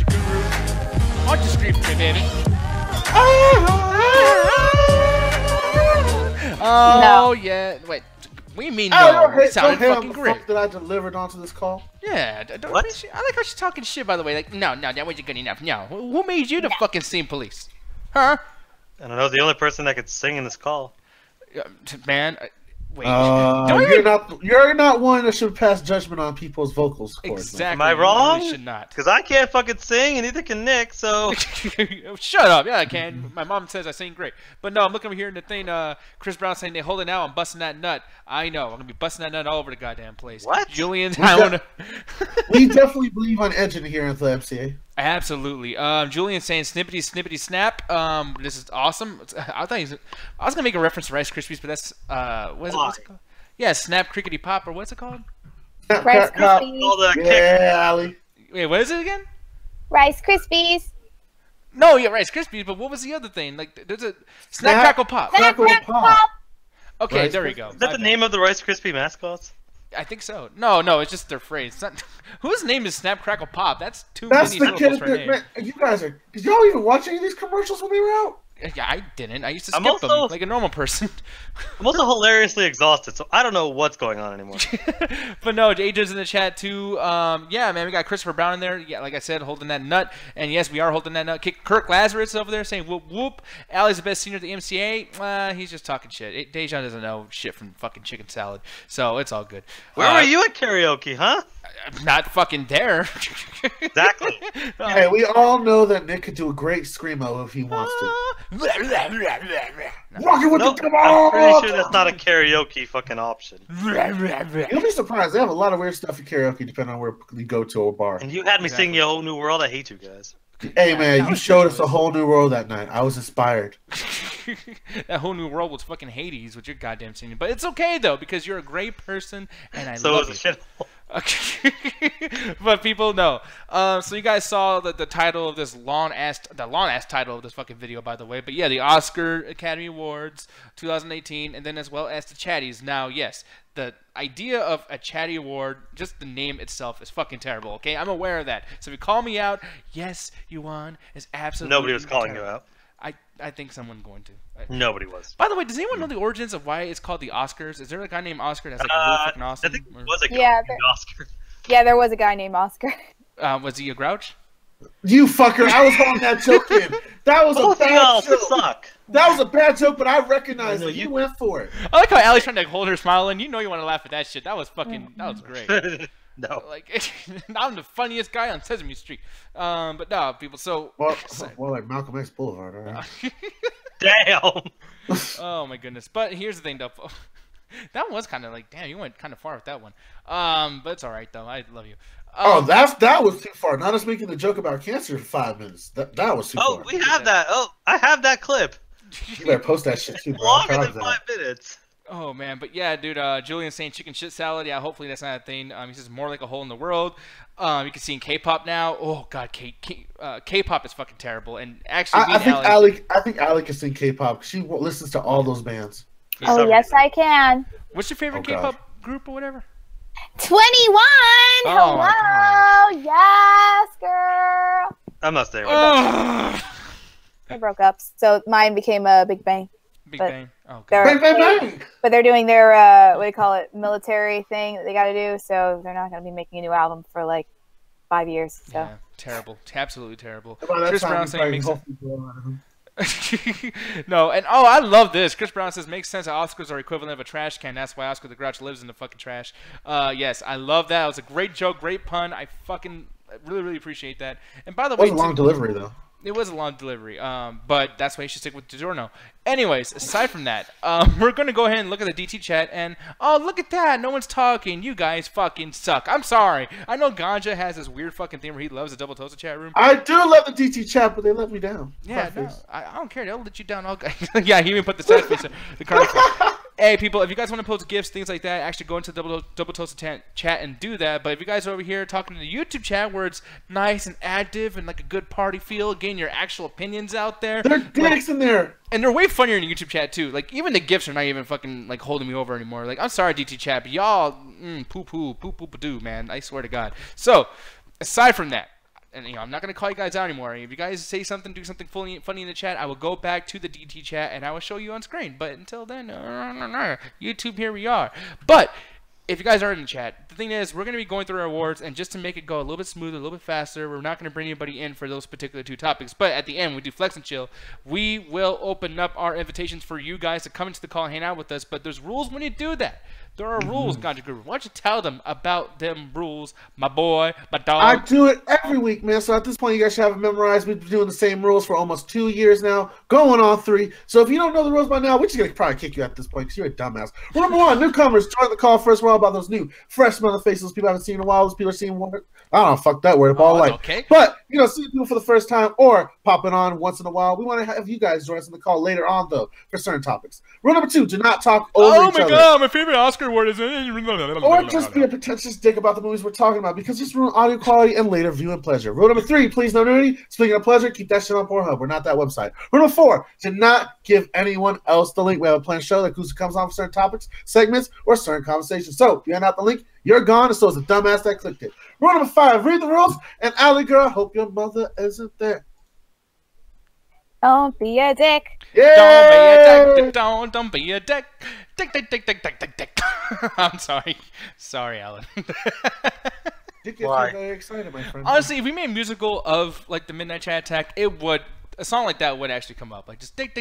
Ganja Guru. On the stream today, baby. Oh, yeah. Wait. We mean no. It sounded fucking great. That I delivered onto this call. Yeah. I like how she's talking shit, by the way. Like, no, that wasn't good enough. No. Who made you the fucking scene police? Huh? I don't know. The only person that could sing in this call. Man. Wait. You're not one that should pass judgment on people's vocals. Exactly. Am I wrong? You should not. Because I can't fucking sing, and neither can Nick. So shut up. Yeah, I can. My mom says I sing great. But no, I'm looking over here in the thing. Chris Brown saying they hold it now. I'm busting that nut. I know. I'm gonna be busting that nut all over the goddamn place. What? Julian's. We definitely believe on edging here at the MCA. Absolutely. Julian saying snippety snippety snap. This is awesome. I was gonna make a reference to Rice Krispies, but that's what's it called? Yeah, Snap Crickety Pop, or what's it called? Rice Krispies. Yeah, Ali. Wait, what is it again? Rice Krispies. No, yeah, Rice Krispies, but what was the other thing? Like, there's a Snap Crackle Pop. Snap Crackle Pop. Okay, Rice there we go. is that the name of the Rice Krispie mascots? I think so. No, it's just their phrase. It's not, whose name is Snap Crackle Pop? That's too That's many the syllables kid. for a name. Man, you guys are. Did y'all even watch any of these commercials when they were out? Yeah, I didn't. I used to skip them like a normal person. I'm also hilariously exhausted, so I don't know what's going on anymore. But no, AJ's in the chat too. Yeah, man, we got Christopher Brown in there. Yeah, like I said, holding that nut. And yes, we are holding that nut. Kirk Lazarus over there saying whoop whoop. Allie's the best senior at the MCA. He's just talking shit. Dejan doesn't know shit from fucking chicken salad, so it's all good. Where were you at karaoke, huh? I'm not fucking there. Exactly. Hey, we all know that Nick could do a great screamo if he wants to. Rockin' with the I'm pretty sure that's not a karaoke fucking option. You'll be surprised. They have a lot of weird stuff in karaoke depending on where you go to a bar. And you had me singing A Whole New World. I hate you guys. Hey, man, you showed us a whole new world that night. I was inspired. That whole new world was fucking Hades with your goddamn singing. But it's okay, though, because you're a great person, and I love you. So okay. But people know. So you guys saw the title of this long ass title of this fucking video, by the way. But yeah, the Oscar Academy Awards 2018, and then as well as the Chatties. Now, yes, the idea of a Chatee Award, just the name itself, is fucking terrible. Okay, I'm aware of that. So if you call me out, yes, you won. Is absolutely nobody was calling you out. I think someone's going to. Nobody was. By the way, does anyone know the origins of why it's called the Oscars? Is there a guy named Oscar that's like really fucking awesome? I think it was a guy named Oscar. Yeah, there was a guy named Oscar. Was he a grouch? You fucker! I was holding that joke in. That was a bad joke. Suck. That was a bad joke, but I recognize it. You went for it. I like how Allie's trying to hold her smile, and you know you want to laugh at that shit. That was fucking. That was great. No. Like, I'm the funniest guy on Sesame Street. But no, people. So. Well, like Malcolm X Boulevard, all right. Damn. Oh my goodness! But here's the thing, though. That one was kind of like, damn, you went kind of far with that one. But it's all right though. I love you. That was too far. Not us making a joke about cancer for 5 minutes. That was too far. Oh, we have that. Oh, I have that clip. You better post that shit too, bro. Longer than 5 minutes. Oh man, but yeah, dude. Julian saying chicken shit salad. Yeah, hopefully that's not a thing. He says more like a hole in the world. You can see in K-pop now. Oh god, K-pop is fucking terrible. And actually, I think Allie can sing K-pop. She listens to all those bands. Oh yes, I can. What's your favorite K-pop group or whatever? 21. Hello, yes, girl. I'm not staying with that. They broke up, so mine became a Big Bang. Big Bang. Oh, Bang, bang, bang. But they're doing their what do you call it, military thing that they got to do, so they're not going to be making a new album for like 5 years. So yeah, terrible, absolutely terrible. Chris Brown saying makes no, and oh, I love this. Chris Brown says makes sense that Oscars are equivalent of a trash can. That's why Oscar the Grouch lives in the fucking trash. Yes, I love that. It was a great joke, great pun. I really appreciate that. And by the way, it was a long delivery though. It was a long delivery, but that's why you should stick with DiGiorno. Anyways, aside from that, we're going to go ahead and look at the DT chat, and oh, look at that. No one's talking. You guys fucking suck. I'm sorry. I know Ganja has this weird fucking thing where he loves the double toasted chat room. I do love the DT chat, but they let me down. Yeah, no, I don't care. They'll let you down. Yeah, he even put the sad face in the card. Hey, people, if you guys want to post gifts, things like that, actually go into the double toasted chat and do that. But if you guys are over here talking to the YouTube chat where it's nice and active and like a good party feel, getting your actual opinions out there. There are dicks in there. And they're way funnier in the YouTube chat, too. Like, even the gifts are not even fucking, like, holding me over anymore. Like, I'm sorry, DT chat, but y'all, poo-poo-poo-poo-poo-doo, man. I swear to God. So, aside from that, and you know, I'm not gonna call you guys out anymore. If you guys say something, do something funny in the chat, I will go back to the DT chat and I will show you on screen. But until then, YouTube, here we are. But if you guys are in the chat, the thing is, we're going to be going through our awards, and just to make it go a little bit smoother, a little bit faster, we're not going to bring anybody in for those particular 2 topics. But at the end, we do Flex and Chill. We will open up our invitations for you guys to come into the call and hang out with us. But there's rules when you do that. There are rules, Ganja Guru. Why don't you tell them about them rules, my boy, my dog? I do it every week, man. So at this point, you guys should have it memorized. We've been doing the same rules for almost 2 years now, going on 3. So if you don't know the rules by now, we're just going to probably kick you at this point because you're a dumbass. Number 1, newcomers, join the call first. We're all about those new, fresh smelling faces people haven't seen in a while. Those people are seeing one. I don't know, fuck that word. All life. Okay. But, you know, seeing people for the first time or popping on once in a while, we want to have you guys join us in the call later on, though, for certain topics. Rule number 2, do not talk over each other. Oh, my God, my favorite Oscar word is... Or just be a pretentious dick about the movies we're talking about because just ruin audio quality and later viewing pleasure. Rule number 3, please no nudity. Speaking of pleasure, keep that shit on Pornhub. We're not that website. Rule number 4, do not give anyone else the link. We have a planned show that comes on for certain topics, segments, or certain conversations. So if you hand out the link, you're gone, and so is the dumbass that clicked it. Rule number 5, read the rules. And Alley girl, hope your mother isn't there. Don't be a dick. Yeah. Don't be a dick. Dick. I'm sorry. Sorry, Alan. You get very excited, my friend. Honestly, if we made a musical of like the Midnight Chat Attack, a song like that would actually come up, like just dick,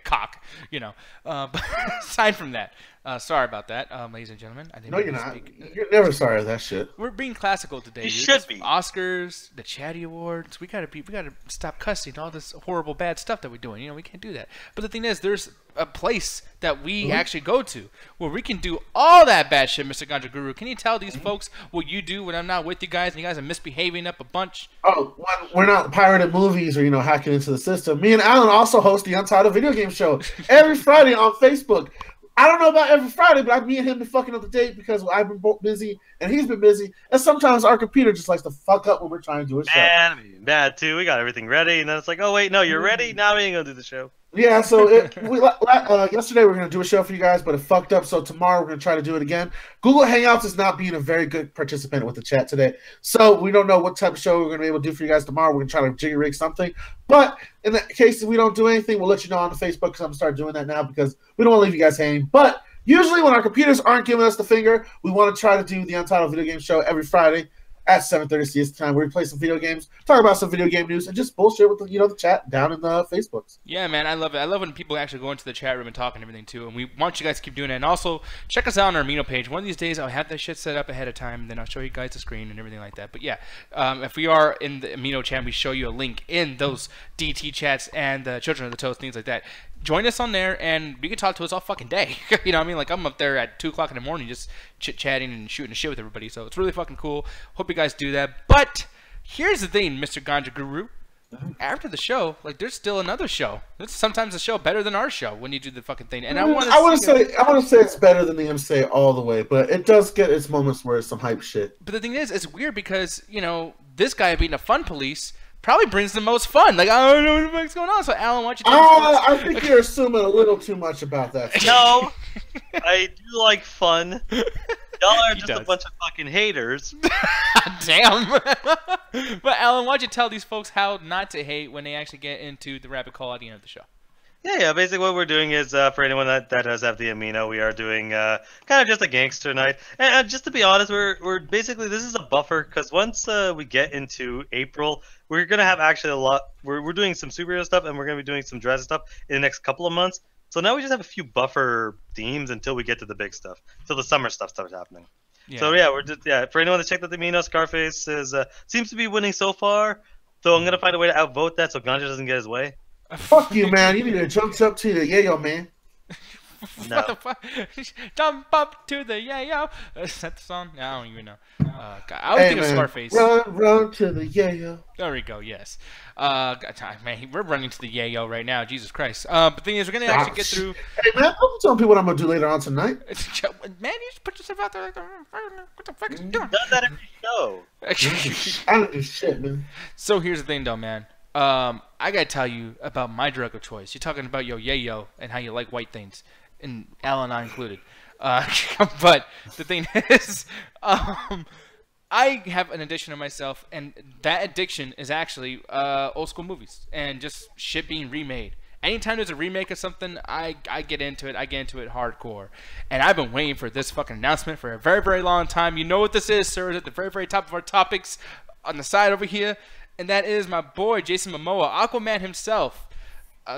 cock, you know. But aside from that, sorry about that, ladies and gentlemen. I didn't no, you're not. You're never sorry of that shit. We're being classical today. You should be. Oscars, the CHATEE Awards. We gotta stop cussing all this horrible bad stuff that we're doing. You know, we can't do that. But the thing is, there's a place that we actually go to where we can do all that bad shit, Mr. Ganja Guru. Can you tell these folks what you do when I'm not with you guys and you guys are misbehaving up a bunch? Oh, when we're not pirating movies or, you know, hacking into the system. Me and Alan also host the Untitled Video Game Show every Friday on Facebook. I don't know about every Friday, but me and him been fucking up the date because I've been busy and he's been busy. And sometimes our computer just likes to fuck up when we're trying to do a show. Man, I'm being bad too. We got everything ready, and then it's like, oh wait, no, you're ready. Now we ain't gonna do the show. Yeah, so yesterday we were going to do a show for you guys, but it fucked up, so tomorrow we're going to try to do it again. Google Hangouts is not being a very good participant with the chat today, so we don't know what type of show we're going to be able to do for you guys tomorrow. We're going to try to jiggy rig something, but in the case if we don't do anything, we'll let you know on the Facebook because I'm going to start doing that now because we don't want to leave you guys hanging. But usually when our computers aren't giving us the finger, we want to try to do the Untitled Video Game Show every Friday at 7:30 CST time, where we play some video games, talk about some video game news, and just bullshit with the chat down in the Facebooks. Yeah, man, I love it. I love when people actually go into the chat room and talk and everything too. And we want you guys to keep doing it. And also check us out on our Amino page. One of these days I'll have that shit set up ahead of time, and then I'll show you guys the screen and everything like that. But yeah, if we are in the Amino chat, we show you a link in those DT chats and the Children of the Toast, things like that. Join us on there, and you can talk to us all fucking day. You know what I mean? Like, I'm up there at 2 o'clock in the morning just chit-chatting and shooting the shit with everybody. So it's really fucking cool. Hope you guys do that. But here's the thing, Mr. Ganja Guru. After the show, like, there's still another show. There's sometimes a show better than our show when you do the fucking thing. And I want to say it's better than the MCA all the way, but it does get its moments where it's some hype shit. But the thing is, it's weird because, you know, this guy being a fun police probably brings the most fun. Like, I don't know what the fuck's going on. So, Alan, why don't you I think you're assuming a little too much about that. No, I do like fun. Y'all are just a bunch of fucking haters. Damn. But, Alan, why don't you tell these folks how not to hate when they actually get into the rabbit call at the end of the show? Yeah. Basically, what we're doing is, for anyone that does have the Amino, we are doing kind of just a gangster night. And just to be honest, we're basically, this is a buffer, because once we get into April, we're going to have actually a lot. We're doing some superhero stuff, and we're going to be doing some dress stuff in the next couple of months. So now we just have a few buffer themes until we get to the big stuff, until the summer stuff starts happening. Yeah. So yeah, we're just, for anyone that checked out the Amino, Scarface seems to be winning so far. So I'm going to find a way to outvote that so Ganja doesn't get his way. Fuck you, man. You need to jump up to the yayo, man. No. What the fuck? Jump up to the yayo. Is that the song? I don't even know. God, I was thinking of Scarface. Run to the yayo. There we go. Yes. Man, we're running to the yayo right now. Jesus Christ. But the thing is, we're gonna actually get through. Hey man, I'm telling people what I'm gonna do later on tonight. Man, you just put yourself out there like, what the fuck is you doing? Does that every show? I don't do shit, man. So here's the thing, though, man. I gotta tell you about my drug of choice. You're talking about your yayo and how you like white things, and Alan and I included. But the thing is, I have an addiction to myself, and that addiction is actually old school movies and just shit being remade. Anytime there's a remake of something, I get into it. I get into it hardcore. And I've been waiting for this fucking announcement for a very, very long time. You know what this is, sir. It's at the very, very top of our topics on the side over here. And that is my boy, Jason Momoa, Aquaman himself,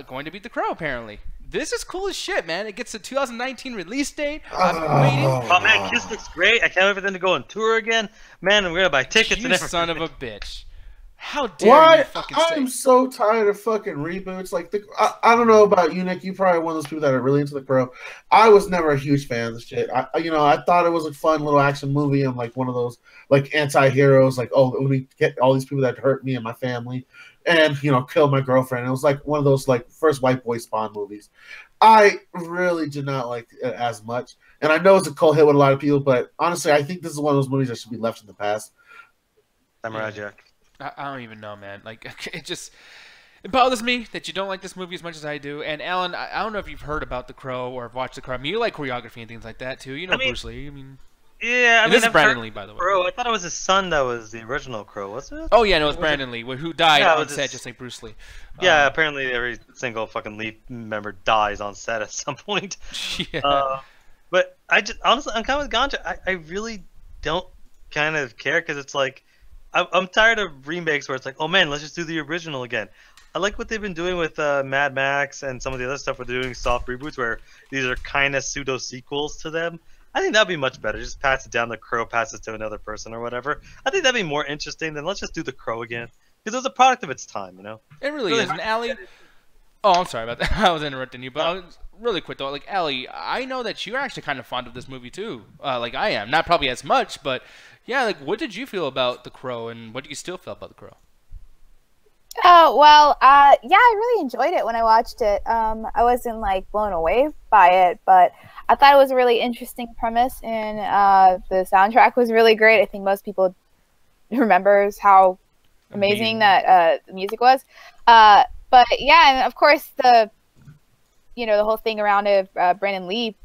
going to beat the Crow, apparently. This is cool as shit, man. It gets a 2019 release date. I've been waiting. Oh, man, Kiss looks great. I can't wait for them to go on tour again. Man, we're going to buy tickets you and everything. son of a bitch. How dare you fucking say? I'm so tired of fucking reboots. Like, I don't know about you, Nick. You probably one of those people that are really into The Crow. I was never a huge fan of this shit. I thought it was a fun little action movie. I'm like one of those like anti-heroes. Like, oh, let me get all these people that hurt me and my family, and kill my girlfriend. It was like one of those like first white boy Spawn movies. I really did not like it as much, and I know it's a cult hit with a lot of people. But honestly, I think this is one of those movies that should be left in the past. Samurai Jack. I don't even know, man. Like, it bothers me that you don't like this movie as much as I do. And Alan, I don't know if you've heard about The Crow or have watched The Crow. I mean, you like choreography and things like that too. You know Bruce Lee. Yeah, this is Brandon Lee, by the way. Crow. I thought it was his son that was the original Crow, was it? Oh yeah, no, it was Brandon Lee, who died on set, just like Bruce Lee. Yeah, apparently every single fucking Lee member dies on set at some point. Yeah. But honestly, I'm kind of with Ganja. I really don't kind of care because it's like. I'm tired of remakes where it's like, oh man, let's just do the original again. I like what they've been doing with Mad Max and some of the other stuff where they're doing soft reboots where these are kind of pseudo sequels to them. I think that'd be much better. Just pass it down, the Crow passes to another person or whatever. I think that'd be more interesting than let's just do the Crow again because it was a product of its time, It really is. And Allie, oh, I'm sorry about that. I was interrupting you, but really quick though. Like Allie, I know that you're actually kind of fond of this movie too. Like I am, not probably as much, but. Yeah, like, what did you feel about The Crow, and what do you still feel about The Crow? Well, yeah, I really enjoyed it when I watched it. I wasn't, like, blown away by it, but I thought it was a really interesting premise, and the soundtrack was really great. I think most people remembers how amazing that the music was. But, yeah, and, of course, the whole thing around it, Brandon Lee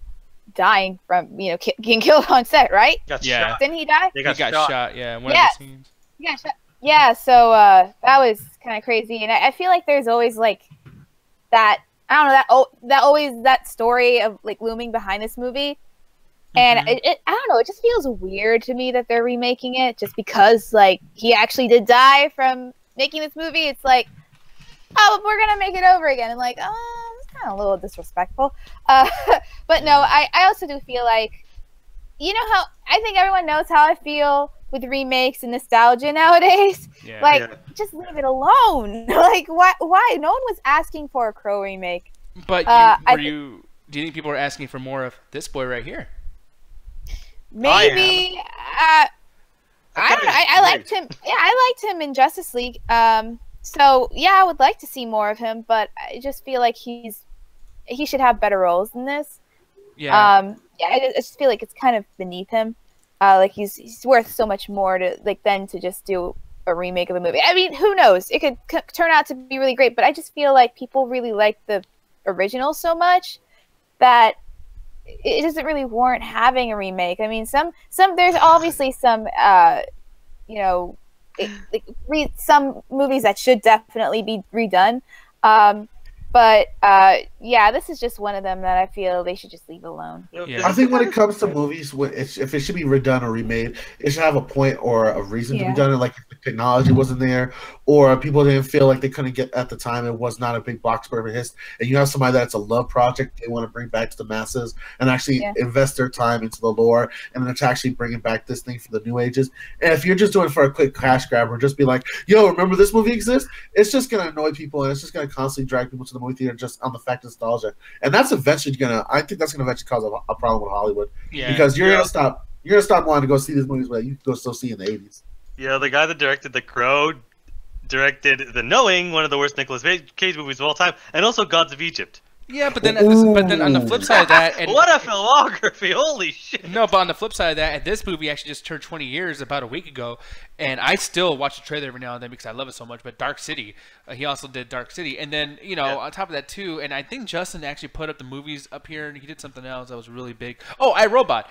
dying from getting killed on set, right? Yeah. Didn't he die? He got shot. Yeah, in one of the scenes. Yeah. Yeah. So that was kind of crazy, and I feel like there's always like that. I don't know that always that story of like looming behind this movie, and I don't know. It just feels weird to me that they're remaking it just because like he actually did die from making this movie. It's like, oh, we're gonna make it over again, and like, oh. Kind of a little disrespectful, but no, I also do feel like, how I think everyone knows how I feel with remakes and nostalgia nowadays. Yeah. Just leave it alone. Like, why? No one was asking for a Crow remake. But do you think people are asking for more of this boy right here? Maybe. I don't know. I liked him. Yeah, I liked him in Justice League. So yeah, I would like to see more of him, but I just feel like he should have better roles than this. Yeah. I just feel like it's kind of beneath him. Like he's worth so much more than to just do a remake of a movie. I mean, who knows? It could turn out to be really great, but I just feel like people really like the original so much that it doesn't really warrant having a remake. I mean, some there's obviously some some movies that should definitely be redone. But yeah, this is just one of them that I feel they should just leave alone. Yeah. I think when it comes to movies, if it should be redone or remade, it should have a point or a reason to be done. Like if the technology wasn't there, or people didn't feel like they couldn't get at the time, it was not a big box office hit, and you have somebody that's a love project they want to bring back to the masses and actually invest their time into the lore, and then to actually bringing back this thing for the new ages. And if you're just doing it for a quick cash grab or just be like, "Yo, remember this movie exists?" It's just gonna annoy people, and it's just gonna constantly drag people to the movie theater just on the fact of nostalgia, and that's eventually I think that's gonna eventually cause a problem with Hollywood, because you're gonna stop wanting to go see these movies that you could go still see in the 80s. Yeah, the guy that directed The Crow directed The Knowing, one of the worst Nicolas Cage movies of all time, and also Gods of Egypt. Yeah, but then on the flip side of that, and what a filmography! Holy shit! No, but on the flip side of that, and this movie actually just turned 20 years about a week ago, and I still watch the trailer every now and then because I love it so much. But Dark City, he also did Dark City, and then on top of that too, and I think Justin actually put up the movies up here, and he did something else that was really big. Oh, iRobot.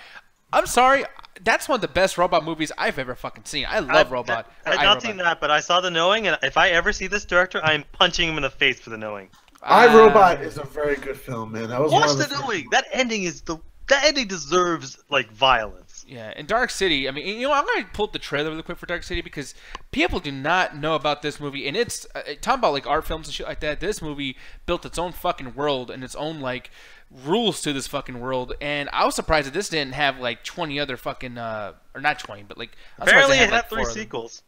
I'm sorry. That's one of the best robot movies I've ever fucking seen. I love Robot. I've not seen that, but I saw The Knowing, and if I ever see this director, I'm punching him in the face for The Knowing. iRobot is a very good film, man. That was watch The Knowing. That ending deserves like violence. Yeah, and Dark City. I mean, you know, I'm gonna pull up the trailer really quick for Dark City because people do not know about this movie, and it's talking about like art films and shit like that. This movie built its own fucking world and its own like rules to this fucking world, and I was surprised that this didn't have like 20 other fucking or not 20, but like apparently it had 3 sequels.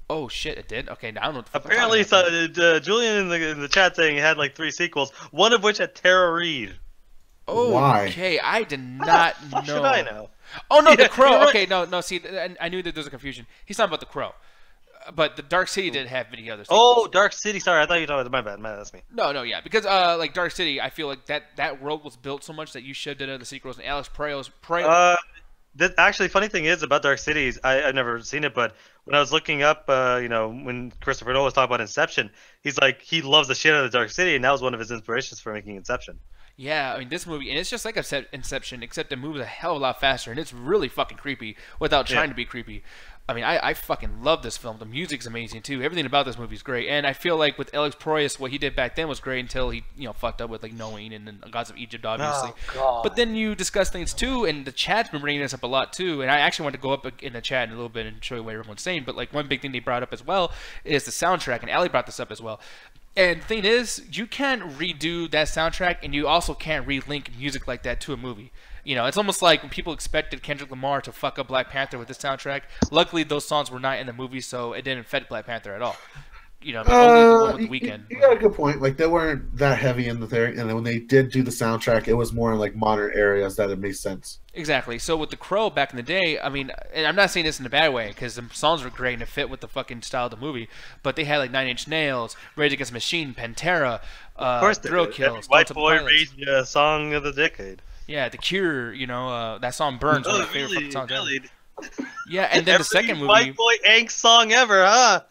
Oh shit, it did. Okay, now I don't know what the fuck apparently, Julian in the chat saying it had like 3 sequels, one of which had Tara Reid. Oh, why? Okay, I did not know. Should I know? Oh no, The Crow. Right. Okay, no. See, I knew that there's a confusion. He's talking about The Crow, but the Dark City did have many other sequels. Oh, Dark City. Sorry, I thought you were talking about my bad. That's me. No, yeah, because like Dark City, I feel like that world was built so much that you should have done the sequels. And Alex Proyas. Actually, funny thing is about Dark City, I've never seen it, but when I was looking up, you know, when Christopher Nolan was talking about Inception, he's like he loves the shit out of Dark City, and that was one of his inspirations for making Inception. Yeah, I mean, this movie, and it's just like Inception, except it moves a hell of a lot faster, and it's really fucking creepy without trying to be creepy. I mean, I fucking love this film. The music's amazing, too. Everything about this movie is great. And I feel like with Alex Proyas, what he did back then was great until he, you know, fucked up with, like, Knowing and then Gods of Egypt, obviously. Oh, God. But then you discuss things, too, and the chat's been bringing this up a lot, too. And I actually want to go up in the chat in a little bit and show you what everyone's saying. But, like, one big thing they brought up as well is the soundtrack, and Ali brought this up as well. And the thing is, you can't redo that soundtrack, and you also can't relink music like that to a movie. You know, it's almost like when people expected Kendrick Lamar to fuck up Black Panther with this soundtrack. Luckily, those songs were not in the movie, so it didn't affect Black Panther at all. You know, only the one with The Weeknd. You got a good point. Like, they weren't that heavy in the theory, and then when they did do the soundtrack, it was more in like modern areas that it made sense. Exactly. So with The Crow back in the day, I mean, and I'm not saying this in a bad way because the songs were great and it fit with the fucking style of the movie, but they had like 9 Inch Nails, Rage Against the Machine, Pantera, of course Thrill Kills, White Boy Rage song of the decade. Yeah, The Cure, you know, that song Burns, one of my favorite fucking songs ever. Yeah, and then Every the second movie, White Boy angst song ever, huh?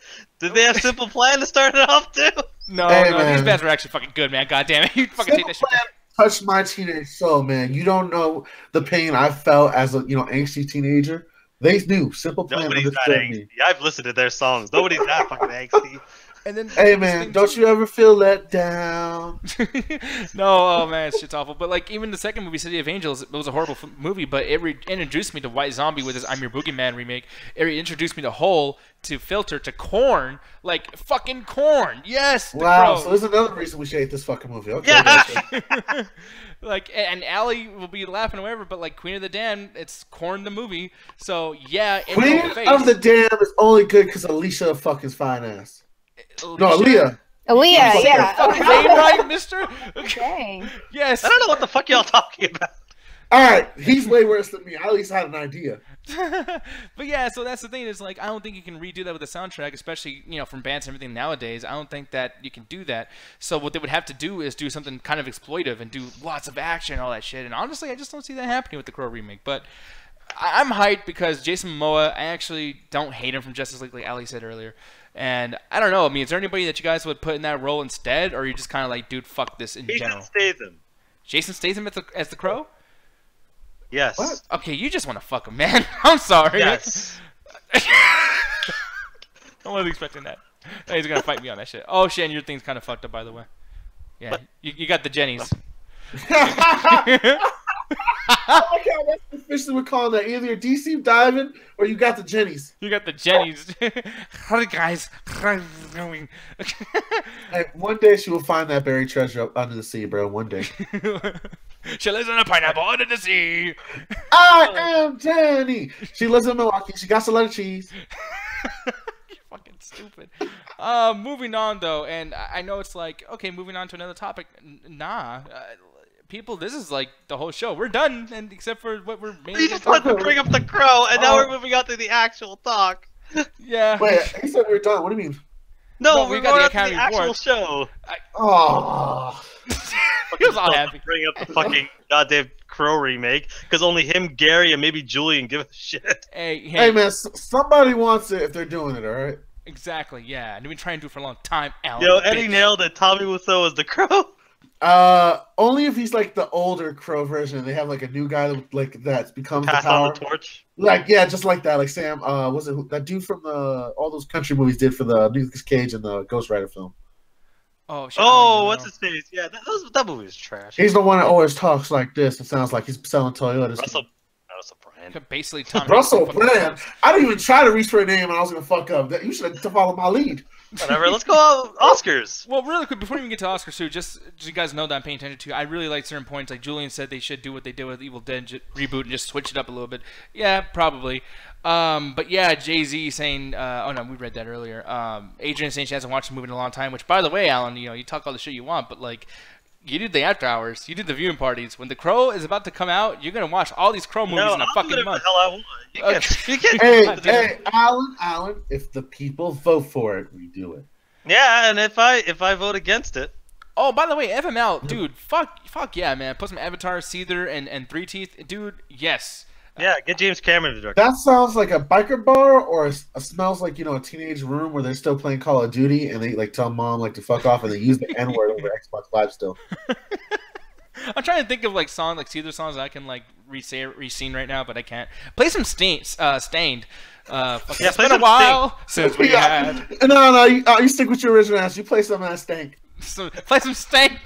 Did they have Simple Plan to start it off too? No, these bands were actually fucking good, man. God damn it, you fucking take that shit. Touched my teenage soul, man. You don't know the pain I felt as a angsty teenager. They knew Simple Plan. Nobody's that angsty. I've listened to their songs. Nobody's that fucking angsty. And then, hey man, don't you ever feel let down? No, oh man, shit's awful. But like even the second movie, City of Angels, it was a horrible movie, but it introduced me to White Zombie with his I'm Your Boogeyman remake. It introduced me to Hole, to Filter, to Korn, like fucking Korn. Yes. Wow. So there's another reason we should hate this fucking movie. Okay. Yeah. Like, and Allie will be laughing or whatever, but like Queen of the Damned, it's Korn the movie. So yeah. Queen of the Damned is only good because Alicia fucking's fine ass. No, Aaliyah. Aaliyah, yeah. Fucking name right, mister? Dang. Yes. I don't know what the fuck y'all talking about. All right, he's way worse than me. I at least had an idea. But yeah, so that's the thing. Is like I don't think you can redo that with a soundtrack, especially from bands and everything nowadays. I don't think that you can do that. So what they would have to do is do something kind of exploitive and do lots of action and all that shit. And honestly, I just don't see that happening with the Crow remake. But I'm hyped because Jason Momoa. I actually don't hate him from Justice League, like Ali said earlier. And I don't know. I mean, is there anybody that you guys would put in that role instead, or are you just kind of like, dude, fuck this in general? Jason Statham as the Crow? Yes. What? Okay, you just want to fuck him, man. I'm sorry. Yes. I wasn't expecting that. Oh, he's gonna fight me on that shit. Oh shit, and your thing's kind of fucked up, by the way. Yeah, you got the Jennies. Oh my god, that's the fish that we're calling that. Either you're deep sea diving or you got the Jennies. You got the Jennies. Hi guys. Hey, one day she will find that buried treasure up under the sea, bro. One day. She lives in a pineapple under the sea. I am Jenny. She lives in Milwaukee. She got a lot of cheese. You're fucking stupid. Moving on though, and I know it's like, okay, moving on to another topic. Nah. People, this is like the whole show. We're done, and except for what we're mainly We just wanted to bring up the Crow, and now we're moving on to the actual talk. Yeah. Wait, he said we're done. What do you mean? No, we got the actual show. Oh. He was all happy. Bring up the fucking goddamn Crow remake, because only him, Gary, and maybe Julian give a shit. Hey man, somebody wants it if they're doing it, all right? Exactly, yeah. And we've been trying to do it for a long time. Alan, Yo, Eddie nailed it. Tommy Wiseau was the Crow. Only if he's like the older Crow version. And they have like a new guy like that becomes pass the power. on the torch. Like just like that. Like Sam, was it that dude from all those country movies did for the Nicolas Cage and the Ghost Rider film? Oh, shit, what's his face? Yeah, that movie is trash. He's the one that always talks like this. It sounds like he's selling Toyotas. Russell Brand. Basically, Tom Russell Brand. I didn't even try to reach for a name, and I was gonna fuck up. You should have followed my lead. Whatever. Let's go Oscars. Well, really quick before we even get to Oscars, too, just so you guys know that I'm paying attention to. I really like certain points. Like Julian said, they should do what they did with Evil Dead reboot and just switch it up a little bit. Yeah, probably. But yeah, Jay-Z saying, oh no, we read that earlier. Adrian saying she hasn't watched the movie in a long time. Which, by the way, Alan, you talk all the shit you want, but like. You did the after hours. You did the viewing parties. When The Crow is about to come out, you're gonna watch all these Crow movies in a fucking month. The hell I want. You can't. Hey, Alan. If the people vote for it, we do it. Yeah, and if I vote against it. Oh, by the way, FML, dude, fuck yeah, man. Put some Avatar, Seether, and Three Teeth, dude. Yes. Yeah, get James Cameron to direct. That sounds like a biker bar, or it smells like a teenage room where they're still playing Call of Duty, and they like tell mom like to fuck off, and they use the N word over Xbox Live still. I'm trying to think of like Seether songs that I can like re-sing right now, but I can't. Play some Stained. It's been a while since we had. No, you stick with your original answer. You play some of that Stank. So play some Stank.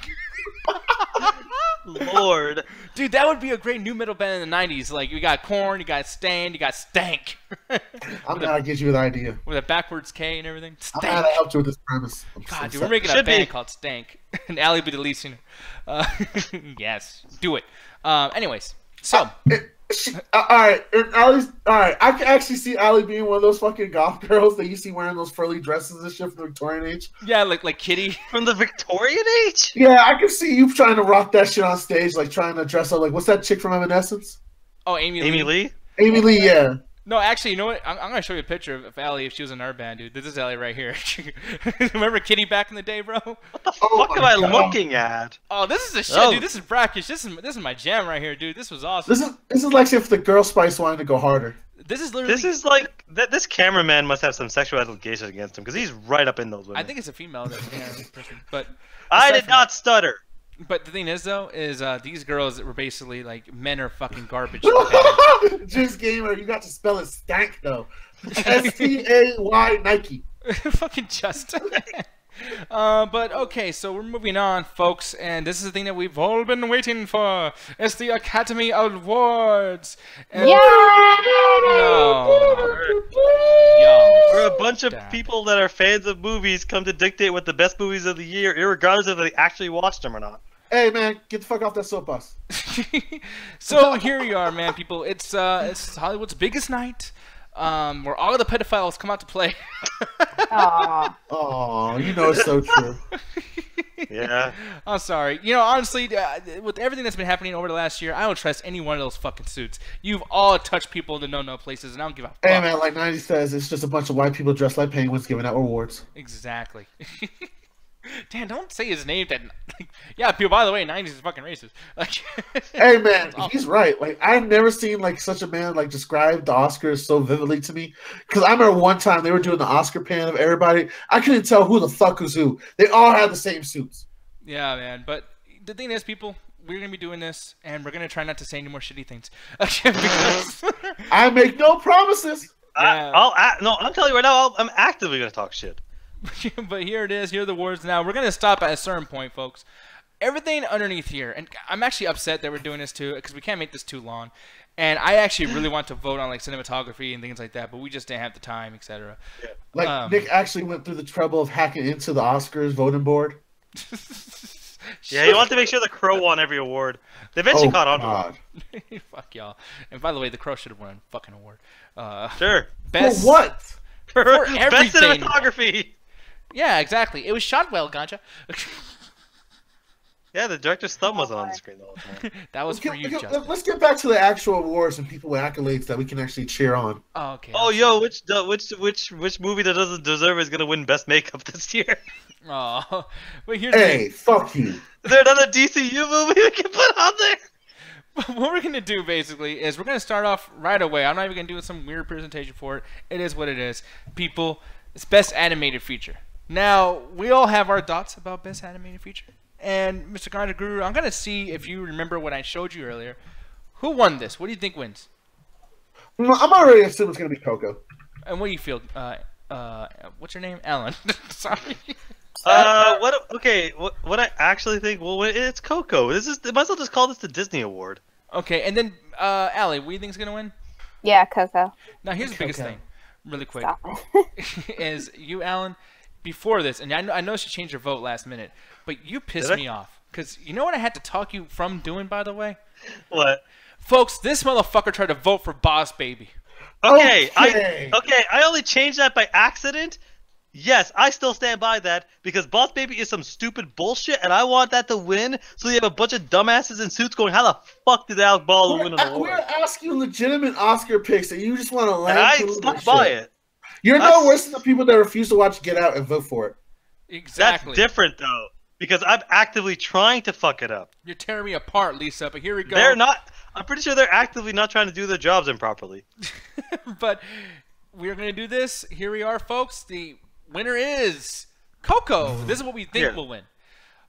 Lord. Dude, that would be a great new metal band in the 90s. Like, you got Korn, you got Stained, you got Stank. I'm gonna get you an idea. With a backwards K and everything. Stank. I'm gonna help you with this premise. God, dude, we're making a band called Stank. And Allie be the lead singer. Yes, do it. Anyways, so. Alright, I can actually see Allie being one of those fucking goth girls that you see wearing those furry dresses and shit from the Victorian age. Yeah, like Kitty. From the Victorian age? Yeah, I can see you trying to rock that shit on stage, like trying to dress up like, what's that chick from Evanescence? Oh, Amy Lee? Amy Lee, yeah. No, actually, you know what? I'm going to show you a picture of Allie if she was in our band, dude. This is Allie right here. Remember Kitty back in the day, bro? What the fuck am I looking at? Oh, this is a shit, dude. This is brackish. This is my jam right here, dude. This was awesome. This is like if the Girl Spice wanted to go harder. This is literally... This is like... This cameraman must have some sexual allegations against him, because he's right up in those women. I think it's a female person, but... I did not stutter! But the thing is, though, is these girls were basically like, men are fucking garbage. Juice Gamer, you got to spell it Stank, though. S-T-A-Y Nike. Fucking Justin. But okay, so we're moving on, folks, and this is the thing that we've all been waiting for. It's the Academy Awards. And we're a bunch of people that are fans of movies come to dictate what the best movies of the year, irregardless if they actually watched them or not. Hey man, get the fuck off that soapbox. So here we are, man, people. It's Hollywood's biggest night. Where all of the pedophiles come out to play. Aww, you know it's so true. Yeah. I'm sorry. Honestly, with everything that's been happening over the last year, I don't trust any one of those fucking suits. You've all touched people in the no-no places, and I don't give a fuck. Hey man, like 90 says, it's just a bunch of white people dressed like penguins giving out awards. Exactly. Dan, don't say his name. Yeah, people. By the way, 90s is fucking racist. Hey man, he's right. Like I've never seen like such a man like describe the Oscars so vividly to me. Because I remember one time they were doing the Oscar pan of everybody. I couldn't tell who the fuck was who. They all had the same suits. Yeah, man. But the thing is, people, we're gonna be doing this, and we're gonna try not to say any more shitty things. Because I make no promises. Yeah. I'm telling you right now, I'm actively gonna talk shit. But here it is. Here are the words now. We're going to stop at a certain point, folks. Everything underneath here, and I'm actually upset that we're doing this too, because we can't make this too long. And I actually really want to vote on like cinematography and things like that, but we just didn't have the time, etc. Yeah. Like Nick actually went through the trouble of hacking into the Oscars voting board. Yeah, you want to make sure the Crow won every award. They eventually caught on to it. Fuck y'all. And by the way, the Crow should have won a fucking award. Sure. Best, for what? For everything. Best cinematography. Yeah, exactly. It was shot well, gotcha. Yeah, the director's thumb was on the screen the whole time. That was for you, Justin. Let's get back to the actual awards and people with accolades that we can actually cheer on. Oh, okay. Oh, yo, which movie that doesn't deserve is gonna win Best Makeup this year? Oh, wait, hey, fuck you. Is there another DCU movie we can put on there? What we're gonna do basically is we're gonna start off right away. I'm not even gonna do some weird presentation for it. It is what it is. People, it's Best Animated Feature. Now, we all have our thoughts about Best Animated Feature. And Mr. Ganja Guru, I'm gonna see if you remember what I showed you earlier. Who won this? What do you think wins? I'm already assuming it's gonna be Coco. And what do you feel? What's your name? Alan. Sorry. What? Okay. What I actually think? Well, it's Coco. This is. They might as well just call this the Disney Award. Okay, and then Allie, what do you think's gonna win? Yeah, Coco. Now here's the biggest thing, really quick, Stop it. is you, Alan, before this, and I know she changed her vote last minute, but you pissed me off because you know what I had to talk you from doing, by the way. What? Folks, this motherfucker tried to vote for Boss Baby. Okay. I only changed that by accident. Yes, I still stand by that because Boss Baby is some stupid bullshit, and I want that to win. So you have a bunch of dumbasses in suits going, "How the fuck did Alec Baldwin win an award?" We're asking legitimate Oscar picks, and you just want to laugh. And I stuck by it. You're no worse than the people that refuse to watch Get Out and vote for it. Exactly. That's different though, because I'm actively trying to fuck it up. You're tearing me apart, Lisa. But here we go. They're not. I'm pretty sure they're actively not trying to do their jobs improperly. But we're gonna do this. Here we are, folks. The winner is Coco. This is what we think will win.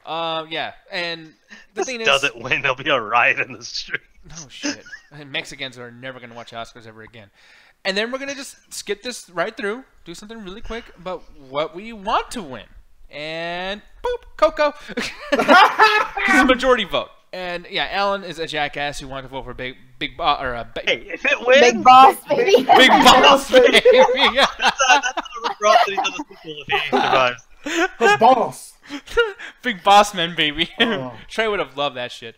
Yeah, and the thing is, doesn't win, there'll be a riot in the streets. Oh shit! And Mexicans are never gonna watch Oscars ever again. And then we're gonna just skip this right through, do something really quick about what we want to win, and boop, Coco. It's a majority vote. And yeah, Alan is a jackass who wanted to vote for Big Boss or Hey, if it wins, Big Boss Baby. Big Boss Baby. that's not a Rick Ross that he does a sequel if he survives. The boss. Big Boss Man, baby. Oh. Trey would have loved that shit.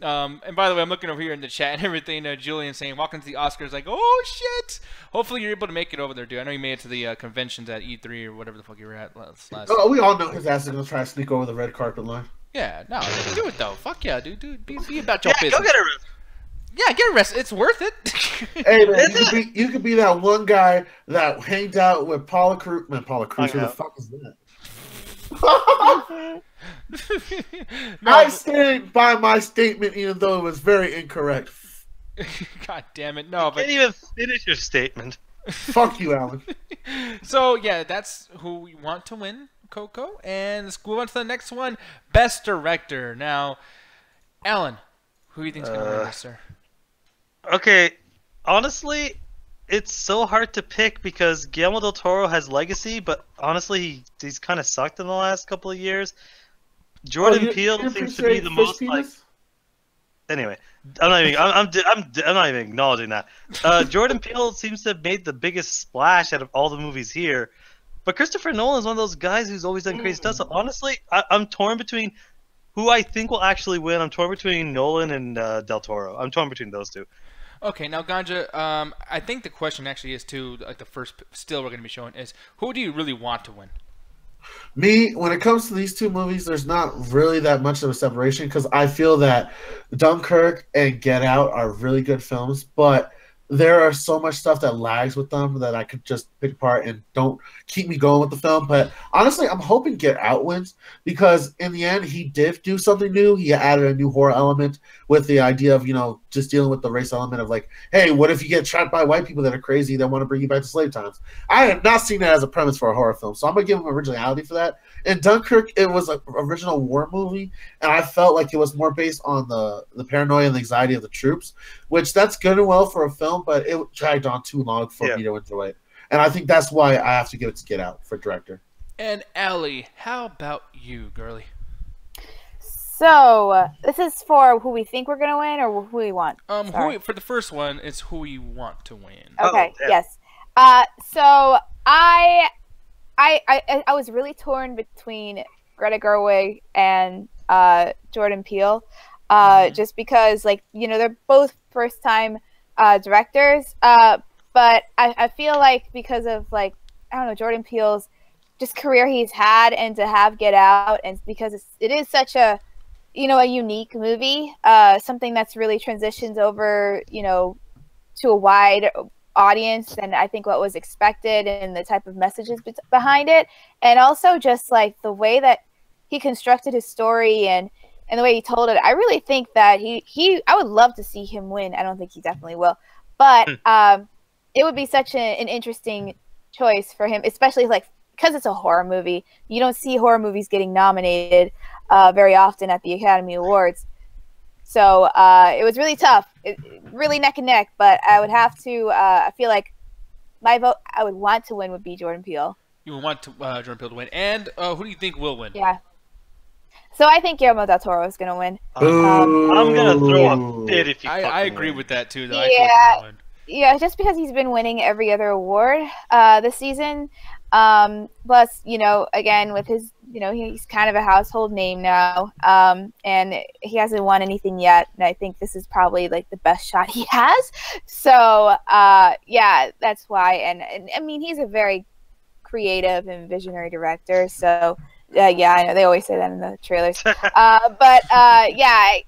And by the way, I'm looking over here in the chat and everything. Julian saying, "Walking to the Oscars," like, "Oh shit!" Hopefully, you're able to make it over there, dude. I know you made it to the conventions at E3 or whatever the fuck you were at last. Oh, we all know his ass is gonna try to sneak over the red carpet line. Yeah, no, do it though. Fuck yeah, dude. Be about your business. Go get arrested. Yeah, get arrested. It's worth it. Hey man, you could be that one guy that hanged out with Paula Cruz. Man, Paula Cruz, who the fuck is that? I stand by my statement, even though it was very incorrect. God damn it, no. You can't even finish your statement. Fuck you, Alan. So yeah, that's who we want to win, Coco. And let's move on to the next one, Best Director. Now, Alan, who do you think's gonna win this, sir? Okay, honestly, it's so hard to pick because Guillermo del Toro has legacy, but honestly, he's kind of sucked in the last couple of years. Jordan Peele seems to be the most like. Anyway, I'm not even acknowledging that. Jordan Peele seems to have made the biggest splash out of all the movies here, but Christopher Nolan is one of those guys who's always done crazy stuff. So honestly, I'm torn between who I think will actually win. I'm torn between Nolan and del Toro. I'm torn between those two. Okay, now Ganja, I think the question actually is too, like the first still we're going to be showing is, who do you really want to win? Me, when it comes to these two movies, there's not really that much of a separation because I feel that Dunkirk and Get Out are really good films, but there are so much stuff that lags with them that I could just pick apart and don't keep me going with the film. But honestly, I'm hoping Get Out wins because in the end, he did do something new. He added a new horror element with the idea of, just dealing with the race element of like, hey, what if you get trapped by white people that are crazy that want to bring you back to slave times? I have not seen that as a premise for a horror film, so I'm going to give him originality for that. In Dunkirk, it was an original war movie, and I felt like it was more based on the paranoia and the anxiety of the troops, which that's good and well for a film, but it dragged on too long for me to enjoy it. And I think that's why I have to give it to Get Out for director. And Allie, how about you, girly? So, this is for who we think we're going to win or who we want? For the first one, it's who we want to win. Okay, yes. So, I was really torn between Greta Gerwig and Jordan Peele, just because, they're both first-time directors, but I feel like because of, Jordan Peele's just career he's had and to have Get Out, and because it is such a unique movie, something that's really transitions over, to a wide audience and I think what was expected and the type of messages behind it, and also just like the way that he constructed his story and the way he told it. I really think that I would love to see him win. I don't think he definitely will, but it would be such an interesting choice for him, especially because it's a horror movie, you don't see horror movies getting nominated very often at the Academy Awards. So it was really tough, really neck and neck. But I would have to. I feel like my vote I would want to win would be Jordan Peele. You would want Jordan Peele to win, and who do you think will win? Yeah. So I think Guillermo del Toro is going to win. I'm going to throw a fit if you I agree with that, too. Though. Yeah, just because he's been winning every other award this season. Plus, again, with his, he's kind of a household name now. And he hasn't won anything yet. And I think this is probably, like, the best shot he has. So, yeah, that's why. And I mean, he's a very creative and visionary director. So... yeah, I know they always say that in the trailers. But yeah,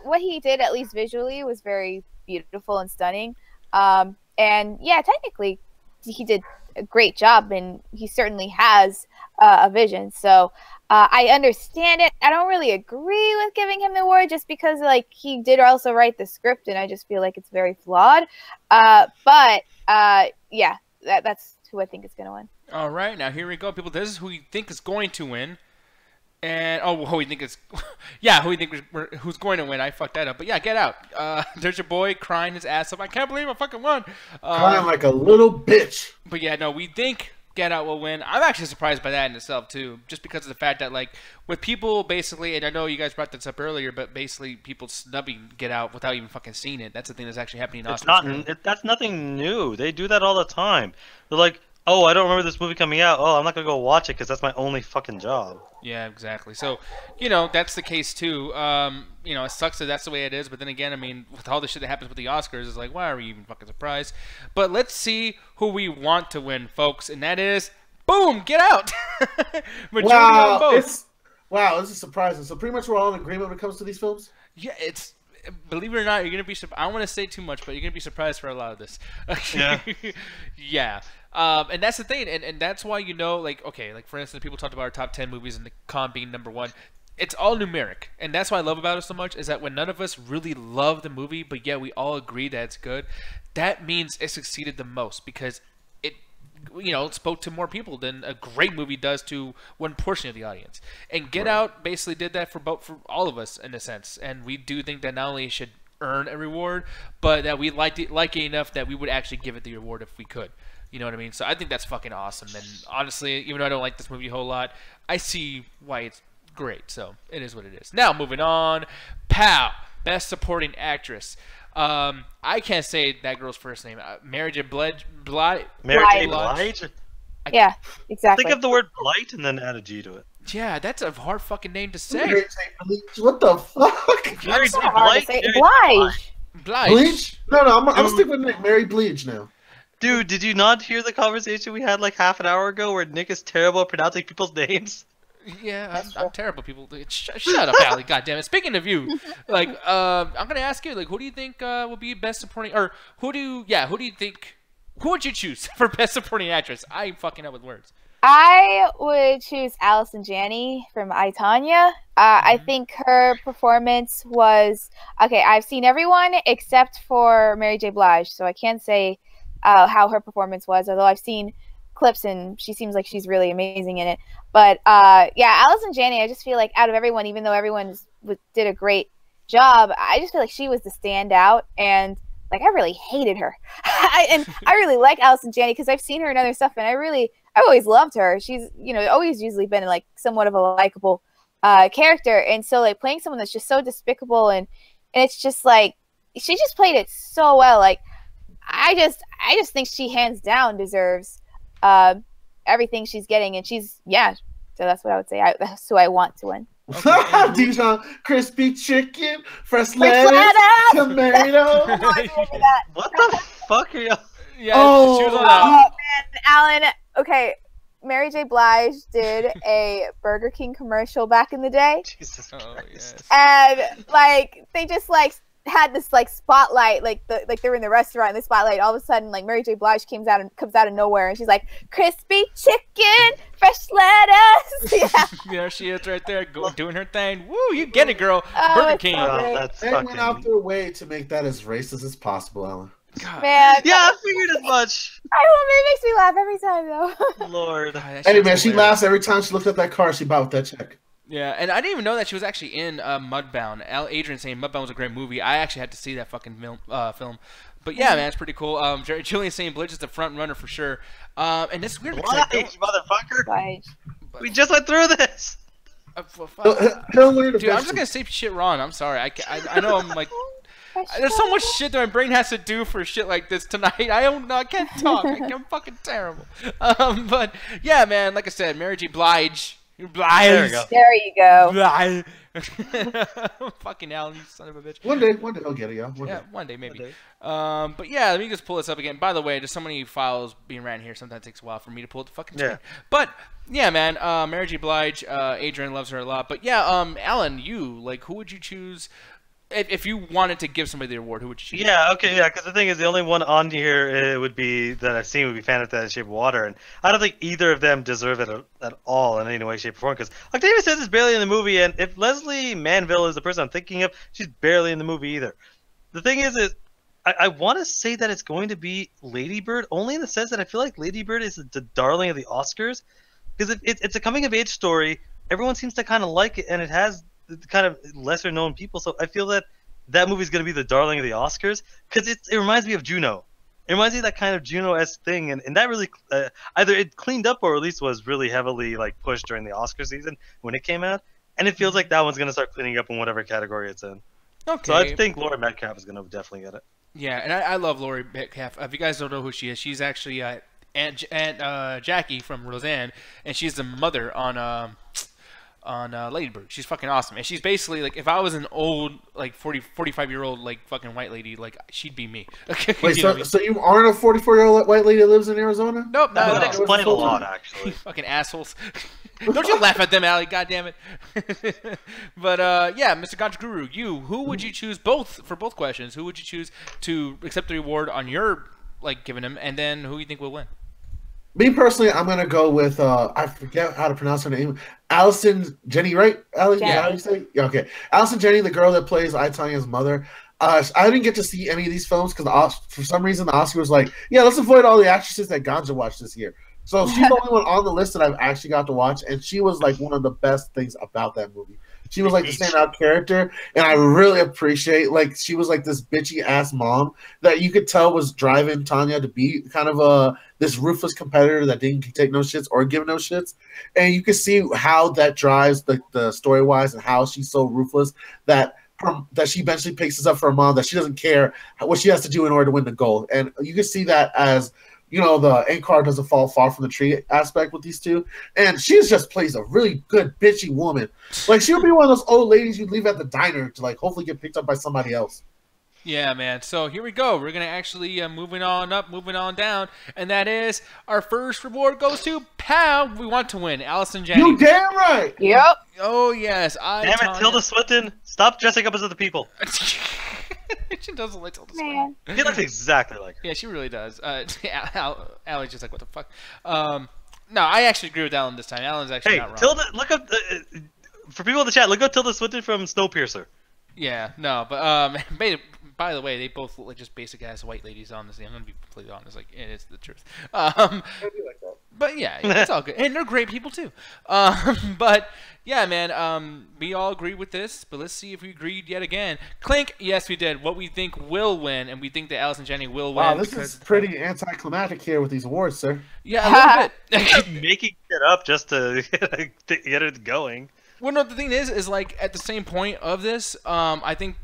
what he did, at least visually, was very beautiful and stunning. And yeah, technically, he did a great job, and he certainly has a vision. So I understand it. I don't really agree with giving him the award, just because like he did also write the script, and I just feel like it's very flawed. But yeah, that's who I think is going to win. All right, now here we go, people. This is who you think is going to win, and who you think is, who's going to win? I fucked that up, but yeah, Get Out. There's your boy crying his ass off. I can't believe I fucking won. Crying like a little bitch. But yeah, no, we think Get Out will win. I'm actually surprised by that in itself too, just because of the fact that like with people basically, and I know you guys brought this up earlier, but basically people snubbing Get Out without even fucking seeing it. That's the thing that's actually happening. That's nothing new. They do that all the time. They're like, oh, I don't remember this movie coming out. Oh, I'm not going to go watch it because that's my only fucking job. Yeah, exactly. So, that's the case too. It sucks that that's the way it is. But then again, I mean, with all the shit that happens with the Oscars, it's like, why are we even fucking surprised? But let's see who we want to win, folks. And that is, boom, Get Out. Majority on both. Wow, this is surprising. So pretty much we're all in agreement when it comes to these films? Yeah, believe it or not, you're going to be surprised. I don't want to say too much, but you're going to be surprised for a lot of this. Yeah. Yeah. And that's the thing, and that's why like for instance, people talked about our top 10 movies and the Con being number 1. It's all numeric, and that's what I love about it so much, is that when none of us really love the movie, but yet we all agree that it's good, that means it succeeded the most, because it spoke to more people than a great movie does to one portion of the audience. And Get Out basically did that for all of us in a sense, and we do think that not only it should earn a reward, but that we like it enough that we would actually give it the award if we could. You know what I mean? So I think that's fucking awesome. And honestly, even though I don't like this movie a whole lot, I see why it's great. So it is what it is. Now, moving on. Pow! Best Supporting Actress. I can't say that girl's first name. Mary J. Blige? Mary J. Blige? Yeah, exactly. Think of the word blight and then add a G to it. Yeah, that's a hard fucking name to say. What the fuck? Mary J. Blige. Blige? No, I'm gonna stick with Nick. Mary Blige now. Dude, did you not hear the conversation we had like half an hour ago where Nick is terrible at pronouncing people's names? Yeah, I'm terrible. People, shut up, Allie. God damn it. Speaking of you, like, I'm gonna ask you, like, who do you think will be best supporting, or who do you think? Who would you choose for best supporting actress? I'm fucking up with words. I would choose Allison Janney from I, Tonya. I think her performance was okay. I've seen everyone except for Mary J. Blige, so I can't say how her performance was, although I've seen clips and she seems like she's really amazing in it. But yeah, Allison Janney, I just feel like out of everyone, even though everyone did a great job, I just feel like she was the standout, and like I really hated her. I really like Allison Janney because I've seen her in other stuff, and I've always loved her. She's always usually been like somewhat of a likable character, and so like playing someone that's just so despicable, and it's just like she just played it so well. Like I just think she hands down deserves everything she's getting, and so that's what I would say. That's who I want to win. Dijon crispy chicken, fresh lettuce, tomato. What the fuck are you? Yeah, she was on that. Man, Alan. Okay, Mary J. Blige did a Burger King commercial back in the day. Jesus Christ. Yes. And like they just like had this like spotlight, like they're in the restaurant, and the spotlight, all of a sudden like Mary J. Blige comes out of nowhere, and she's like, crispy chicken, fresh lettuce. Yeah, yeah, she is right there doing her thing. Woo, you get it, girl. Burger King. They went out their way to make that as racist as possible, Alan. God. Man. Yeah, I figured as much. I don't know, it makes me laugh every time though. Lord. God, Hey man, she laughs every time she looks at that car she bought with that check. Yeah, and I didn't even know that she was actually in Mudbound. Adrian saying Mudbound was a great movie. I actually had to see that fucking film. But yeah, man, it's pretty cool. Julian saying Blitz is the front runner for sure. And it's weird because motherfucker. We just went through this. Dude, I'm just gonna say shit wrong. I'm sorry. I know I'm like. There's so much shit that my brain has to do for shit like this tonight. I can't talk. I'm fucking terrible. But yeah, man. Like I said, Mary J. Blige. There you go. There you go. Fucking Alan, you son of a bitch. One day I'll get it, y'all. One day maybe. But yeah, let me just pull this up again. By the way, there's so many files being ran here. Sometimes it takes a while for me to pull up the fucking screen. But yeah, man. Mary J. Blige. Adrian loves her a lot. But yeah, Alan, who would you choose? If you wanted to give somebody the award, who would you choose? Yeah, okay, yeah, because the thing is, the only one on here would be that I've seen would be Fantastic in Shape of Water, and I don't think either of them deserve it at all in any way, shape, or form. Because Octavia says is barely in the movie, and if Leslie Manville is the person I'm thinking of, she's barely in the movie either. The thing is I want to say that it's going to be Lady Bird, only in the sense that I feel like Lady Bird is the darling of the Oscars, because it's a coming of age story. Everyone seems to kind of like it, and it has kind of lesser known people, so I feel that movie is going to be the darling of the Oscars because it reminds me of Juno. It reminds me of that kind of Juno-esque thing, and that really either it cleaned up or at least was really heavily like pushed during the Oscar season when it came out, and it feels like that one's going to start cleaning up in whatever category it's in. Okay. So I think Laurie Metcalf is going to definitely get it. Yeah, and I love Laurie Metcalf. If you guys don't know who she is, she's actually Aunt Jackie from Roseanne, and she's the mother on Lady Bird. She's fucking awesome, and she's basically like if I was an old like 45-year-old like fucking white lady, like she'd be me. Wait, so you aren't a 44-year-old white lady that lives in Arizona? Nope, that would explain a lot, actually. Fucking assholes. Don't you laugh at them, Allie? God damn it. But yeah, Mr. Ganja Guru, who would you choose for both questions? Who would you choose to accept the award on your like giving him, and then who you think will win? Me personally, I'm gonna go with I forget how to pronounce her name. Allison Jenny, right? Allison, yeah. How do you say? Yeah, okay. Allison Jenny, the girl that plays I, Tanya's mother. I didn't get to see any of these films because for some reason the Oscar was like, yeah, let's avoid all the actresses that Ganja watched this year. So she's the only one on the list that I've actually got to watch, and she was like one of the best things about that movie. She was like the standout character, and I really appreciate like she was like this bitchy ass mom that you could tell was driving Tanya to be kind of this ruthless competitor that didn't take no shits or give no shits, and you could see how that drives the story wise and how she's so ruthless that she eventually picks this up for her mom, that she doesn't care what she has to do in order to win the goal, and you can see that as. You know, the ink card doesn't fall far from the tree aspect with these two. And she just plays a really good bitchy woman. Like, she'll be one of those old ladies you leave at the diner to, like, hopefully get picked up by somebody else. Yeah, man. So here we go. We're going to actually moving on up, moving on down. And that is our first reward goes to Pow. We want to win. Allison Janney. You damn right. Yep. Oh, yes. Damn it, Tilda Swinton. Stop dressing up as other people. She doesn't like Tilda Swinton. He looks exactly like her. Yeah, she really does. Allie's just like, what the fuck? No, I actually agree with Alan this time. Alan's actually not wrong. Tilda, look up, for people in the chat, look up Tilda Swinton from Snowpiercer. Yeah, no, but by the way, they both look like just basic ass white ladies. Honestly, I'm gonna be completely honest. Like, it's the truth. I do like that. But yeah, it's all good, and they're great people too. But yeah, man, we all agree with this. But let's see if we agreed yet again. Clink, yes, we did. What we think will win, and we think that Allison Janney will win. Wow, this is pretty anticlimactic here with these awards, sir. Yeah, a little bit. Making it up just to get it going. Well, no, the thing is like at the same point of this, I think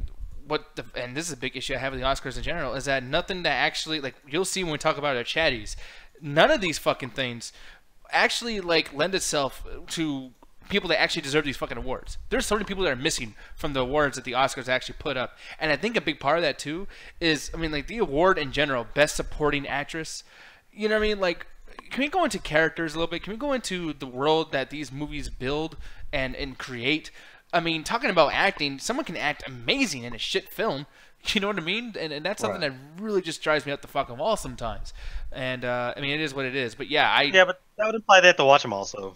and this is a big issue I have with the Oscars in general, is that nothing that actually, like, you'll see when we talk about our chatties, none of these fucking things actually, like, lend itself to people that actually deserve these fucking awards. There's so many people that are missing from the awards that the Oscars actually put up. And I think a big part of that, too, is, I mean, like, the award in general, Best Supporting Actress, you know what I mean? Like, can we go into characters a little bit? Can we go into the world that these movies build and create? I mean, talking about acting, someone can act amazing in a shit film. You know what I mean? And that's something that really just drives me up the fucking wall sometimes. And, I mean, it is what it is. But, yeah, Yeah, but that would imply they have to watch them also.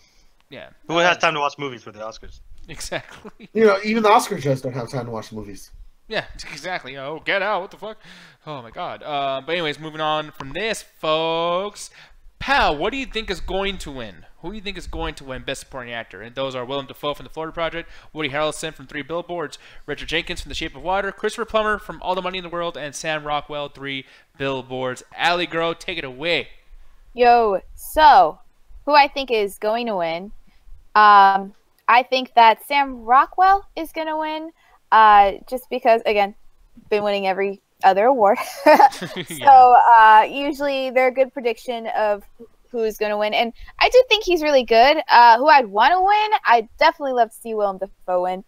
Yeah. Who has time to watch movies for the Oscars? Exactly. You know, even the Oscar judges don't have time to watch movies. Yeah, exactly. Oh, get out. What the fuck? Oh, my God. But anyways, moving on from this, folks. Pal, what do you think is going to win? Who do you think is going to win Best Supporting Actor? And those are Willem Dafoe from The Florida Project, Woody Harrelson from 3 Billboards, Richard Jenkins from The Shape of Water, Christopher Plummer from All the Money in the World, and Sam Rockwell, 3 Billboards. Allie, girl, take it away. Yo, so who I think is going to win? I think that Sam Rockwell is going to win, just because, again, been winning every other award. So usually they're a good prediction of who's going to win. And I do think he's really good. Who I'd want to win, I'd definitely love to see Willem Dafoe win,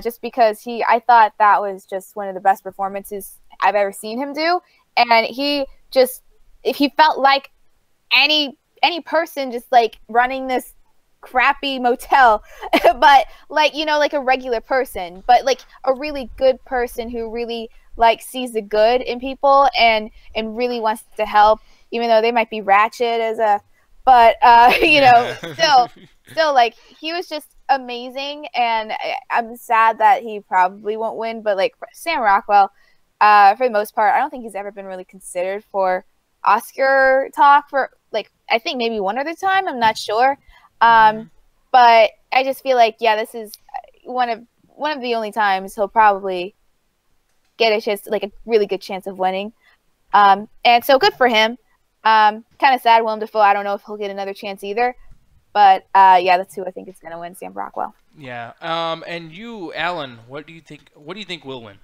just because I thought that was just one of the best performances I've ever seen him do. And if he felt like any person just like running this crappy motel, but like, you know, like a regular person, but like a really good person who really like sees the good in people and really wants to help, even though they might be ratchet but you know, still like he was just amazing. And I'm sad that he probably won't win, but like Sam Rockwell, for the most part, I don't think he's ever been really considered for Oscar talk for like, I think maybe one other time, I'm not sure. But I just feel like, yeah, this is one of the only times he'll probably get a chance, like a really good chance of winning. And so good for him. Kind of sad, Willem Dafoe, I don't know if he'll get another chance either. But yeah, that's who I think is going to win, Sam Rockwell. Yeah. And you, Alan, what do you think will win?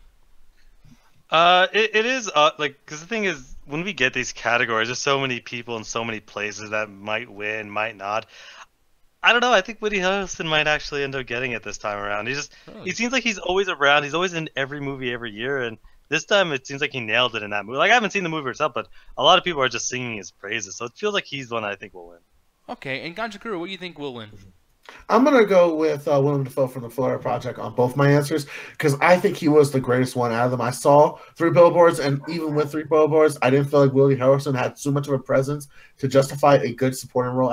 It is like, because the thing is, when we get these categories, there's so many people in so many places that might win, might not. I don't know. I think Woody Harrelson might actually end up getting it this time around. He seems like he's always around. He's always in every movie every year, and this time it seems like he nailed it in that movie. Like, I haven't seen the movie itself, but a lot of people are just singing his praises, so it feels like he's the one I think will win. Okay, and Ganjakuru, what do you think will win? I'm going to go with Willem Dafoe from the Florida Project on both my answers, because I think he was the greatest one out of them. I saw 3 Billboards, and even with 3 Billboards, I didn't feel like Woody Harrelson had too much of a presence to justify a good supporting role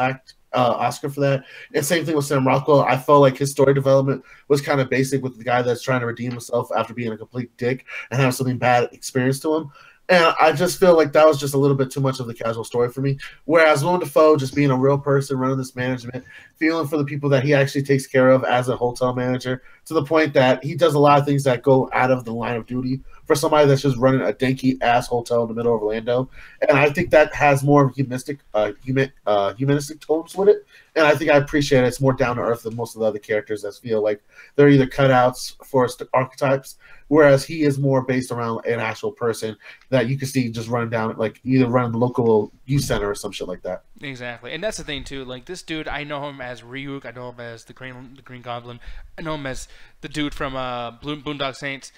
Oscar for that. And same thing with Sam Rockwell. I felt like his story development was kind of basic with the guy that's trying to redeem himself after being a complete dick and have something bad experience to him. And I just feel like that was just a little bit too much of the casual story for me. Whereas Willem Dafoe, just being a real person running this management, feeling for the people that he actually takes care of as a hotel manager, to the point that he does a lot of things that go out of the line of duty for somebody that's just running a dinky-ass hotel in the middle of Orlando. And I think that has more humanistic tones with it. And I think I appreciate it. It's more down-to-earth than most of the other characters that feel like they're either cutouts for archetypes, whereas he is more based around an actual person that you can see just running down, like either running the local youth center or some shit like that. Exactly, and that's the thing too. Like this dude, I know him as Ryuk. I know him as the Green Goblin. I know him as the dude from Boondock Saints.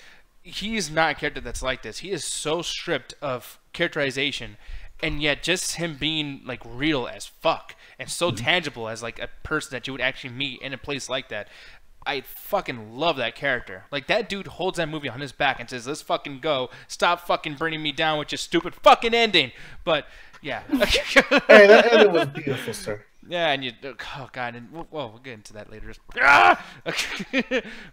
He's not a character that's like this. He is so stripped of characterization, and yet just him being like real as fuck and so tangible as like a person that you would actually meet in a place like that. I fucking love that character. Like, that dude holds that movie on his back and says, let's fucking go. Stop fucking burning me down with your stupid fucking ending. But, yeah. Hey, that ending was beautiful, sir. Yeah, and oh, God. And, we'll get into that later.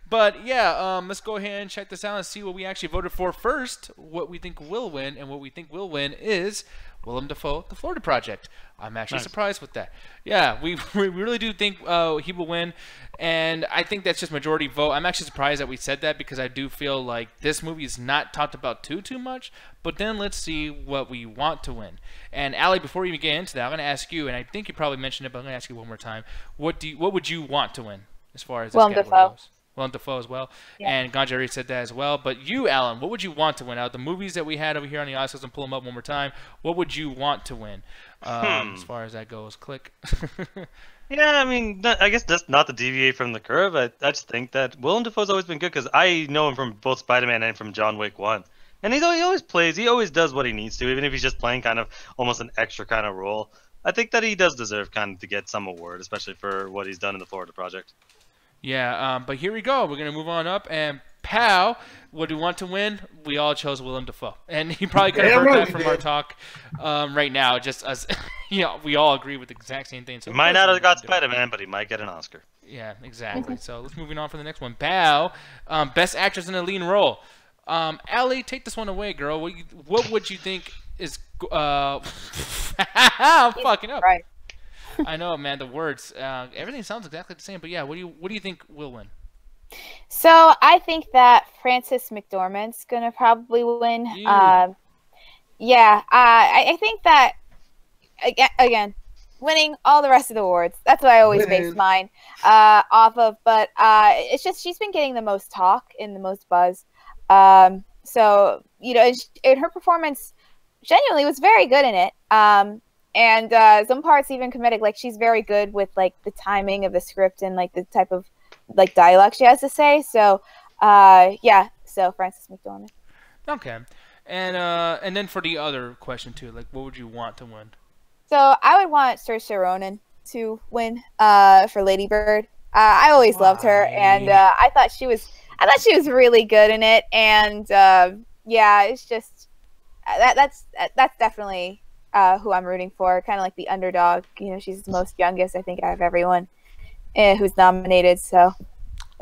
But, yeah, let's go ahead and check this out and see what we actually voted for first. What we think will win. And what we think will win is Willem Dafoe, The Florida Project. I'm actually surprised with that. Yeah, we really do think he will win. And I think that's just majority vote. I'm actually surprised that we said that because I do feel like this movie is not talked about too much. But then let's see what we want to win. And Allie, before we even get into that, I'm going to ask you, and I think you probably mentioned it, but I'm going to ask you one more time. What would you want to win as far as this category goes? Willem Dafoe as well. Yeah. And Ganja already said that as well. But you, Alan, what would you want to win? Out of the movies that we had over here on the Oscars, and pull them up one more time, what would you want to win as far as that goes? Click. Yeah, I mean, I guess that's not to deviate from the curve. I just think that Willem Dafoe's always been good because I know him from both Spider-Man and from John Wick 1. And he always plays, he always does what he needs to, even if he's just playing kind of almost an extra kind of role. I think that he does deserve kind of to get some award, especially for what he's done in the Florida Project. Yeah, but here we go. We're going to move on up. And Pow, what do we want to win? We all chose Willem Dafoe. And he probably could have heard that from our talk right now, just as you know, we all agree with the exact same thing. So he might not have got Spider-Man, but he might get an Oscar. Yeah, exactly. So let's moving on for the next one. Pow, Best Actress in a Leading Role. Allie, take this one away, girl. What would you think is I'm fucking up. Right. I know, man. The words, everything sounds exactly the same. But yeah, what do you think will win? So I think that Frances McDormand's gonna probably win. I think that again, winning all the rest of the awards. That's what I always base mine off of. But it's just she's been getting the most talk and the most buzz. So and her performance genuinely was very good in it. And some parts even comedic. Like she's very good with like the timing of the script and like the type of like dialogue she has to say. So so Frances McDormand. Okay. And then for the other question too, like what would you want to win? So I would want Saoirse Ronan to win for Lady Bird. I always loved her, and I thought she was really good in it. And it's just that's definitely who I'm rooting for. Kind of like the underdog. She's the most youngest, I think, out of everyone who's nominated. So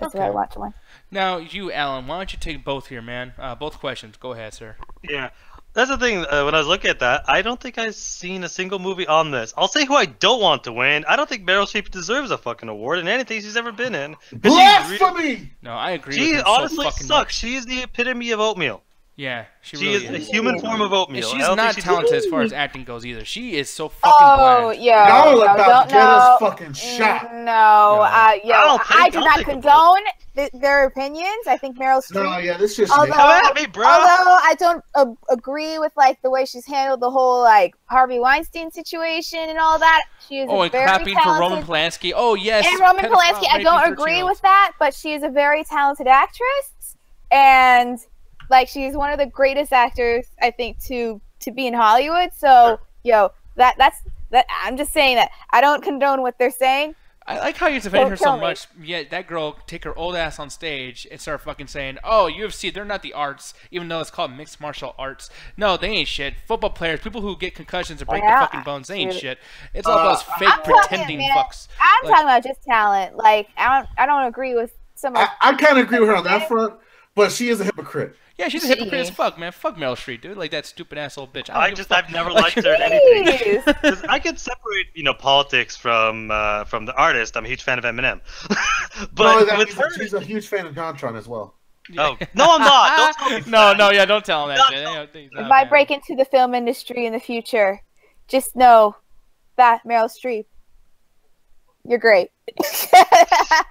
that's what I want to win. Now, you, Alan, why don't you take both here, man? Both questions. Go ahead, sir. Yeah. That's the thing, when I was looking at that, I don't think I've seen a single movie on this. I'll say who I don't want to win. I don't think Meryl Streep deserves a fucking award in anything she's ever been in. Blasphemy! No, I agree She with honestly so fucking sucks. much. She is the epitome of oatmeal. Yeah, she is really a human form of oatmeal. And she's not talented as far as acting goes either. She is so fucking bland. Y'all about to get us fucking shot. I do not condone their opinions. I think Meryl Streep. No, yeah, this just although I don't agree with like the way she's handled the whole like Harvey Weinstein situation and all that. She is and clapping for Roman Polanski. Oh yes, and Roman Polanski. I don't agree with that, but she is a very talented actress, and like she's one of the greatest actors I think to be in Hollywood. So that's I'm just saying that I don't condone what they're saying. I like how you defend her so much. Yeah, that girl take her old ass on stage and start fucking saying, "Oh, UFC, they're not the arts," even though it's called mixed martial arts. No, they ain't shit. Football players, people who get concussions and break their fucking bones, they ain't shit. It's all those fake pretending fucks. I'm talking about just talent. Like I don't agree with some. I kind of agree with her on that front, but she is a hypocrite. Yeah, she's a hypocrite as fuck, man. Fuck Meryl Streep, dude. Like that stupid asshole bitch. I've never liked her in anything. I could separate, politics from the artist. I'm a huge fan of Eminem, but with her, she's a huge fan of Jontron as well. Oh no, I'm not. Don't tell me don't tell him that shit. If I break into the film industry in the future, just know that Meryl Streep, you're great.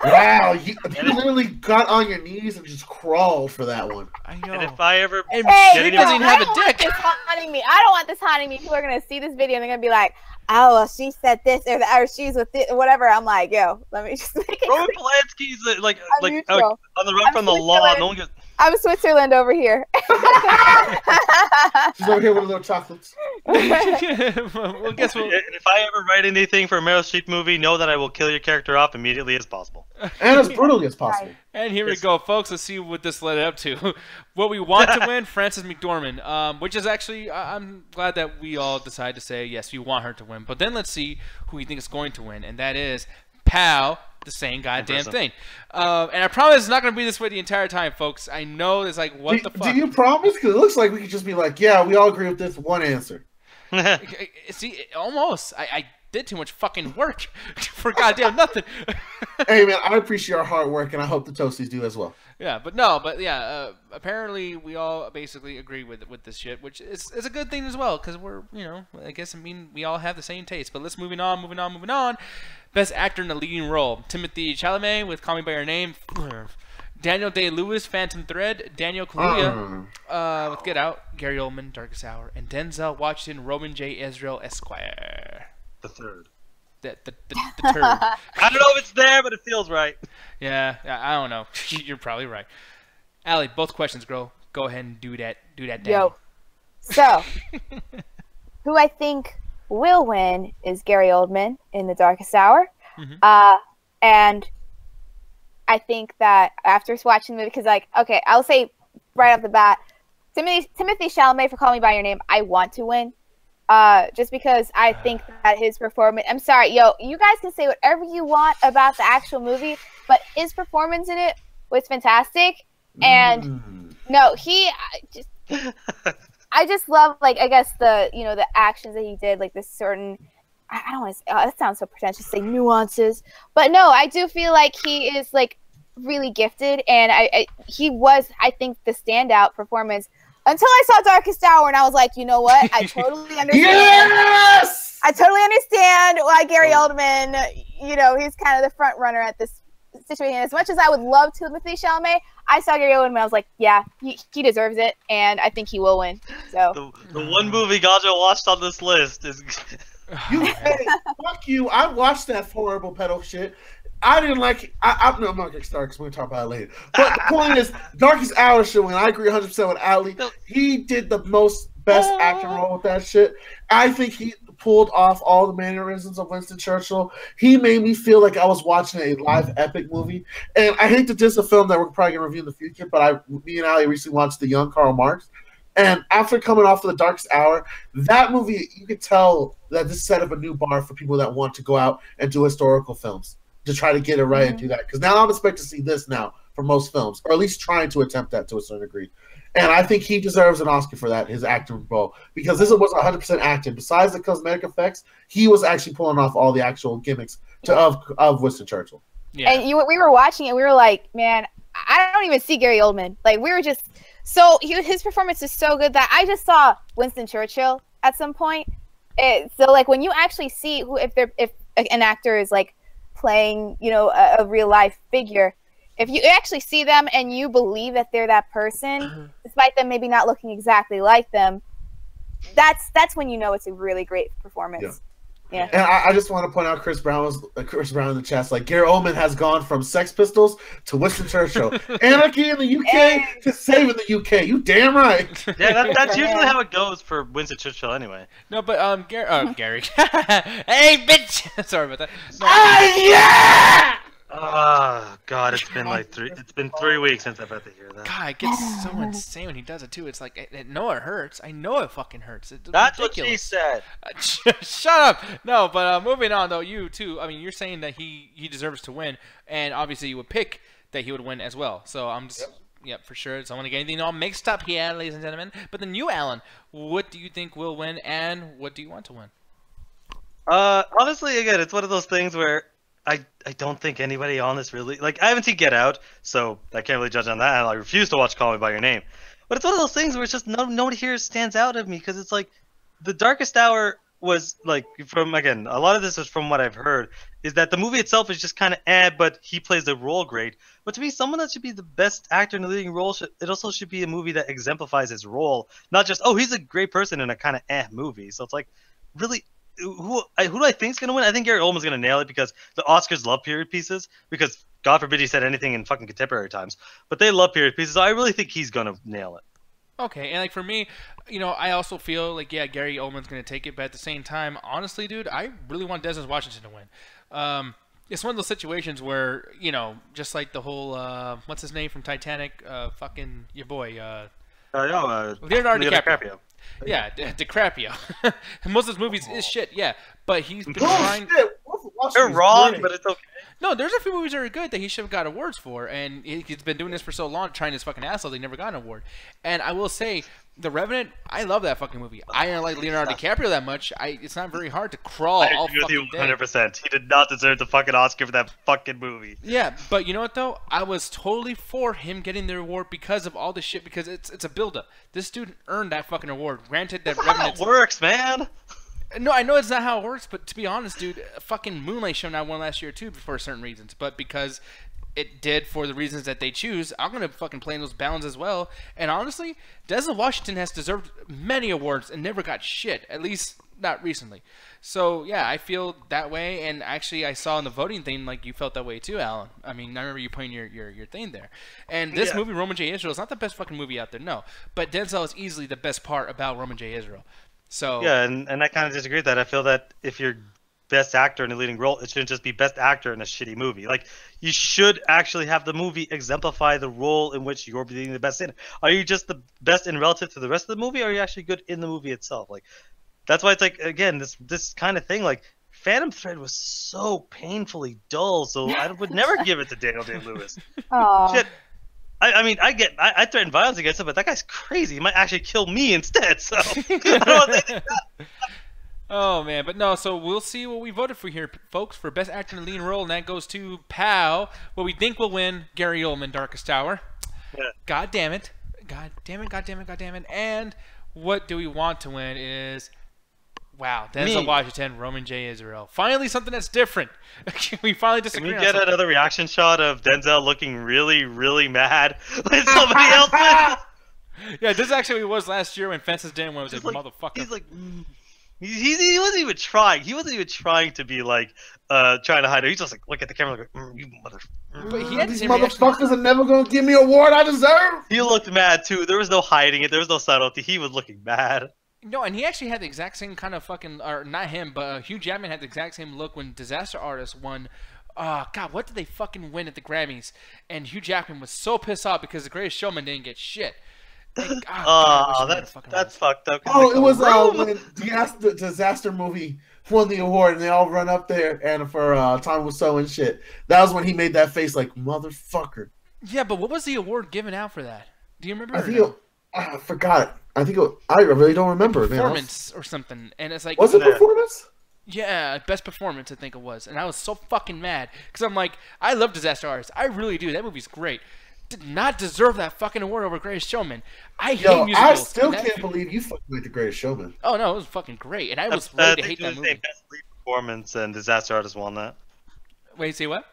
Wow, you literally got on your knees and just crawled for that one. I know. And if I ever, she doesn't even have a dick. I don't want this haunting me. People are gonna see this video and they're gonna be like, "Oh, well, she said this or she's with this, whatever." I'm like, "Yo, let me just make it." Roman Polanski's like on the run from the law. No one gets. I'm Switzerland over here. She's over here with little chocolates. Well, guess what? If I ever write anything for a Meryl Streep movie, know that I will kill your character off immediately as possible. And as brutally as possible. And here we go, folks. Let's see what this led up to. What we want to win, Frances McDormand, which is actually, I'm glad that we all decided to say, yes, we want her to win. But then let's see who we think is going to win, and that is Pow, the same goddamn thing. And I promise it's not going to be this way the entire time, folks. I know it's like, what the fuck? Do you promise? Because it looks like we could just be like, yeah, we all agree with this one answer. See, almost. I did too much fucking work for goddamn nothing. Hey, man, I appreciate our hard work, and I hope the Toasties do as well. Yeah, but apparently we all basically agree with this shit, which is a good thing as well, because we're, we all have the same taste. But let's moving on. Best actor in a leading role: Timothée Chalamet with Call Me by Your Name, Daniel Day-Lewis, Phantom Thread, Daniel Kaluuya with Get Out, Gary Oldman, Darkest Hour, and Denzel Washington, Roman J. Israel Esquire. The third. The turd. I don't know if it's there, but it feels right. Yeah, I don't know. You're probably right. Allie, both questions, girl. Go ahead and do that. Yo. So, who I think will win is Gary Oldman in The Darkest Hour. Mm-hmm. And I think that after watching the movie, because okay, I'll say right off the bat, Timothée Chalamet for Call Me by Your Name, I want to win. Just because I think that his performance, I'm sorry, you guys can say whatever you want about the actual movie, but his performance in it was fantastic. And No, I just love, like, I guess the actions that he did, like this certain, I don't want to say, that sounds so pretentious to say nuances, but no, I do feel like he is like really gifted, and he was, I think, the standout performance until I saw Darkest Hour, and I was like, you know what? I totally understand. Yes! I totally understand why Gary Oldman, he's kind of the front runner at this situation. As much as I would love Timothée Chalamet, I saw Gary Oldman, I was like, yeah, he deserves it, and I think he will win. So the one movie Gajo watched on this list is. Fuck you! I watched that horrible pedo shit. I didn't like it. I'm not going to start because we're going to talk about it later. But the point is, Darkest Hour shit, and I agree 100% with Ali, he did the best acting role with that shit. I think he pulled off all the mannerisms of Winston Churchill. He made me feel like I was watching a live epic movie. And I hate to diss a film that we're probably going to review in the future, but me and Ali recently watched The Young Karl Marx. And after coming off of The Darkest Hour, that movie, you could tell that this set up a new bar for people that want to go out and do historical films, to try to get it right and do that. Because now I'm expecting to see this now for most films, or at least trying to attempt that to a certain degree. And I think he deserves an Oscar for that, his acting role, because this was 100% acting. Besides the cosmetic effects, he was actually pulling off all the actual gimmicks of Winston Churchill. Yeah. And we were watching it, we were like, man, I don't even see Gary Oldman. Like, we were just his performance is so good that I just saw Winston Churchill at some point. So like when you actually see if an actor is like playing, a real life figure, if you actually see them and you believe that they're that person, despite them maybe not looking exactly like them, that's when you know it's a really great performance. Yeah. And I just want to point out Chris Brown in the chat. Like, Gary Oldman has gone from Sex Pistols to Winston Churchill, Anarchy in the UK to Saving the UK. You damn right. Yeah, that's usually how it goes for Winston Churchill, anyway. No, but Gary. Hey, bitch. Sorry about that. No. Yeah. Oh God, it's been 3 weeks since I've had to hear that. God, it gets so insane when he does it too. It's like, I know it hurts. I know it fucking hurts. That's ridiculous. what she said. Shut up. No, but moving on though, you too. I mean, you're saying that he deserves to win, and obviously you would pick that he would win as well. So I'm just. Yep, for sure. So I want to get anything all mixed up here, ladies and gentlemen. But then you, Alan, what do you think will win, and what do you want to win? Honestly, again, it's one of those things where I don't think anybody on this really, like, I haven't seen Get Out, so I can't really judge on that, and I refuse to watch Call Me By Your Name. But it's one of those things where it's just nobody here stands out at me, because it's like, The Darkest Hour was, like, again, a lot of this is from what I've heard, is that the movie itself is just kind of but he plays the role great. But to me, someone that should be the best actor in the leading role, it also should be a movie that exemplifies his role, not just, oh, he's a great person in a kind of movie. So it's like, really, who do I think is going to win? I think Gary Oldman's going to nail it, because the Oscars love period pieces, because God forbid he said anything in fucking contemporary times, but they love period pieces, so I really think he's going to nail it. Okay, and like for me, I also feel like, yeah, Gary Oldman's going to take it, but at the same time, honestly, dude, I really want Denzel Washington to win. It's one of those situations where, just like the whole, what's his name from Titanic, fucking your boy, Leonardo DiCaprio. Yeah, DiCaprio. Most of his movies is shit, yeah. But he's been trying. They're wrong, but it's okay. No, there's a few movies that are good that he should have got awards for, and he's been doing this for so long, trying his fucking ass off, they never got an award. And I will say, The Revenant, I love that fucking movie. I don't like Leonardo DiCaprio that much. It's not very hard to crawl all fucking day. I agree with you 100%. He did not deserve the fucking Oscar for that fucking movie. Yeah, but you know what though? I was totally for him getting the award because of all this shit, because it's a build-up. This dude earned that fucking award. Granted, that Revenant works, man. No, I know it's not how it works, but to be honest, dude, fucking Moonlight Show not won last year too for certain reasons, but because it did for the reasons that they choose, I'm gonna fucking play in those bounds as well. And honestly, Denzel Washington has deserved many awards and never got shit, at least not recently. So yeah, I feel that way. And actually, I saw in the voting thing, like, you felt that way too, Alan. I mean, I remember you putting your thing there. And this movie, Roman J. Israel, is not the best fucking movie out there, no. But Denzel is easily the best part about Roman J. Israel. So yeah, and I kind of disagree with that. I feel that if you're best actor in a leading role, it shouldn't just be best actor in a shitty movie. Like, you should actually have the movie exemplify the role in which you're being the best in. Are you just the best in relative to the rest of the movie, or are you actually good in the movie itself? Like, that's why it's like, again, this kind of thing, like, Phantom Thread was so painfully dull, so I would never give it to Daniel Day-Lewis. Shit. I mean, I threaten violence against him, but that guy's crazy. He might actually kill me instead. So I don't want to Oh man, but no. So we'll see what we voted for here, folks, for best actor in a leading role, and that goes to Pow. What we think will win: Gary Oldman, Darkest Hour. Yeah. God damn it! God damn it! God damn it! God damn it! And what do we want to win is, wow, Denzel Washington, Roman J. Israel. Finally, something that's different. We finally disagree. Can we get another reaction shot of Denzel looking really, really mad when somebody else wins? Yeah, this actually was last year when Fences didn't win. It was like, motherfucker. He's like, he wasn't even trying. He wasn't even trying to be like, trying to hide it. He's just like, look at the camera, like, you mother. But he had These motherfuckers are never gonna give me an award I deserve. He looked mad too. There was no hiding it. There was no subtlety. He was looking mad. No, and he actually had the exact same kind of fucking, or not him, but Hugh Jackman had the exact same look when Disaster Artist won. God, what did they fucking win at the Grammys? And Hugh Jackman was so pissed off because The Greatest Showman didn't get shit. Like, that's fucked up. Oh, it was when the Disaster movie won the award, and they all run up there and for Tom Wiseau and shit. That was when he made that face, like motherfucker. Yeah, but what was the award given out for that? Do you remember? I forgot. I really don't remember. Performance or something, and it's like, was it performance? Yeah, best performance I think it was, and I was so fucking mad because I'm like, I love Disaster Artist, I really do. That movie's great. Did not deserve that fucking award over Greatest Showman. I hate musicals. I still can't believe you fucking like The Greatest Showman. Oh no, it was fucking great, and I was ready to hate that movie. Best lead performance, and Disaster Artist won that. Wait, say what?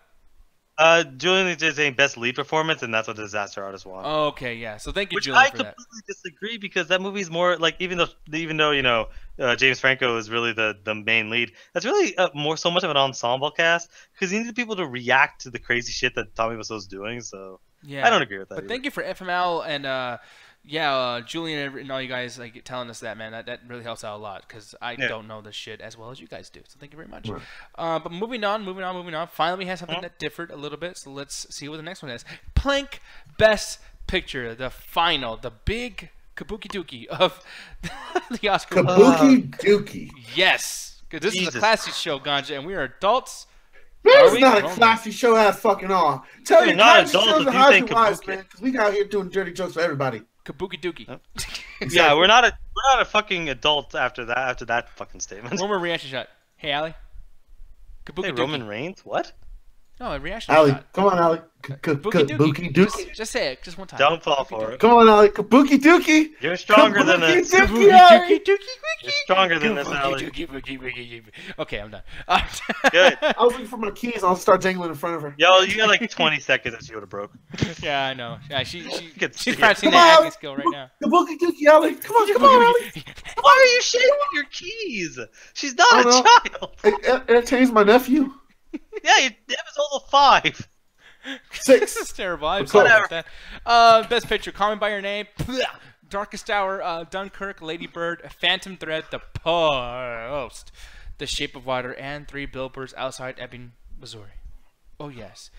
Julian is saying best lead performance, and that's what Disaster Artist won. Oh, okay, yeah. So thank you, Which Julian, I for that. completely disagree because that movie's more like even though you know James Franco is really the main lead. That's really so much of an ensemble cast because you need people to react to the crazy shit that Tommy Wiseau's doing. So yeah, I don't agree with that. But thank you for FML and Julian and all you guys like telling us that, man. That really helps out a lot because I don't know this shit as well as you guys do. So thank you very much. Right. But moving on. Finally, we have something that differed a little bit. So let's see what the next one is. Plank Best Picture, the final, the big kabuki dookie of the Oscar. Kabuki dookie. Yes, because this is a classy show, Ganja, and we are adults. This is not a classy show at fucking all. Tell your classy shows to hide your wives, man, because we out here doing dirty jokes for everybody. Kabuki dookie. Exactly. Yeah, we're not a fucking adult after that fucking statement. One more reaction shot. Hey, Allie. Kabuki dookie. Roman Reigns? What? No, a reaction Allie, shot. come on, Allie. Kabuki dookie. Just say it, just one time. Don't fall for it. Come on, Allie. Kabuki dookie. You're stronger than this. Kabuki dookie. You're stronger than this, Allie. Okay, I'm done. Good. I was looking for my keys. I'll start jangling in front of her. Yo, you got like 20 seconds that she would have broke. Yeah, I know. Yeah, she's practicing that acting skill right now. Kabuki dookie, Allie. Come on, Allie. Why are you shaking your keys? She's not a child. It changed my nephew. Yeah, Deb is all 5. 6. This is terrible. I'm sorry about that. Best Picture, Call Me By Your Name, Darkest Hour, Dunkirk, Lady Bird, Phantom Thread, The Post, The Shape of Water, and 3 Billboards Outside Ebbing, Missouri. Oh yes.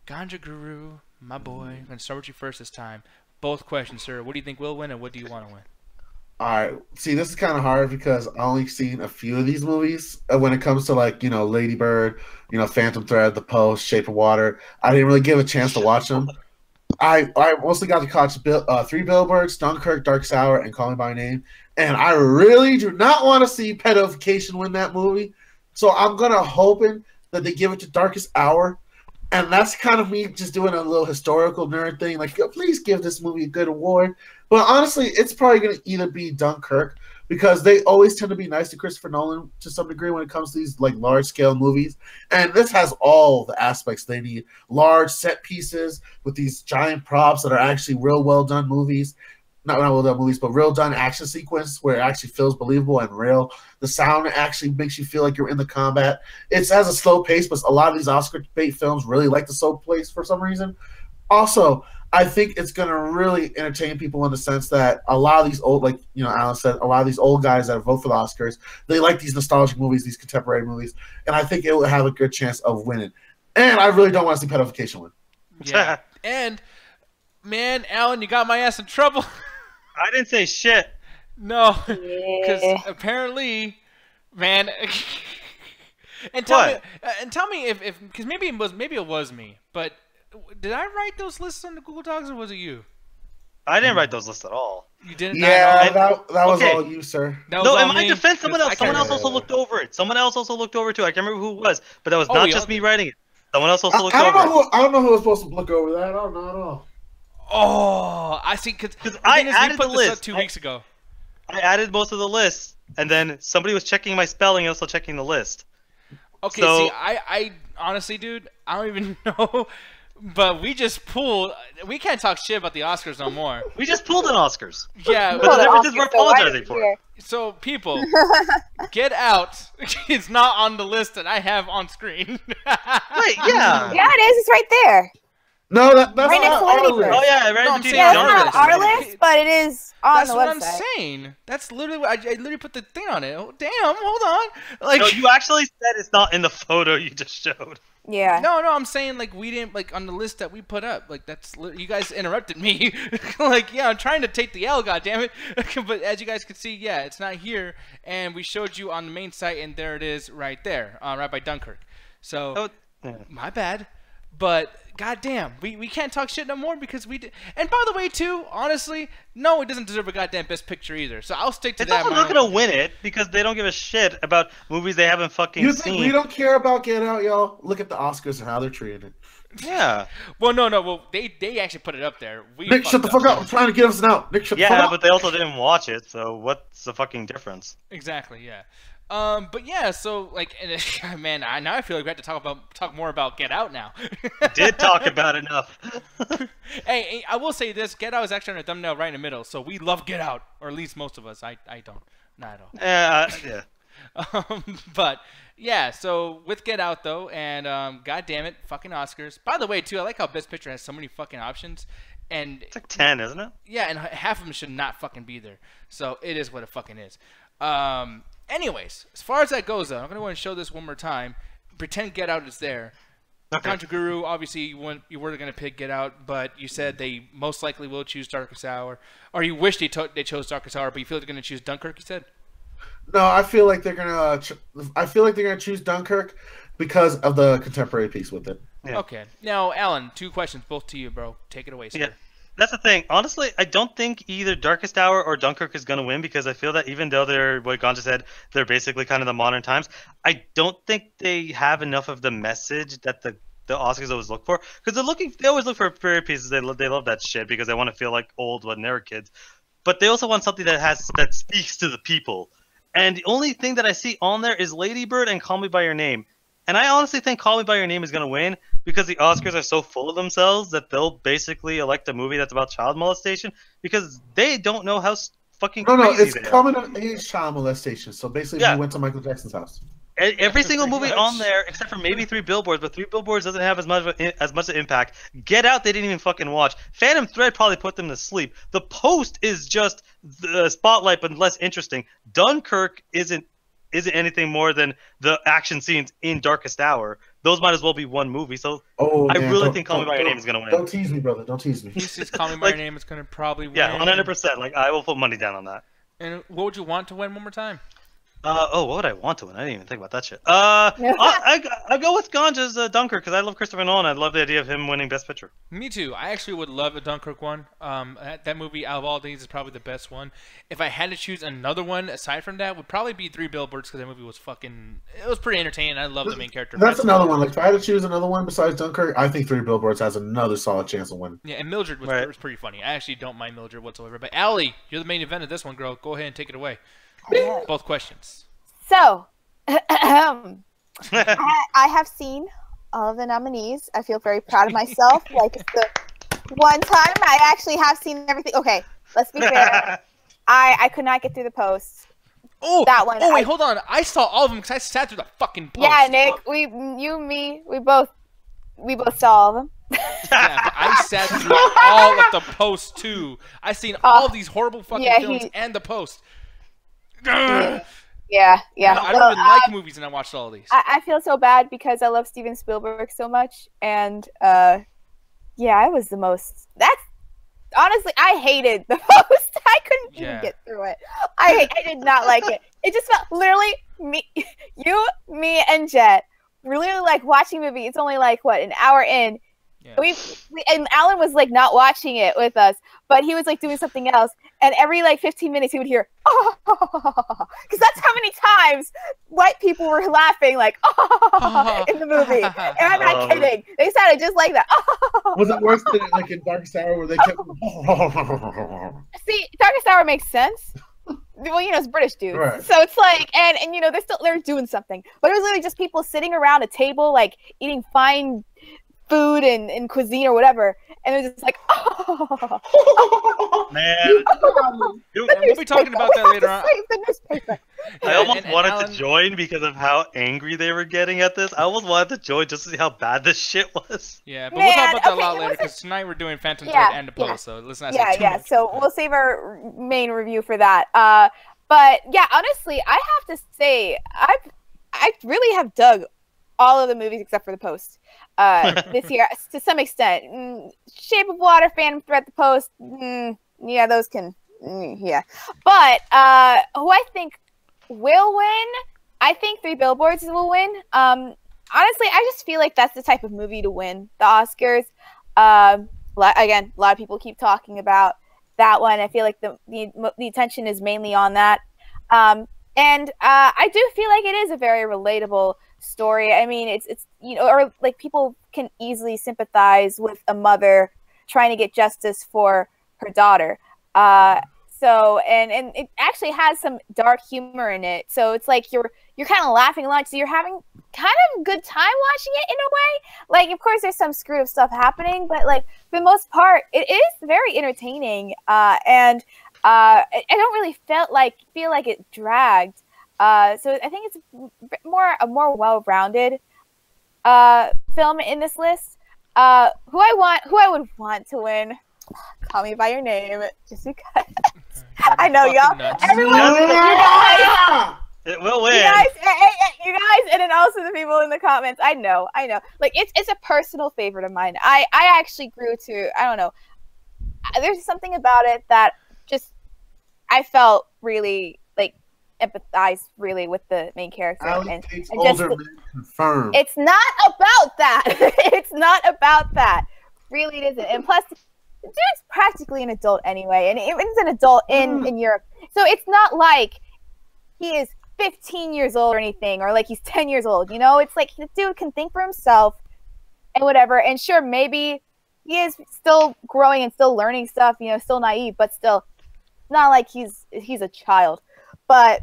Ganja Guru, my boy. I'm going to start with you first this time. Both questions, sir. What do you think will win and what do you want to win? Alright, see, this is kind of hard because I only seen a few of these movies. When it comes to, like, Lady Bird, Phantom Thread, The Post, Shape of Water, I didn't really give a chance to watch them. I mostly got to catch 3 Billboards, Dunkirk, Darkest Hour, and Call Me By Name. And I really do not want to see Pedofication win that movie. So I'm going to hoping that they give it to Darkest Hour. And that's kind of me just doing a little historical nerd thing. Like, please give this movie a good award. But honestly, it's probably going to either be Dunkirk because they always tend to be nice to Christopher Nolan to some degree when it comes to these like large-scale movies. And this has all the aspects they need. Large set pieces with these giant props that are actually real well-done movies. Not well done movies, but real done action sequence where it actually feels believable and real. The sound actually makes you feel like you're in the combat. It has a slow pace, but a lot of these Oscar bait films really like the slow pace for some reason. Also, I think it's going to really entertain people in the sense that a lot of these old, like Alan said, a lot of these old guys that vote for the Oscars, they like these nostalgic movies, these contemporary movies, and I think it will have a good chance of winning. And I really don't want to see Pedofication win. Yeah. And man, Alan, you got my ass in trouble. I didn't say shit. No, because apparently, man. And tell me if because maybe it was me, but Did I write those lists on the Google Docs, or was it you? I didn't write those lists at all. You didn't? Yeah, that was all you, sir. No, in my defense, someone else also looked over it. Someone else also looked over it too. I can't remember who it was, but that was not just me writing it. Someone else also looked over it. I don't know who was supposed to look over that. I don't know at all. Oh, I see. Because I added the list up 2 weeks ago. I added most of the lists, and then somebody was checking my spelling and also checking the list. Okay, so, see, I honestly, dude, I don't even know. But we just pulled. We can't talk shit about the Oscars no more. We just pulled an Oscars. Yeah, but the difference is we're apologizing for it. So, people, Get Out is not on the list that I have on screen. Wait, yeah. Yeah, it is. It's right there. No, that's right not our list. Oh, yeah, right no, between it's not our list, but it is on the website. That's what I'm saying. That's literally what I literally put the thing on it. Oh, damn, hold on. Like, no, you actually said it's not in the photo you just showed. Yeah. No, I'm saying like we didn't like on the list that we put up. Like that's you guys interrupted me. Like yeah, I'm trying to take the L, goddammit. But as you guys can see, yeah, it's not here, and we showed you on the main site, and there it is, right there, right by Dunkirk. So my bad, but goddamn, we can't talk shit no more because we did. And by the way, too, honestly, no, it doesn't deserve a goddamn Best Picture either. So I'll stick to that. It's also not gonna win it because they don't give a shit about movies they haven't fucking You seen. think we don't care about Get Out, y'all? Look at the Oscars and how they're treating it. Yeah. Well, no. Well, they actually put it up there. Nick, shut the fuck up! I'm trying to get us out. Nick, shut the fuck up. Yeah, but they also didn't watch it, so what's the fucking difference? Exactly. Yeah. But yeah, so like, man, now I feel like we have to talk more about Get Out now. Did talk about enough. Hey, I will say this: Get Out is actually on a thumbnail right in the middle, so we love Get Out, or at least most of us. I don't, not at all. Yeah. But yeah, so with Get Out though, and god damn it, fucking Oscars. By the way, too, I like how Best Picture has so many fucking options, and it's like 10, isn't it? Yeah, and half of them should not fucking be there. So it is what it fucking is. Anyways, as far as that goes, though, I'm gonna go and show this one more time. Pretend Get Out is there. Okay. Contra Guru, obviously, you were gonna pick Get Out, but you said they most likely will choose Darkest Hour, or you wish they chose Darkest Hour, but you feel they're gonna choose Dunkirk. You said. No, I feel like they're gonna. I feel like they're gonna choose Dunkirk because of the contemporary piece with it. Yeah. Okay. Now, Alan, 2 questions, both to you, bro. Take it away, sir. Yeah. That's the thing. Honestly, I don't think either Darkest Hour or Dunkirk is going to win because I feel that even though they're, what Ganja said, they're basically kind of the modern times, I don't think they have enough of the message that the Oscars always look for. Because they always look for period pieces. They love that shit because they want to feel like old when they were kids. But they also want something that speaks to the people. And the only thing that I see on there is Lady Bird and Call Me By Your Name. And I honestly think Call Me By Your Name is going to win because the Oscars are so full of themselves that they'll basically elect a movie that's about child molestation because they don't know how fucking crazy No, it's they coming of age child molestation. So basically, we went to Michael Jackson's house. Every single movie on there, except for maybe 3 Billboards, but 3 Billboards doesn't have as much impact. Get Out, they didn't even fucking watch. Phantom Thread probably put them to sleep. The Post is just the spotlight, but less interesting. Dunkirk isn't anything more than the action scenes in Darkest Hour. Those might as well be one movie. So I really think Call Me By Your Name is going to win. Don't tease me, brother. Don't tease me. He says Call Me By Your Name is going to probably win. Yeah, 100%. Like I will put money down on that. And what would you want to win one more time? What would I want to win? I didn't even think about that shit. I go with Ganja's Dunkirk because I love Christopher Nolan. I love the idea of him winning Best Picture. Me too. I actually would love a Dunkirk one. That movie, out of all these, is probably the best one. If I had to choose another one aside from that, would probably be 3 Billboards because that movie was it was pretty entertaining. I love the main character. That's another one. Like if I had to choose another one besides Dunkirk, I think 3 Billboards has another solid chance of winning. Yeah, and Mildred was pretty funny. I actually don't mind Mildred whatsoever. But Allie, you're the main event of this one, girl. Go ahead and take it away. Both questions. So, I have seen all of the nominees. I feel very proud of myself. Like, it's the one time I actually have seen everything. Okay, let's be fair. I could not get through the post. Oh, that one. Oh, wait, hold on. I saw all of them because I sat through the fucking post. Yeah, Nick, we both saw all of them. Yeah, but I sat through all of the posts too. I seen all of these horrible fucking films and the post. Yeah. I don't even like movies, and I watched all of these. I feel so bad because I love Steven Spielberg so much, and I was the most. Honestly, I hated the post. I couldn't even get through it. I did not like it. It just felt literally me, and Jet really like watching a movie. It's only like an hour in, Yeah. And Alan was like not watching it with us, but he was like doing something else, and every like 15 minutes he would hear because that's how many times white people were laughing like in the movie. And I'm not kidding. They sounded just like that. Was it worse than like in Darkest Hour where they kept? See, Darkest Hour makes sense. Well, you know, it's British dudes, right. So it's like, and you know, they're doing something, but it was literally just people sitting around a table, like eating fine food and cuisine or whatever, and it was just like, man. We'll be talking about that later on. The newspaper. I almost wanted to join because of how angry they were getting at this. I almost wanted to join just to see how bad this shit was. Yeah, but we'll talk about that a lot later because tonight we're doing Phantom Thread and the Post, so let's not say too much. So we'll save our main review for that. But yeah, honestly, I have to say I really have dug all of the movies except for the Post this year to some extent. Shape of Water, Phantom Thread, the Post, yeah, those can, yeah. But who I think will win, I think Three Billboards will win. Honestly, I just feel like that's the type of movie to win the Oscars. Again, a lot of people keep talking about that one. I feel like the attention is mainly on that. And I do feel like it is a very relatable story. I mean, it's you know, or like people can easily sympathize with a mother trying to get justice for her daughter. So and it actually has some dark humor in it. So it's like you're kind of laughing a lot. So you're having kind of a good time watching it in a way. Like, of course, there's some screwed up stuff happening, but like for the most part, it is very entertaining. And I don't really feel like it dragged. So I think it's a more well-rounded film in this list. Who I would want to win? Call Me by Your Name, just because. I know y'all. Everyone, you guys. It will win. You guys, and then also the people in the comments. I know. Like it's a personal favorite of mine. I actually grew to. I don't know. There's something about it that just I felt really like empathized really with the main character. And older men confirmed. It's not about that. It's not about that. Really, it isn't. And plus, the dude's practically an adult anyway, and he's an adult in Europe. So it's not like he is 15 years old or anything, or like he's 10 years old. You know, it's like the dude can think for himself and whatever. And sure, maybe he is still growing and still learning stuff. You know, still naive, but still not like he's a child. But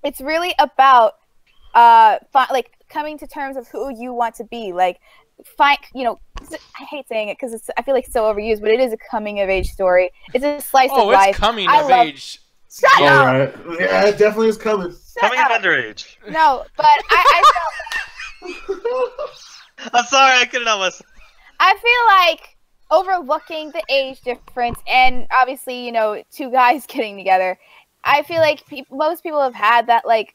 it's really about like coming to terms of who you want to be. Like, you know, I hate saying it because I feel like it's so overused, but it is a coming of age story. It's a slice of life. Oh, it's coming of age. Shut up! Right. Yeah, it definitely is coming. Coming of underage. No, but I I'm sorry, I couldn't help myself. I feel like overlooking the age difference, and obviously, you know, two guys getting together. I feel like most people have had that, like,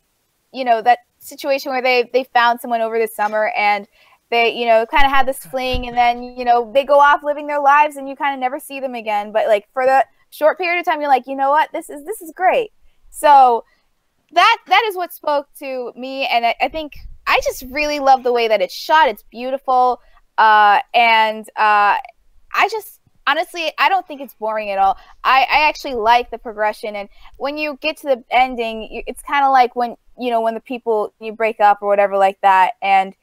you know, that situation where they found someone over the summer and they, you know, kind of had this fling, and then, you know, they go off living their lives and you kind of never see them again. But like for the short period of time, you're like, you know what, this is great. So that is what spoke to me, and I think I just really love the way that it's shot. It's beautiful, and I just honestly, I don't think it's boring at all. I actually like the progression, and when you get to the ending, it's kind of like when, you know, when the people, you break up or whatever like that, and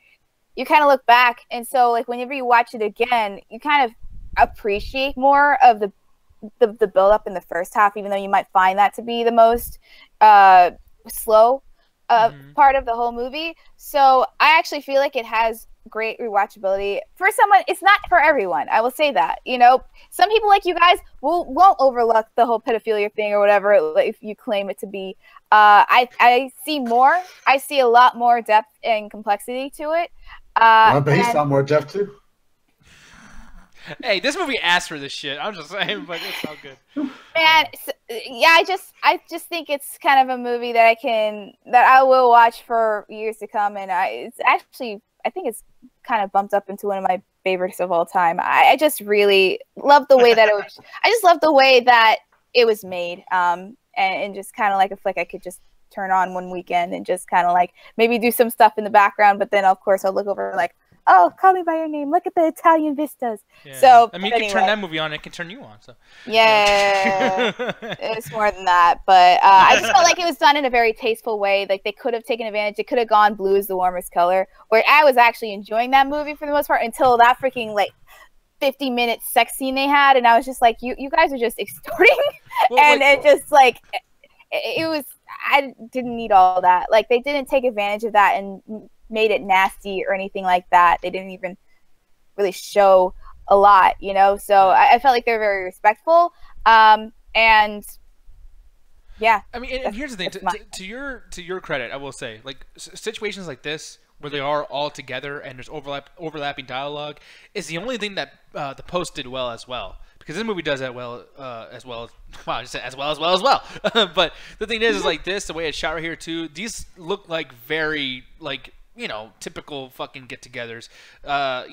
you kind of look back, and so like whenever you watch it again, you kind of appreciate more of the build up in the first half, even though you might find that to be the most slow part of the whole movie. So I actually feel like it has great rewatchability for someone. It's not for everyone, I will say that. You know, some people like you guys won't overlook the whole pedophilia thing or whatever if you claim it to be. I see a lot more depth and complexity to it. Based on more depth too. Hey, this movie asked for this shit. I'm just saying, but it's all good. Man, yeah, I just think it's kind of a movie that I will watch for years to come, and I think it's kind of bumped up into one of my favorites of all time. I just really love the way that it was. I just love the way that it was made, and just kind of like a flick I could just turn on one weekend and just kind of like maybe do some stuff in the background, but then of course I'll look over like, oh, call me by your name. Look at the Italian vistas. Yeah. So I mean, you can turn that movie on. It can turn you on. So yeah, it's more than that. But I just felt like it was done in a very tasteful way. Like they could have taken advantage. It could have gone blue is the warmest color. Where I was actually enjoying that movie for the most part until that freaking like 50-minute sex scene they had, and I was just like, you guys are just extorting, and it just like it was. I didn't need all that. Like they didn't take advantage of that and made it nasty or anything like that. They didn't even really show a lot, you know. So I felt like they were very respectful. And yeah. I mean, and here's the thing. To your credit, I will say, like situations like this where they are all together and there's overlapping dialogue is the only thing that the Post did well as well. Because this movie does that well as well. Wow, I just said as well. But the thing is like this, the way it's shot right here too. These look like very like, you know, typical fucking get-togethers.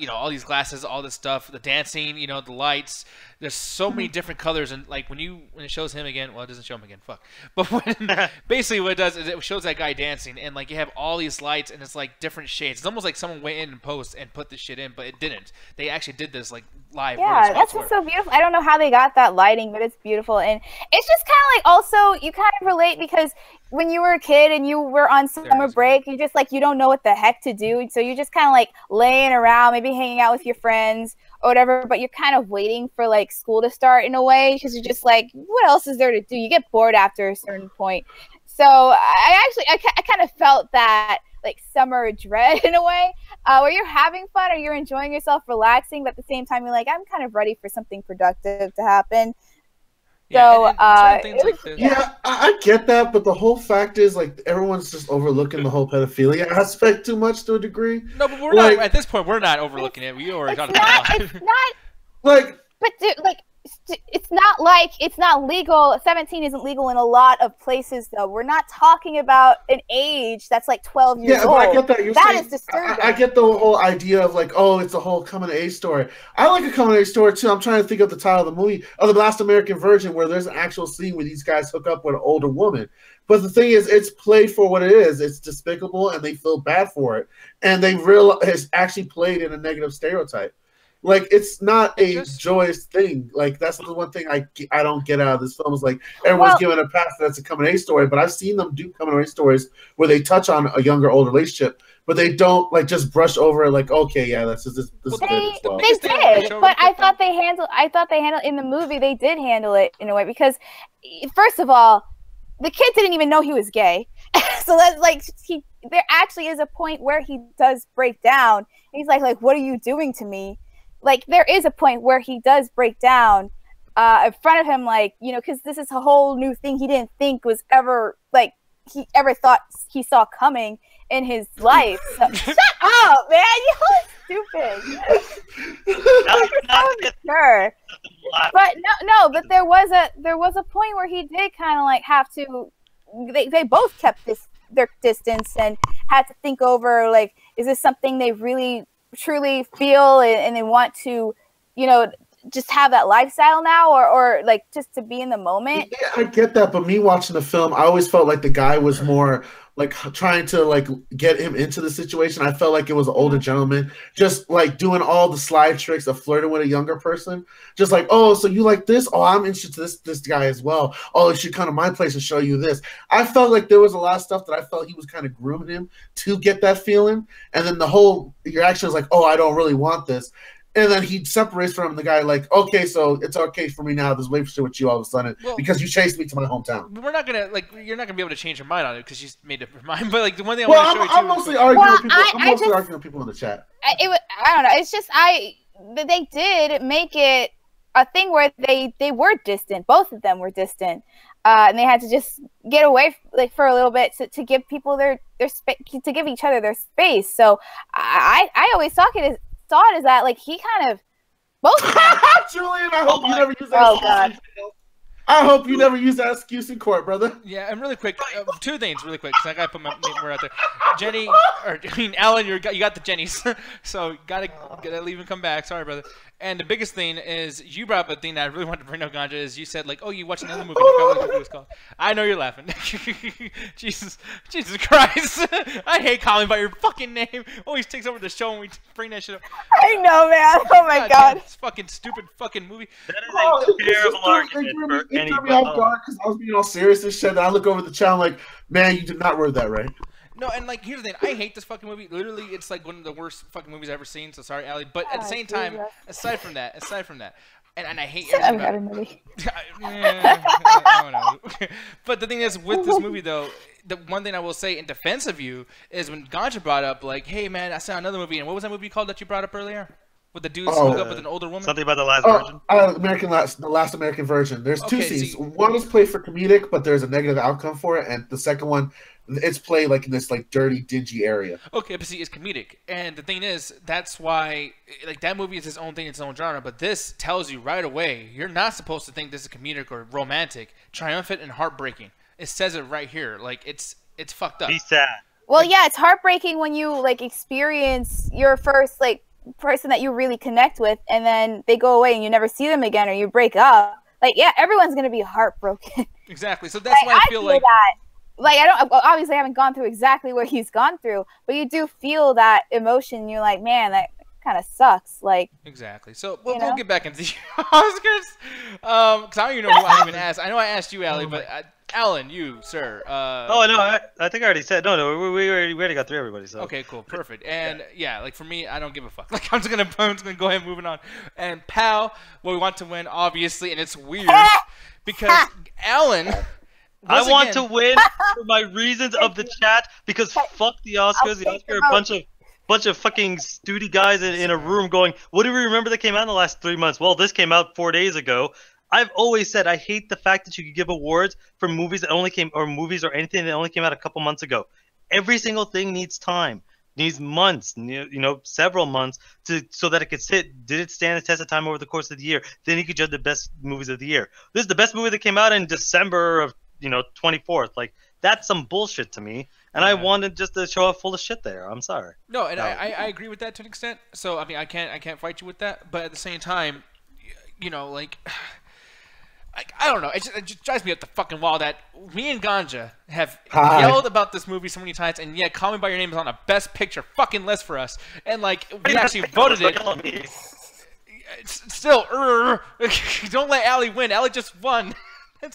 You know, all these glasses, all this stuff, the dancing, you know, the lights. There's so many different colors, and like when it shows him again, well, it doesn't show him again. Fuck. But when basically what it does is it shows that guy dancing, and like you have all these lights, and it's like different shades. It's almost like someone went in and post and put this shit in, but it didn't. They actually did this like live. Yeah, that's what's so beautiful. I don't know how they got that lighting, but it's beautiful, and it's just kind of like also you kind of relate because when you were a kid and you were on summer break, you just like you don't know what the heck to do, so you're just kind of like laying around, maybe hanging out with your friends or whatever, but you're kind of waiting for like school to start in a way because you're just like, what else is there to do? You get bored after a certain point. So I kind of felt that like summer dread in a way where you're having fun or you're enjoying yourself, relaxing, but at the same time you're like, I'm kind of ready for something productive to happen. Yeah, so yeah, I get that, but the whole fact is like everyone's just overlooking the whole pedophilia aspect too much to a degree. No, but we're not at this point. We're not overlooking it. We already talked about it. It's not like, but dude, like it's not like it's not legal. 17 isn't legal in a lot of places, though. We're not talking about an age that's like 12 years old. Yeah, but I get that. That is disturbing. I get the whole idea of like, oh, it's a whole coming of age story. I like a coming of age story too. I'm trying to think of the title of the movie, The Last American Virgin, where there's an actual scene where these guys hook up with an older woman. But the thing is, it's played for what it is. It's despicable, and they feel bad for it. And they realize it's actually played in a negative stereotype. Like, it's not a joyous thing. Like, that's the one thing I don't get out of this film is like everyone's giving a pass that's a coming of age story, but I've seen them do coming of age stories where they touch on a younger, older relationship, but they don't like just brush over it like, okay, yeah, this is good as well. They did, but I thought they handled in the movie. They did handle it in a way because, first of all, the kid didn't even know he was gay, so that's like there actually is a point where he does break down. He's like, what are you doing to me? Like, there is a point where he does break down in front of him, like, you know, because this is a whole new thing he didn't think was ever, like, he ever thought he saw coming in his life. So, shut up, man! You're stupid. Sure. But but there was a point where he did kind of like have to. They both kept their distance and had to think over, like, is this something they really truly feel and they want to, you know, just have that lifestyle now or like just to be in the moment? Yeah, I get that, but me watching the film, I always felt like the guy was more like trying to like get him into the situation. I felt like it was an older gentleman just like doing all the slide tricks of flirting with a younger person. Just like, oh, so you like this? Oh, I'm interested in this guy as well. Oh, you should come to my place and show you this. I felt like there was a lot of stuff that I felt he was kind of grooming him to get that feeling. And then the whole reaction is like, oh, I don't really want this. And then he separates from the guy like, okay, so it's okay for me now. This relationship with you all of a sudden because you chased me to my hometown. We're not gonna you're not gonna be able to change her mind on it because she's made up her mind. But like the one thing I'm mostly arguing with people. I'm mostly arguing with people in the chat. I don't know. It's just they did make it a thing where they were distant. Both of them were distant, and they had to just get away like for a little bit to give people their space, to give each other their space. So I always saw it as that like he kind of both. Julian, I hope you never use that. Oh god. I hope you never use that excuse in court, brother. Yeah, and really quick, two things really quick, because I gotta put my name out there. Jenny, or I mean, Alan, you got the Jennies, so gotta leave and come back. Sorry, brother. And the biggest thing is you brought up a thing that I really wanted to bring up, Ganja, is you said like, oh, you watched another movie. I forgot what the movie was called. I know you're laughing. Jesus Christ! I hate calling by your fucking name. Always takes over the show when we bring that shit up. I know, man. Oh my God. This fucking stupid fucking movie. That is a terrible argument for anybody. It threw me off guard because I was being all serious and shit. And I look over the channel like, man, you did not word that right. No, and like here's the thing, I hate this fucking movie. Literally, it's like one of the worst fucking movies I've ever seen. So sorry, Allie. But at the same time, aside from that, and I hate everything about movie. I don't know. But the thing is, with this movie though, the one thing I will say in defense of you is when Ganja brought up like, hey man, I saw another movie, and what was that movie called that you brought up earlier? With the dudes hook up with an older woman? Something about the last virgin? The last American Virgin. There's two scenes. One is played for comedic, but there's a negative outcome for it, and the second one, it's played like in this like dirty, dingy area. Okay, but see, it's comedic, and the thing is, that's why like that movie is its own thing, its own genre. But this tells you right away, you're not supposed to think this is comedic or romantic, triumphant and heartbreaking. It says it right here, like it's fucked up. Be sad. Well, yeah, it's heartbreaking when you like experience your first like person that you really connect with, and then they go away and you never see them again, or you break up. Like, yeah, everyone's gonna be heartbroken. Exactly. So that's why I feel like that. Like, I don't obviously I haven't gone through exactly what he's gone through, but you do feel that emotion. You're like, man, that kind of sucks. Like, exactly. So we'll get back into the Oscars, because I don't even know who I even asked. I know I asked you, Allie, but Alan, you, sir. Oh no, I think I already said no. We already got through everybody. So okay, cool, perfect. And yeah, like for me, I don't give a fuck. Like I'm just gonna go ahead and moving on. And Pal, well, we want to win, obviously, and it's weird because Alan. I want to win for my reasons of the chat because fuck the Oscars. The Oscars are a bunch of fucking studi guys in a room going, what do we remember that came out in the last 3 months? Well, this came out 4 days ago. I've always said I hate the fact that you could give awards for movies that only came, or movies or anything that only came out a couple months ago. Every single thing needs time, needs months, several months so that it could sit. Did it stand the test of time over the course of the year? Then you could judge the best movies of the year. This is the best movie that came out in December of 24th. Like, that's some bullshit to me, and I wanted just to show up full of shit there. I'm sorry. No, and I agree with that to an extent. So I mean, I can't fight you with that, but at the same time, like I don't know. It just drives me up the fucking wall that me and Ganja have yelled about this movie so many times, and yet Call Me by Your Name is on a Best Picture fucking list for us, and like we actually voted it. It's still, don't let Allie win. Allie just won.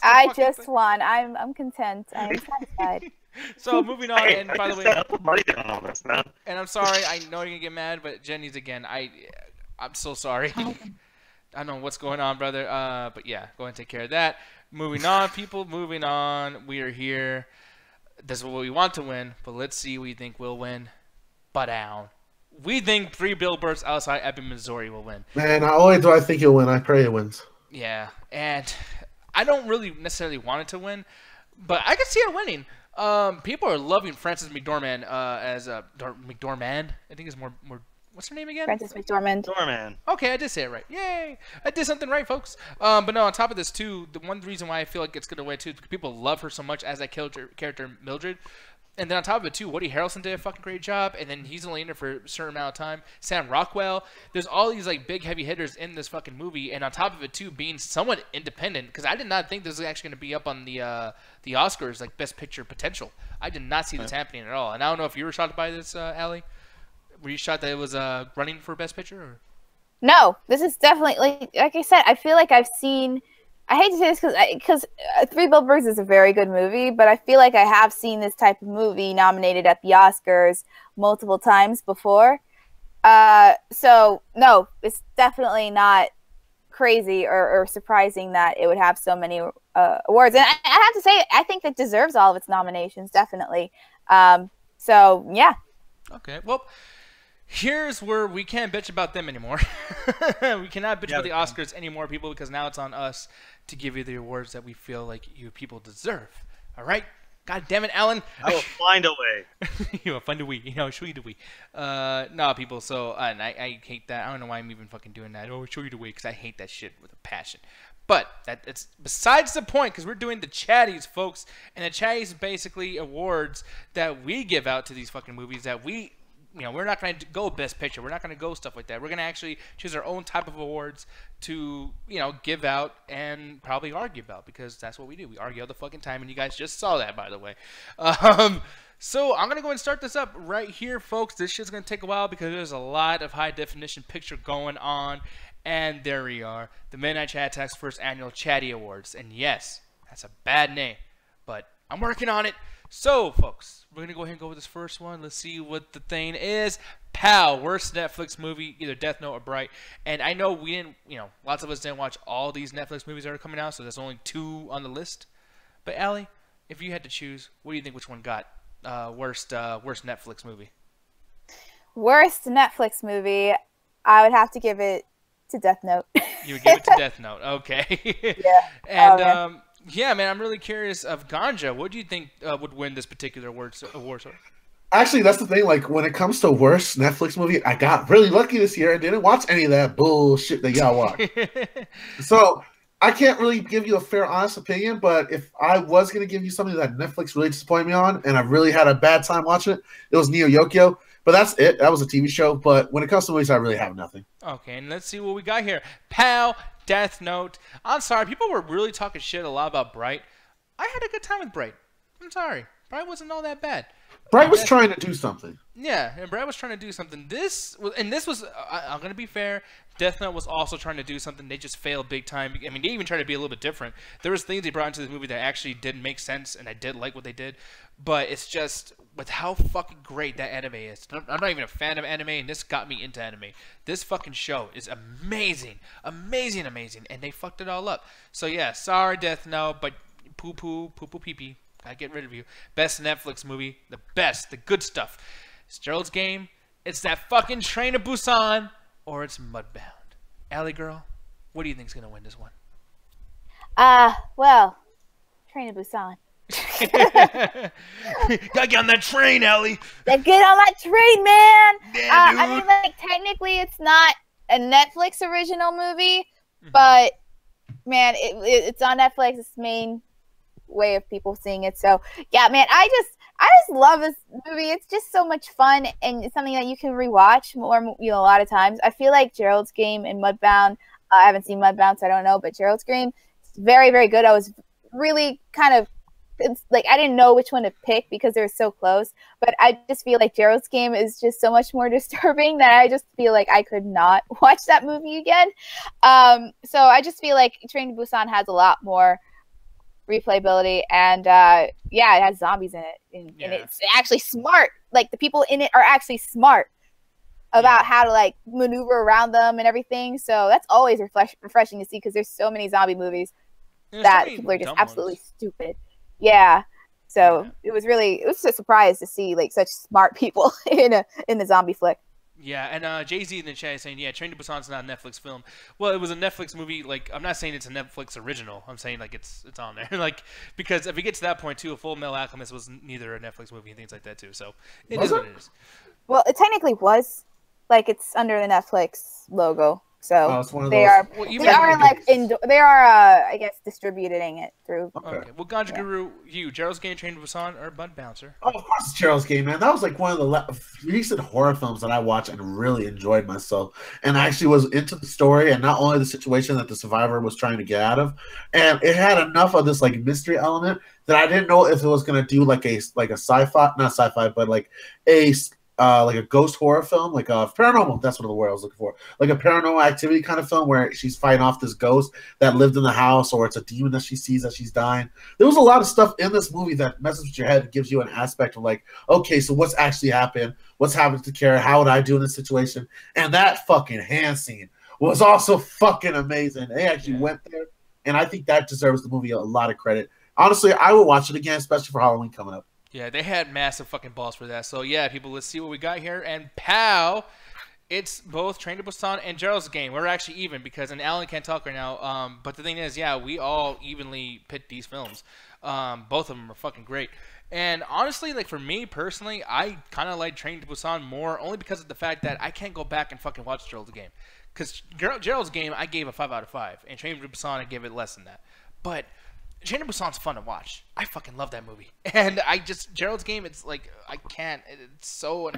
I just won. I'm content. I'm satisfied. So moving on, and by the way, money down on this, man. And I'm sorry. I know you're gonna get mad, but Jenny's again. I'm so sorry. I don't know what's going on, brother. But yeah, go ahead and take care of that. Moving on, people. Moving on. We are here. This is what we want to win, but let's see what we think we'll win. But down. We think 3 Billboards Outside Ebbing, Missouri will win. Man, not only do I think he'll win, I pray it wins. Yeah, and I don't really necessarily want it to win, but I can see it winning. People are loving Frances McDormand as McDormand. I think it's more. What's her name again? Frances McDormand. Okay, I did say it right. Yay! I did something right, folks. But no, on top of this too, the one reason why I feel like it's gonna win too, is because people love her so much as that character Mildred. And then on top of it too, Woody Harrelson did a fucking great job, and then he's only in there for a certain amount of time. Sam Rockwell, there's all these like big heavy hitters in this fucking movie, and on top of it too, being somewhat independent, because I did not think this was actually going to be up on the Oscars like Best Picture potential. I did not see this happening at all, and I don't know if you were shocked by this, Allie. Were you shocked that it was running for Best Picture? Or? No, this is definitely like I said. I feel like I've seen. I hate to say this because 3 Billboards is a very good movie, but I feel like I have seen this type of movie nominated at the Oscars multiple times before. So, no, it's definitely not crazy or surprising that it would have so many awards. And I have to say, I think it deserves all of its nominations, definitely. So, yeah. Okay, well, here's where we can't bitch about them anymore. We cannot bitch about the Oscars anymore, people, because now it's on us to give you the awards that we feel like you people deserve. All right? God damn it, Alan. I will find a way. You will find a way. Show you the way. No, people, so, and I hate that. I don't know why I'm even fucking doing that. Oh, show you the way, because I hate that shit with a passion. But it's besides the point, because we're doing the Chatties, folks, and the Chatties is basically awards that we give out to these fucking movies that we, we're not going to go Best Picture. We're not going to go stuff like that. We're going to actually choose our own type of awards to, give out and probably argue about, because that's what we do. We argue all the fucking time, and you guys just saw that, by the way. So I'm going to go and start this up right here, folks. This shit's going to take a while because there's a lot of high-definition picture going on. And there we are, the Midnight Chat Attack's first annual Chatee Awards. And yes, that's a bad name, but I'm working on it. So, folks, we're going to go ahead and go with this first one. Let's see what the thing is. PAL, worst Netflix movie, either Death Note or Bright. And I know we didn't, lots of us didn't watch all these Netflix movies that are coming out, so there's only 2 on the list. But, Allie, if you had to choose, what do you think which one got worst Netflix movie? Worst Netflix movie, I would have to give it to Death Note. You would give it to Death Note, okay. Yeah. And yeah, man, I'm really curious of Ganja. What do you think would win this particular award? Actually, that's the thing. Like, when it comes to worst Netflix movie, I got really lucky this year and didn't watch any of that bullshit that y'all watch. So I can't really give you a fair, honest opinion. But if I was gonna give you something that Netflix really disappointed me on, and I really had a bad time watching it, it was Neo Yokio. But that's it. That was a TV show. But when it comes to movies, I really have nothing. Okay, and let's see what we got here. PAL, Death Note. I'm sorry. People were really talking shit a lot about Bright. I had a good time with Bright. I'm sorry. Bright wasn't all that bad. Bright was trying to do something. Yeah, and Bright was trying to do something. This was, I'm going to be fair, Death Note was also trying to do something. They just failed big time. I mean, they even tried to be a little bit different. There was things they brought into this movie that actually didn't make sense, and I did like what they did. But it's just, with how fucking great that anime is. I'm not even a fan of anime, and this got me into anime. This fucking show is amazing. Amazing, amazing. And they fucked it all up. So yeah, sorry Death Note, but poo-poo, poo-poo, pee-pee. I get rid of you. Best Netflix movie, the best, the good stuff. It's Gerald's Game. It's that fucking Train to Busan, or it's Mudbound. Allie girl, what do you think's gonna win this one? Well, Train to Busan. Gotta get on that train, Allie. Get on that train, man. Yeah, dude. I mean, like, technically, it's not a Netflix original movie, but man, it's on Netflix. It's the main way of people seeing it. So yeah, man, I just love this movie. It's just so much fun, and it's something that you can rewatch more, a lot of times. I feel like Gerald's Game and Mudbound. I haven't seen Mudbound, so I don't know, but Gerald's Game is very, very good. I was really kind of, it's like I didn't know which one to pick because they were so close, but I just feel like Gerald's Game is just so much more disturbing that I just feel like I could not watch that movie again. So I just feel like Train to Busan has a lot more replayability, and yeah, it has zombies in it, and it's actually smart. Like, the people in it are actually smart about how to like maneuver around them and everything. So that's always refreshing to see, because there's so many zombie movies that people are just absolutely stupid. Yeah. So it was a surprise to see like such smart people in a zombie flick. Yeah, and Jay-Z in the chat is saying, yeah, Train to Busan's not a Netflix film. Well, it was a Netflix movie. Like, I'm not saying it's a Netflix original. I'm saying, like, it's on there. Like, because if we get to that point, too, A Full Metal Alchemist was neither a Netflix movie and things like that, too. So it is what it is. Well, it technically was. Like, it's under the Netflix logo. So it's one of they those. are, I guess, distributing it through. Okay. Well, Ganja Guru, Gerald's Game, Train to Busan, or Bud Bouncer? Oh, of course it's Gerald's Game, man. That was like one of the recent horror films that I watched and really enjoyed myself. And I actually was into the story and not only the situation that the survivor was trying to get out of. And it had enough of this like mystery element that I didn't know if it was gonna do like a sci-fi, not sci-fi, but like a ghost horror film, like a paranormal. That's what the word I was looking for. Like a paranormal activity kind of film where she's fighting off this ghost that lived in the house, or it's a demon that she sees as she's dying. There was a lot of stuff in this movie that messes with your head. It gives you an aspect of like, okay, so what's actually happened? What's happened to Kara? How would I do in this situation? And that fucking hand scene was also fucking amazing. They actually went there, and I think that deserves the movie a lot of credit. Honestly, I would watch it again, especially for Halloween coming up. Yeah, they had massive fucking balls for that. So, yeah, people, let's see what we got here. And pow, it's both Train to Busan and Gerald's Game. We're actually even because, and Alan can't talk right now, but the thing is, yeah, we all evenly picked these films. Both of them are fucking great. And honestly, like for me personally, I kind of like Train to Busan more only because of the fact that I can't go back and fucking watch Gerald's Game. Because Gerald's Game, I gave a 5 out of 5, and Train to Busan, I gave it less than that. But Train to Busan's fun to watch. I fucking love that movie, and Gerald's Game. It's like I can't. It's so.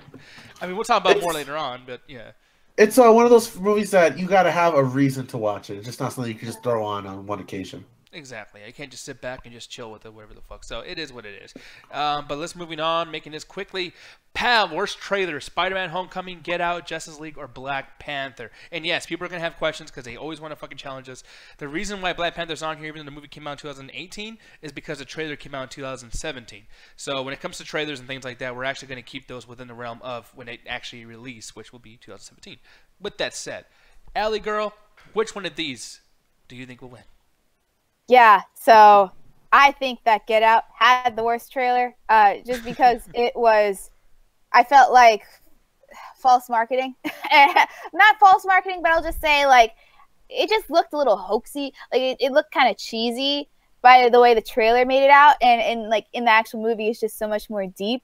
I mean, we'll talk about more later on, but yeah. It's one of those movies that you got to have a reason to watch it. It's just not something you can just throw on one occasion. Exactly. I can't just sit back and just chill with it, whatever the fuck. So it is what it is. But let's moving on, making this quickly. Pal, worst trailer: Spider-Man: Homecoming, Get Out, Justice League, or Black Panther? And yes, people are gonna have questions because they always want to fucking challenge us. The reason why Black Panther's on here, even though the movie came out in 2018, is because the trailer came out in 2017. So when it comes to trailers and things like that, we're actually gonna keep those within the realm of when they actually release, which will be 2017. With that said, Allie girl, which one of these do you think will win? Yeah, so I think that Get Out had the worst trailer, just because it was, I felt like false marketing. Not false marketing, but I'll just say, like, it just looked a little hoaxy. Like, it looked kind of cheesy by the way the trailer made it out, and like, in the actual movie, it's just so much more deep,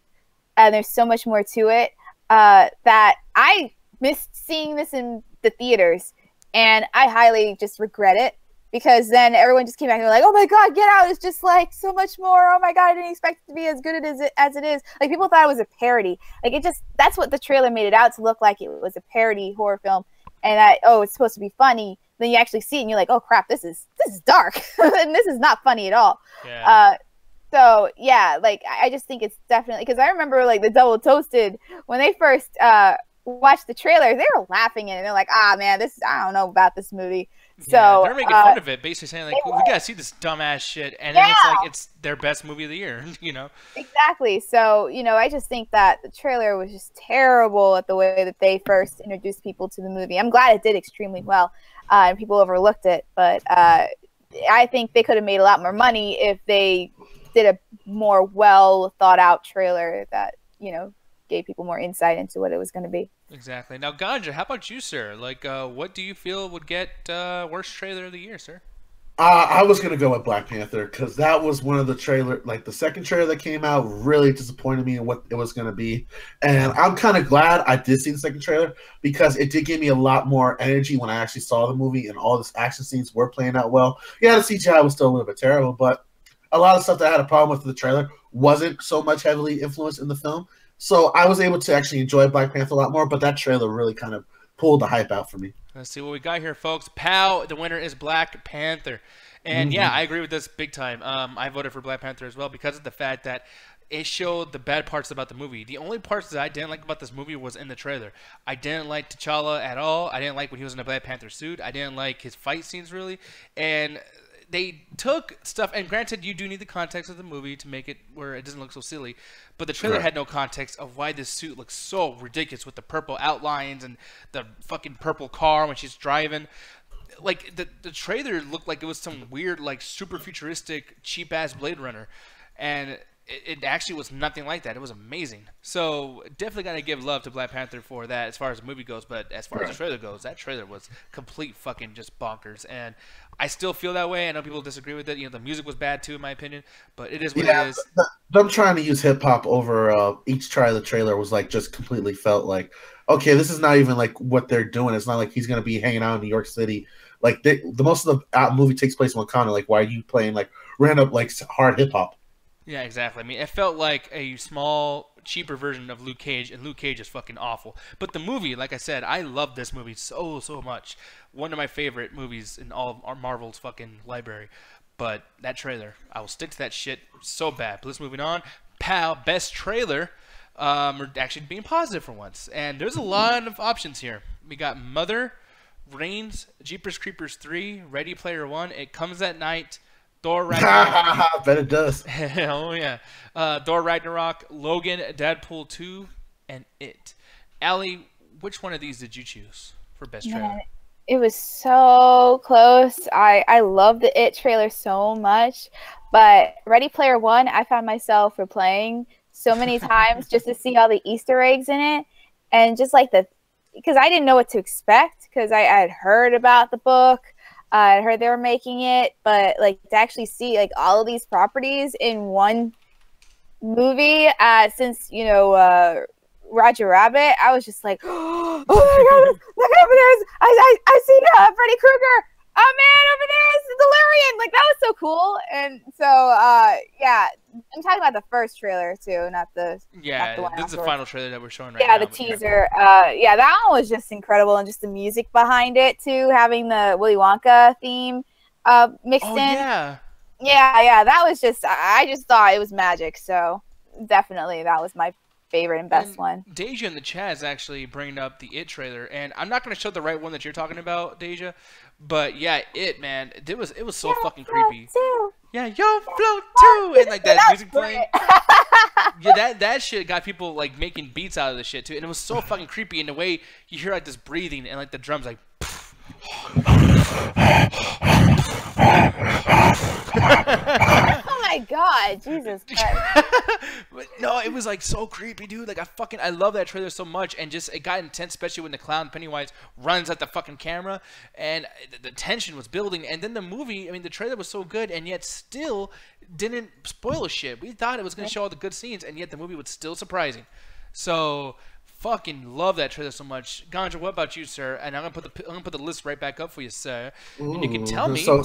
and there's so much more to it, that I missed seeing this in the theaters, and I highly just regret it. Because then everyone just came back and they're like, oh my God, Get Out is just like so much more. Oh my God, I didn't expect it to be as good as it is. Like, people thought it was a parody. Like, that's what the trailer made it out to look like. It was a parody horror film. And it's supposed to be funny. Then you actually see it and you're like, oh crap, this is dark. And this is not funny at all. Yeah. So yeah, like, I just think it's definitely, because I remember like the Double Toasted, when they first watched the trailer, they were laughing in it. They're like, man, I don't know about this movie. So yeah, they're making fun of it, basically saying like, we gotta see this dumbass shit, and then it's like it's their best movie of the year, you know? Exactly. So, I just think that the trailer was just terrible at the way that they first introduced people to the movie. I'm glad it did extremely well, and people overlooked it, but I think they could have made a lot more money if they did a more well thought out trailer that, gave people more insight into what it was going to be. Exactly. Now, Ganja, how about you, sir? Like, what do you feel would get worst trailer of the year, sir? I was going to go with Black Panther because that was one of the the second trailer that came out really disappointed me in what it was going to be. And I'm kind of glad I did see the second trailer because it did give me a lot more energy when I actually saw the movie and all the action scenes were playing out well. Yeah, the CGI was still a little bit terrible, but a lot of stuff that I had a problem with the trailer wasn't so much heavily influenced in the film. So I was able to actually enjoy Black Panther a lot more, but that trailer really kind of pulled the hype out for me. Let's see what we got here, folks. Pow, the winner is Black Panther. And yeah, I agree with this big time. I voted for Black Panther as well because of the fact that it showed the bad parts about the movie. The only parts that I didn't like about this movie was in the trailer. I didn't like T'Challa at all. I didn't like when he was in a Black Panther suit. I didn't like his fight scenes, really. And they took stuff, and granted, you do need the context of the movie to make it where it doesn't look so silly, but the trailer had no context of why this suit looks so ridiculous with the purple outlines and the fucking purple car when she's driving. Like, the trailer looked like it was some weird, like, super futuristic, cheap-ass Blade Runner, and it actually was nothing like that. It was amazing. So definitely got to give love to Black Panther for that as far as the movie goes. But as far as the trailer goes, that trailer was complete fucking just bonkers. And I still feel that way. I know people disagree with it. The music was bad too, in my opinion. But it is what it is. Them trying to use hip hop over each trailer was like just completely felt like, okay, this is not even like what they're doing. It's not like he's gonna be hanging out in New York City. Like the most of the movie takes place in Wakanda. Like, why are you playing like random like hard hip hop? Yeah, exactly. I mean, it felt like a small, cheaper version of Luke Cage, and Luke Cage is fucking awful. But the movie, like I said, I love this movie so much. One of my favorite movies in all of Marvel's fucking library. But that trailer, I will stick to that shit so bad. But let's moving on. Pal, best trailer. We're actually being positive for once. And there's a lot of options here. We got Mother, Reigns, Jeepers Creepers 3, Ready Player One, It Comes at Night, Thor Ragnarok. Bet it does. Oh, yeah. Thor Ragnarok, Logan, Deadpool 2, and It. Allie, which one of these did you choose for best trailer? It was so close. I love the It trailer so much. But Ready Player One, I found myself replaying so many times just to see all the Easter eggs in it. And just like because I didn't know what to expect because I had heard about the book. I heard they were making it, but like to actually see like all of these properties in one movie, since Roger Rabbit, I was just like, oh my god, look over there! I see Freddy Krueger. Oh man, over there is the Delirian. Like that was so cool. And so yeah, I'm talking about the first trailer too, not the this is the final trailer that we're showing right now. Yeah, the teaser. Yeah, that one was just incredible, and just the music behind it too, having the Willy Wonka theme mixed in. Yeah, that was just, I just thought it was magic. So definitely that was my favorite and best one. Deja in the chat is actually bringing up the It trailer, and I'm not going to show the right one that you're talking about, Deja, but yeah, It, man, it was so fucking creepy. Yeah, yo, float too, and like that music playing. Yeah, that shit got people like making beats out of the shit too, and it was so fucking creepy in the way you hear like this breathing and like the drums like. Oh my god, Jesus Christ. But no, it was like so creepy, dude. Like I love that trailer so much, and just it got intense, especially when the clown Pennywise runs at the fucking camera, and the tension was building. And then the movie, I mean, the trailer was so good, and yet still didn't spoil shit. We thought it was gonna show all the good scenes, and yet the movie was still surprising. So. Fucking love that trailer so much, Ganja. What about you, sir? And I'm gonna put the list right back up for you, sir. Ooh, and you can tell me. So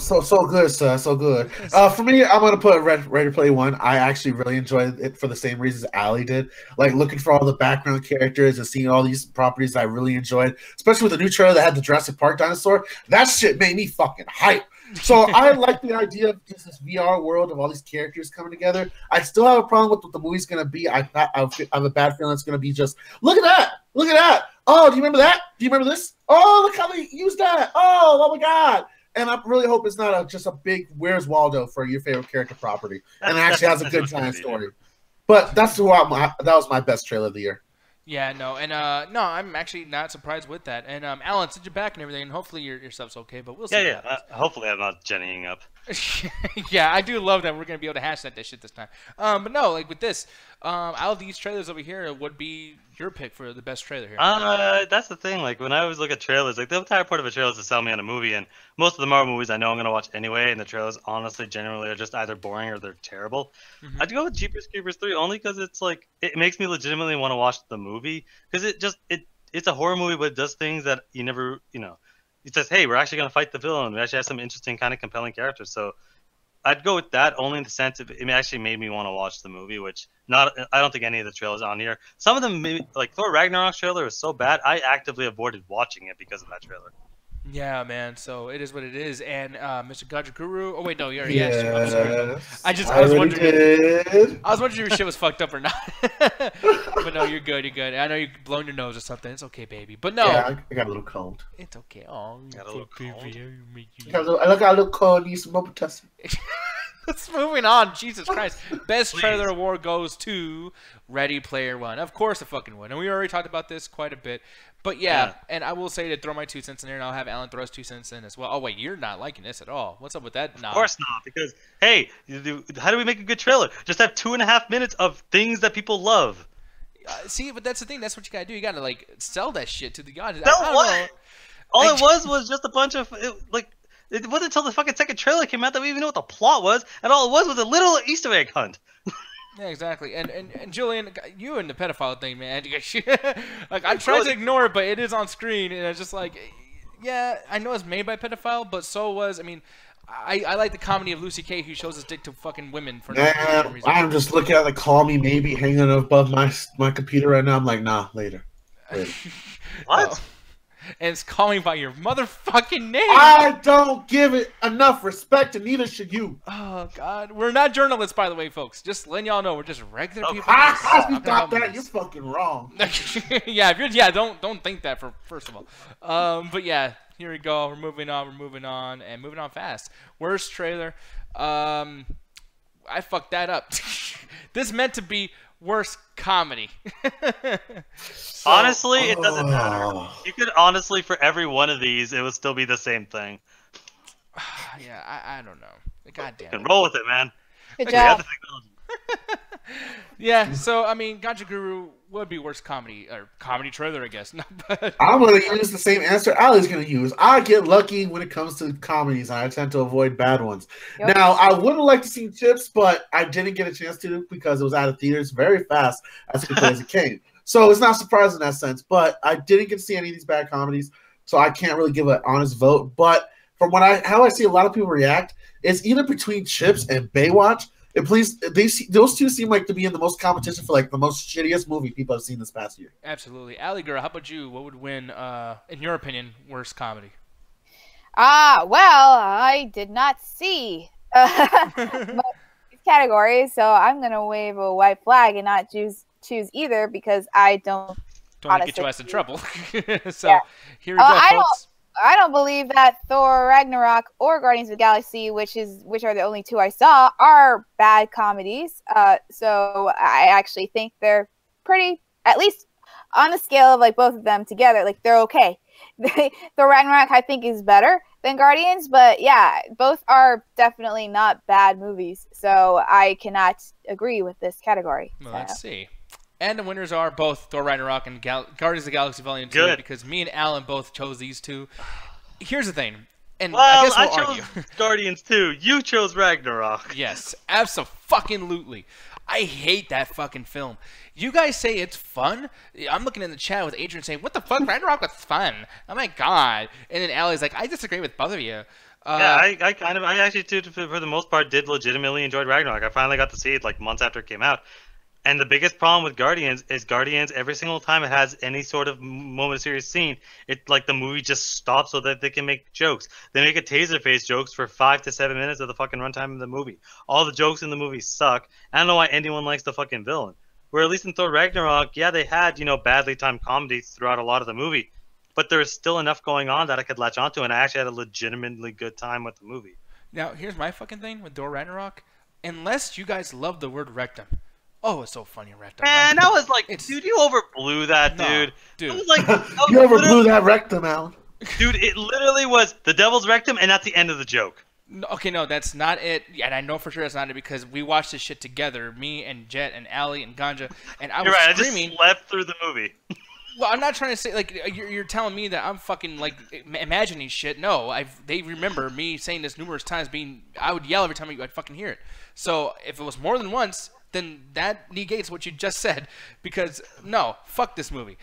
good, sir. So good. For me, I'm gonna put Ready Player One. I actually really enjoyed it for the same reasons Allie did. Like looking for all the background characters and seeing all these properties I really enjoyed, especially with the new trailer that had the Jurassic Park dinosaur. That shit made me fucking hype. So I like the idea of just this VR world of all these characters coming together. I still have a problem with what the movie's going to be. I have a bad feeling it's going to be just, look at that. Look at that. Oh, do you remember that? Do you remember this? Oh, look how they used that. Oh my God. And I really hope it's not just a big Where's Waldo for your favorite character property. And it actually has a good time story. But that was my best trailer of the year. Yeah, no, and no, I'm actually not surprised with that. And Alan, since you're back and everything, and hopefully your stuff's okay, but we'll see. Yeah. Hopefully I'm not jennying up. Yeah, I do love that we're gonna be able to hash that shit this time. But no, like with this, out of these trailers over here, would be your pick for the best trailer here? That's the thing. Like when I always look at trailers, like the entire point of a trailer is to sell me on a movie, and most of the Marvel movies I know I'm gonna watch anyway, and the trailers honestly generally are just either boring or they're terrible. Mm-hmm. I'd go with Jeepers Creepers 3 only because it's like it makes me legitimately want to watch the movie because it's a horror movie, but it does things that you never It says, hey, we're actually gonna fight the villain. We actually have some interesting kind of compelling characters. So I'd go with that only in the sense of it actually made me want to watch the movie, which I don't think any of the trailers on here. Some of them, like Thor Ragnarok's trailer was so bad, I actively avoided watching it because of that trailer. Yeah, man. So it is what it is. And Mr. Gajah Guru. Oh wait, no, you already asked. I'm sorry. I was wondering. I was wondering if your shit was fucked up or not. But no, you're good. You're good. I know you're blowing your nose or something. It's okay, baby. But no. Yeah, I got a little cold. It's okay. Oh, got a little cold. I got a little cold. Need some more potassium. Let's moving on. Jesus Christ. Best trailer award goes to Ready Player One. Of course, the fucking one. And we already talked about this quite a bit. But yeah, and I will say to throw my 2 cents in there, and I'll have Alan throw his 2 cents in as well. Oh wait, you're not liking this at all. What's up with that? Of course not, because hey, how do we make a good trailer? Just have 2.5 minutes of things that people love. See, but that's the thing. That's what you gotta do. You gotta like sell that shit to the audience. Sell what? All it was just a bunch of It wasn't until the fucking second trailer came out that we even knew what the plot was, and all it was a little Easter egg hunt. Yeah, exactly. And Julian, you and the pedophile thing, man. Like I tried to ignore it, but it is on screen, and it's just like, yeah, I know it's made by pedophile, but so was. I mean, I like the comedy of Lucy Kay, who shows his dick to fucking women for no reason. I'm just looking at the Call Me Maybe hanging above my computer right now. I'm like, nah, later. What? Oh. And it's calling by your motherfucking name. I don't give it enough respect, and neither should you. Oh, God. We're not journalists, by the way, folks. Just letting y'all know. We're just regular people. Stop that. You're fucking wrong. Yeah, don't think that, first of all. But, yeah, here we go. We're moving on, and moving on fast. Worst trailer. I fucked that up. This meant to be worst comedy. Honestly, it doesn't matter. You could honestly, for every one of these, it would still be the same thing. Yeah, I don't know. God damn it. You can roll with it, man. Good job. Yeah, so, I mean, Gajah Guru would be worst comedy, or comedy trailer, I guess. I'm going to use the same answer Allie's going to use. I get lucky when it comes to comedies, and I tend to avoid bad ones. Yep. Now, I would have liked to see Chips, but I didn't get a chance to because it was out of theaters very fast as quickly as it came. So it's not surprising in that sense. But I didn't get to see any of these bad comedies, so I can't really give an honest vote. But from how I see a lot of people react, is either between Chips and Baywatch. And please, those two seem like to be in the most competition for like the most shittiest movie people have seen this past year. Absolutely. Allie girl, how about you? What would win, in your opinion, worst comedy? Well, I did not see most categories, so I'm going to wave a white flag and not choose either because I don't want to get your ass in trouble. So yeah. Here we go, folks. I don't believe that Thor Ragnarok or Guardians of the Galaxy, which are the only two I saw, are bad comedies. So I actually think they're pretty, at least on the scale of like both of them together, like they're okay. Thor Ragnarok I think is better than Guardians, but yeah, both are definitely not bad movies. So I cannot agree with this category. Well, let's see. And the winners are both Thor Ragnarok and Guardians of the Galaxy Volume 2 because me and Alan both chose these two. Here's the thing. And well, I guess we'll chose argue. Guardians 2. You chose Ragnarok. Yes, abso-fucking-lutely. I hate that fucking film. You guys say it's fun. I'm looking in the chat with Adrian saying, what the fuck? Ragnarok was fun. Oh my god. And then Allie's like, I disagree with both of you. Yeah, I actually, too, for the most part, did legitimately enjoy Ragnarok. I finally got to see it like months after it came out. And the biggest problem with Guardians is Guardians, every single time it has any sort of moment of serious scene, it like the movie just stops so that they can make jokes. They make a taser face jokes for 5 to 7 minutes of the fucking runtime of the movie. All the jokes in the movie suck. I don't know why anyone likes the fucking villain. Where at least in Thor Ragnarok, yeah, they had, badly timed comedies throughout a lot of the movie. But there was still enough going on that I could latch onto, and I actually had a legitimately good time with the movie. Now, here's my fucking thing with Thor Ragnarok. Unless you guys love the word rectum. Oh, it's so funny, rectum. Man, that was like, dude, you overblew that, dude. Dude. That was like, you overblew that rectum, Alan. Dude, it literally was the devil's rectum, and that's the end of the joke. No, okay, no, that's not it. And I know for sure that's not it because we watched this shit together, me and Jet and Allie and Ganja, and I was screaming. I just slept through the movie. Well, I'm not trying to say, like, you're telling me that I'm fucking, like, imagining shit. No, they remember me saying this numerous times I would yell every time I'd fucking hear it. So if it was more than once, then that negates what you just said because, no, fuck this movie.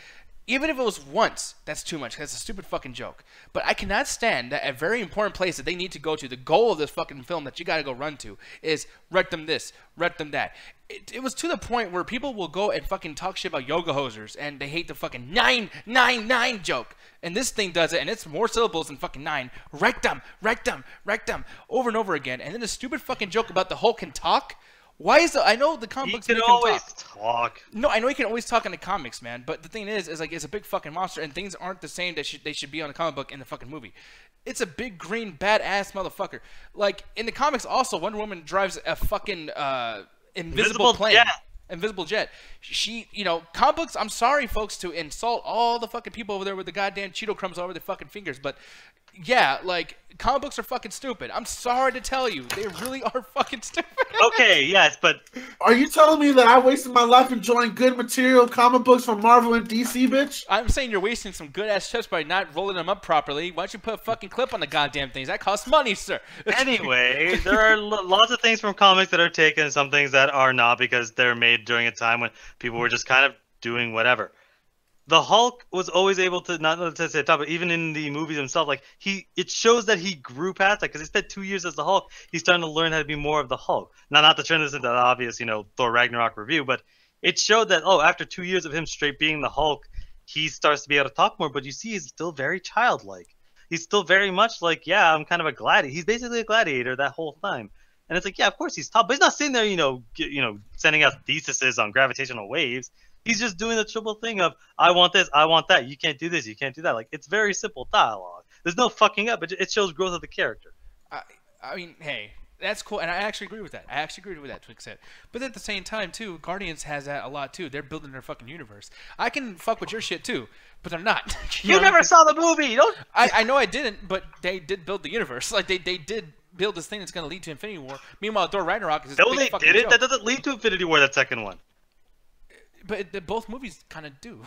Even if it was once, that's too much. That's a stupid fucking joke. But I cannot stand that a very important place that they need to go to, the goal of this fucking film that you got to go run to, is rectum this, rectum that. It was to the point where people will go and fucking talk shit about yoga hosers, and they hate the fucking 999 joke. And this thing does it, and it's more syllables than fucking 9. Rectum, rectum, rectum, over and over again. And then the stupid fucking joke about the Hulk can talk. Why is I know the comic books can always talk. No, I know he can always talk in the comics, man. But the thing is like it's a big fucking monster, and things aren't the same that they should be on the comic book in the fucking movie. It's a big green badass motherfucker. Like in the comics, also Wonder Woman drives a fucking invisible plane. Jet. Invisible jet. She, comic books. I'm sorry, folks, to insult all the fucking people over there with the goddamn Cheeto crumbs all over their fucking fingers, but yeah, like comic books are fucking stupid. I'm sorry to tell you, they really are fucking stupid. Okay, yes, but are you telling me that I wasted my life enjoying good material comic books from Marvel and DC, bitch? I'm saying you're wasting some good ass chips by not rolling them up properly. Why don't you put a fucking clip on the goddamn things? That costs money, sir. Anyway, there are lots of things from comics that are taken, some things that are not because they're made during a time when people were just kind of doing whatever. The Hulk was always able to, not to say the top, but even in the movies himself, like it shows that he grew past that because he spent 2 years as the Hulk. He's starting to learn how to be more of the Hulk. Now, not to turn this into an obvious, Thor Ragnarok review, but it showed that, after 2 years of him straight being the Hulk, he starts to be able to talk more, but you see he's still very childlike. He's still very much like, yeah, I'm kind of a gladiator. He's basically a gladiator that whole time. And it's like, yeah, of course he's tough, but he's not sitting there, sending out theses on gravitational waves. He's just doing the triple thing of, I want this, I want that, you can't do this, you can't do that. Like, it's very simple dialogue. There's no fucking up. It shows growth of the character. I mean, hey, that's cool, and I actually agree with that. I actually agree with that, Twix said. But at the same time, too, Guardians has that a lot, too. They're building their fucking universe. I can fuck with your shit, too, but they're not. You never saw the movie! I know I didn't, but they did build the universe. Like, they did build this thing that's going to lead to Infinity War. Meanwhile, Thor Ragnarok is this big fucking joke. That doesn't lead to Infinity War, that second one. But both movies kind of do,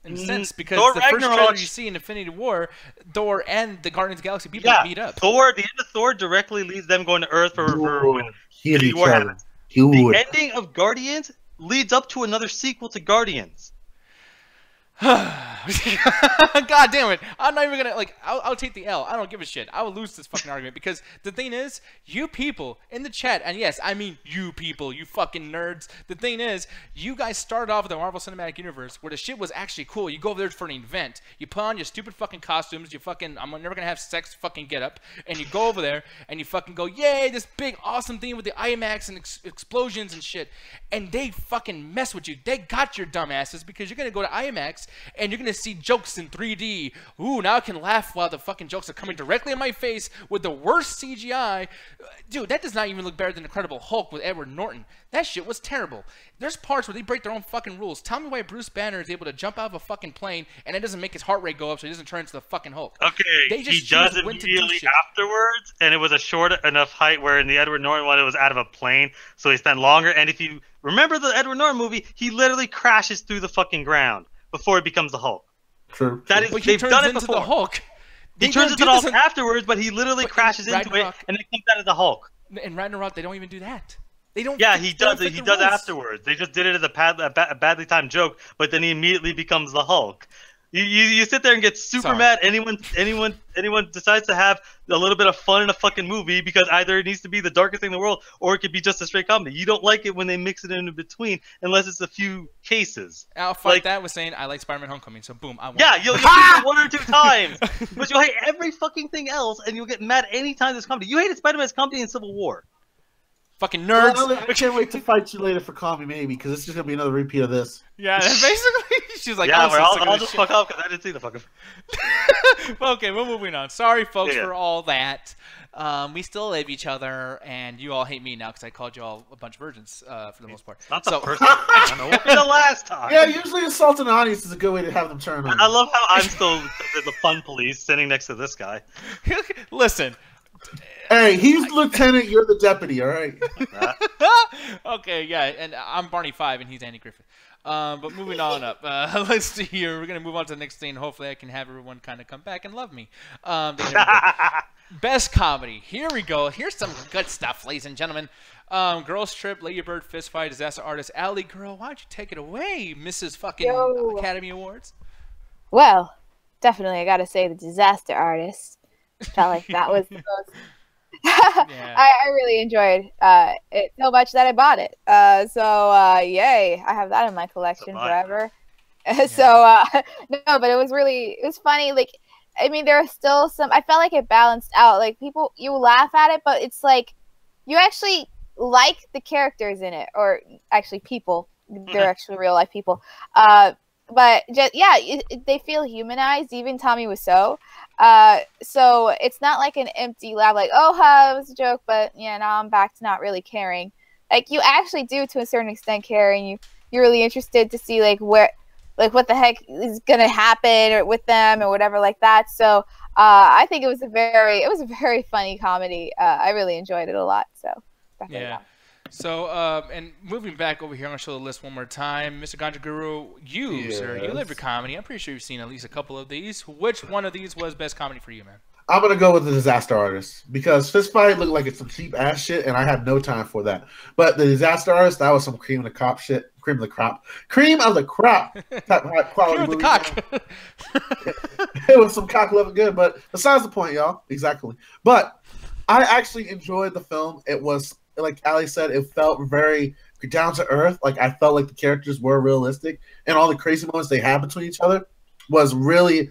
in a sense, because the first trailer you see in Infinity War, Thor and the Guardians of the Galaxy people meet up. The end of Thor directly leads them going to Earth for when Infinity War happens. The ending of Guardians leads up to another sequel to Guardians. God damn it. I'm not even gonna, like, I'll take the L. I don't give a shit. I will lose this fucking argument because the thing is, you people in the chat, and yes, I mean you people, you fucking nerds. The thing is, you guys started off with the Marvel Cinematic Universe where the shit was actually cool. You go over there for an event. You put on your stupid fucking costumes. You fucking, I'm never gonna have sex fucking get up. And you go over there and you fucking go, yay, this big awesome thing with the IMAX and explosions and shit. And they fucking mess with you. They got your dumbasses because you're gonna go to IMAX and you're gonna see jokes in 3D. Ooh, now I can laugh while the fucking jokes are coming directly in my face with the worst CGI. Dude, that does not even look better than Incredible Hulk with Edward Norton. That shit was terrible. There's parts where they break their own fucking rules. Tell me why Bruce Banner is able to jump out of a fucking plane and it doesn't make his heart rate go up so he doesn't turn into the fucking Hulk. Okay, they just he does immediately afterwards, and it was a short enough height where in the Edward Norton one it was out of a plane, so he spent longer. And if you remember the Edward Norton movie, he literally crashes through the fucking ground before he becomes the Hulk. True. That is, they've done it before. The Hulk. He turns into the Hulk afterwards, but he literally crashes into it and it comes out of the Hulk. In Ragnarok, they don't even do that. They don't. Yeah, he does. He does afterwards. They just did it as a badly timed joke, but then he immediately becomes the Hulk. You sit there and get super mad. Anyone decides to have a little bit of fun in a fucking movie because either it needs to be the darkest thing in the world or it could be just a straight comedy. You don't like it when they mix it in between unless it's a few cases. I'll fight that with saying I like Spider-Man Homecoming, so boom, I won. Yeah, you'll hate it 1 or 2 times, but you'll hate every fucking thing else, and you'll get mad anytime there's comedy. You hated Spider-Man's comedy in Civil War. Fucking nerds. Well, I can't wait to fight you later for comedy, maybe, because it's just gonna be another repeat of this. Yeah, basically, she's like, yeah, I'll just fuck up because I didn't see the fucking. Okay, we're moving on. Sorry, folks, for all that. We still love each other, and you all hate me now because I called you all a bunch of virgins for the most part. Not the first time. I know. Won't be the last time. Yeah, usually insulting an audience is a good way to have them turn on. I love how I'm still the fun police sitting next to this guy. Listen. Hey, he's lieutenant, you're the deputy, all right? Okay, yeah, and I'm Barney 5, and he's Andy Griffith. But moving on up, let's see here. We're going to move on to the next thing. Hopefully I can have everyone kind of come back and love me. Best comedy. Here we go. Here's some good stuff, ladies and gentlemen. Girls Trip, Lady Bird, Fist Fight, Disaster Artist, Alley Girl. Why don't you take it away, Mrs. fucking Academy Awards? Well, definitely I got to say the Disaster Artist. Felt like that was the most... I really enjoyed it so much that I bought it. Yay! I have that in my collection forever. No, but it was funny. Like, I mean, there are still some. I felt like it balanced out. Like, people, you laugh at it, but it's like you actually like the characters in it, or actually people. They're actually real life people. But just, they feel humanized. Even Tommy Wiseau. So it's not like an empty laugh, like, oh, it was a joke, but yeah, now I'm back to not really caring. Like, you actually do, to a certain extent, care, and you're really interested to see what the heck is gonna happen with them or whatever like that. So I think it was a very funny comedy. I really enjoyed it a lot. So definitely that. So, and moving back over here, I'm going to show the list one more time. Mr. Ganja Guru, sir, you live your comedy. I'm pretty sure you've seen at least a couple of these. Which one of these was best comedy for you, man? I'm going to go with the Disaster Artist because Fist Fight looked like it's some cheap ass shit, and I had no time for that. But the Disaster Artist, that was some cream of the crop shit. Cream of the crop. Cream of the crop. Type of quality cream of the cock. It was some cock loving good, but besides the point, y'all. Exactly. But I actually enjoyed the film. It was, like Ali said, it felt very down to earth. Like, I felt like the characters were realistic, and all the crazy moments they had between each other was really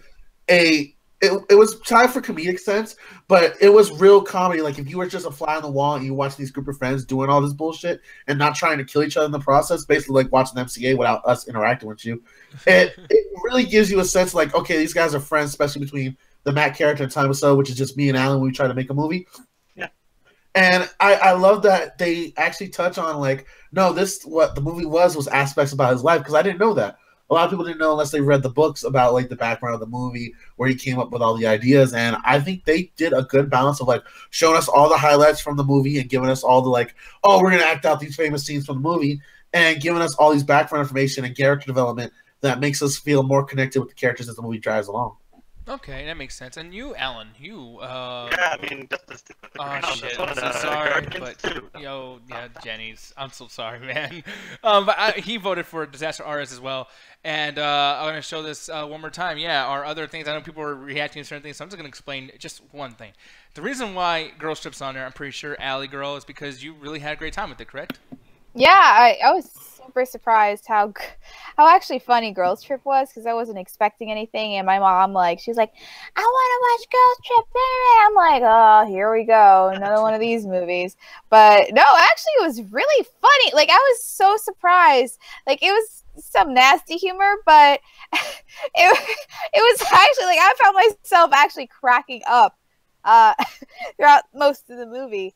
it was tied for comedic sense, but it was real comedy. Like, if you were just a fly on the wall and you watch these group of friends doing all this bullshit and not trying to kill each other in the process, basically like watching the MCA without us interacting with you, it really gives you a sense like, okay, these guys are friends, especially between the Matt character and Time So, which is just me and Alan when we try to make a movie. And I love that they actually touch on, like, no, what the movie was aspects about his life, because I didn't know that. A lot of people didn't know unless they read the books about, like, the background of the movie, where he came up with all the ideas. And I think they did a good balance of, like, showing us all the highlights from the movie and giving us all the, like, oh, we're going to act out these famous scenes from the movie, and giving us all these background information and character development that makes us feel more connected with the characters as the movie drives along. Okay, that makes sense. And you, Alan, you. Yeah, I mean, just to stick with the ground. Oh shit! I'm so sorry, but yeah, Jenny's. I'm so sorry, man. But he voted for Disaster Artist as well, and I'm gonna show this one more time. Yeah, our other things. I know people are reacting to certain things, so I'm just gonna explain just one thing. The reason why Girl Strip's on there, I'm pretty sure, Alley Girl, is because you really had a great time with it, correct? Yeah, I was super surprised how actually funny Girls Trip was, because I wasn't expecting anything, and my mom, like, she's like, I want to watch Girls Trip, baby. I'm like, oh, here we go, another one of these movies. But no, actually it was really funny. Like, I was so surprised. Like, it was some nasty humor, but it was actually, like, I found myself actually cracking up throughout most of the movie.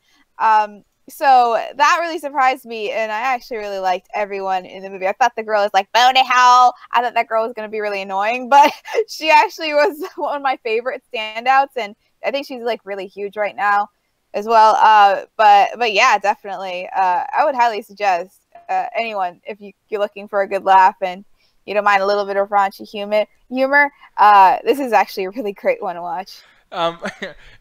So that really surprised me, and I actually really liked everyone in the movie. I thought the girl was like, Boney Howell. I thought that girl was going to be really annoying, but she actually was one of my favorite standouts, and I think she's like really huge right now as well. But yeah, definitely. I would highly suggest anyone, if you're looking for a good laugh and you don't mind a little bit of raunchy humor, this is actually a really great one to watch.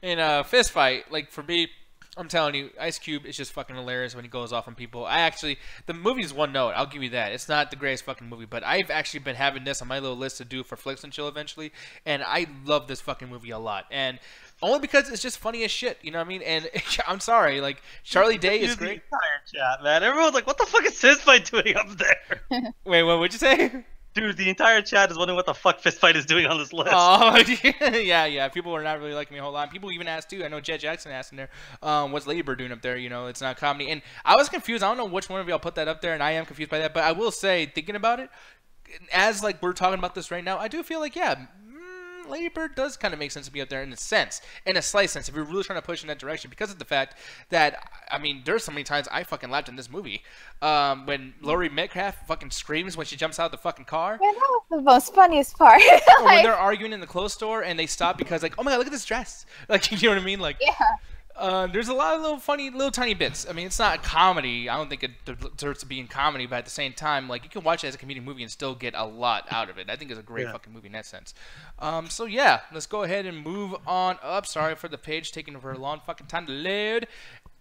In Fist Fight, like for me, I'm telling you, Ice Cube is just fucking hilarious when he goes off on people. The movie's one note. I'll give you that. It's not the greatest fucking movie, but I've actually been having this on my little list to do for Flicks and Chill eventually, and I love this fucking movie a lot. And only because it's just funny as shit, you know what I mean? And I'm sorry, like, Charlie Day is great. The entire chat, man. Everyone's like, what the fuck is Fist Fight doing up there? Wait, what would you say? Dude, the entire chat is wondering what the fuck Fist Fight is doing on this list. Oh, yeah. People are not really liking me a whole lot. People even asked, too. I know Jet Jackson asked in there, what's Lady Bird doing up there? You know, it's not comedy. And I was confused. I don't know which one of y'all put that up there, and I am confused by that. But I will say, thinking about it, as, like, we're talking about this right now, I do feel like, yeah, Lady Bird does kind of make sense to be up there in a sense, in a slight sense, if you're really trying to push in that direction, because of the fact that, I mean, there's so many times I fucking laughed in this movie. When Laurie Metcalf fucking screams when she jumps out of the fucking car. Yeah, that was the most funniest part. Or when they're arguing in the clothes store and they stop because, like, oh my god, look at this dress. Like, you know what I mean? Like, yeah. There's a lot of little funny, little tiny bits. I mean, it's not a comedy. I don't think it deserves to be in comedy, but at the same time, like, you can watch it as a comedic movie and still get a lot out of it. I think it's a great fucking movie in that sense. So yeah, let's go ahead and move on up. Sorry for the page taking over a long fucking time to load.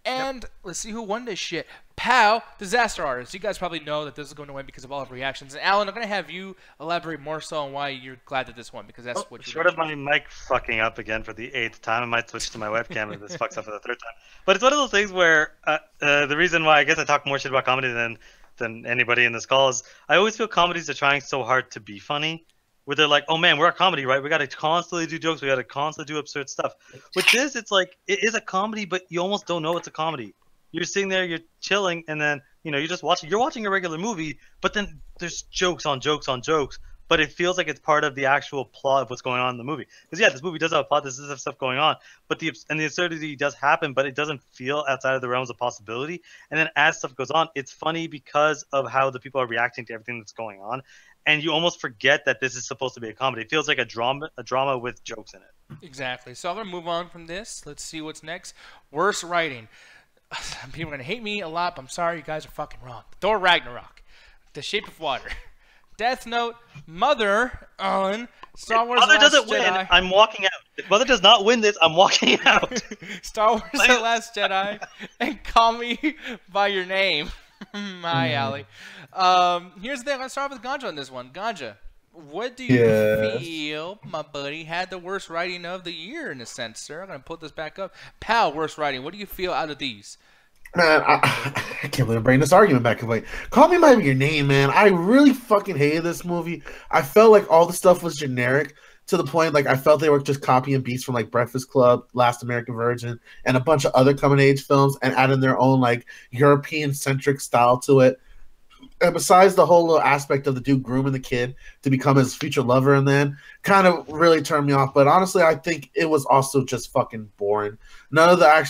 And let's see who won this shit. Pow, Disaster Artist. You guys probably know that this is going to win because of all of the reactions. And Alan, I'm going to have you elaborate more so on why you're glad that this won, because that's what you're short of my mic fucking up again for the 8th time. I might switch to my webcam if this fucks up for the 3rd time. But it's one of those things where the reason why I guess I talk more shit about comedy than anybody in this call is I always feel comedies are trying so hard to be funny. Where they're like, oh man, we're a comedy, right? We got to constantly do jokes. We got to constantly do absurd stuff. With this, it's like, it is a comedy, but you almost don't know it's a comedy. You're sitting there, you're chilling, and then, you know, you're watching a regular movie, but then there's jokes on jokes on jokes, but it feels like it's part of the actual plot of what's going on in the movie. Because yeah, this movie does have a plot, this does have stuff going on, but the absurdity does happen, but it doesn't feel outside of the realms of possibility. And then as stuff goes on, it's funny because of how the people are reacting to everything that's going on. And you almost forget that this is supposed to be a comedy. It feels like a drama with jokes in it. Exactly. So I'm going to move on from this. Let's see what's next. Worst writing. People are going to hate me a lot, but I'm sorry, you guys are fucking wrong. Thor Ragnarok. The Shape of Water. Death Note. Mother. Ellen. Star Wars Mother The Last doesn't Jedi. win, I'm walking out. If Mother does not win this, I'm walking out. Star Wars The Last Jedi. And Call Me By Your Name. Hi, Allie. Here's the thing. I'm going to start with Ganja on this one. Ganja, what do you feel, my buddy, had the worst writing of the year in a sense, sir? I'm going to put this back up. Pal, worst writing. What do you feel out of these? Man, I can't believe I'm bringing this argument back. Like, Call Me By Your Name, man. I really fucking hated this movie. I felt like all the stuff was generic to the point, like, I felt they were just copying beats from, like, Breakfast Club, Last American Virgin, and a bunch of other coming-of-age films and adding their own, like, European-centric style to it. And besides the whole little aspect of the dude grooming the kid to become his future lover, and then kind of really turned me off. But honestly, I think it was also just fucking boring. I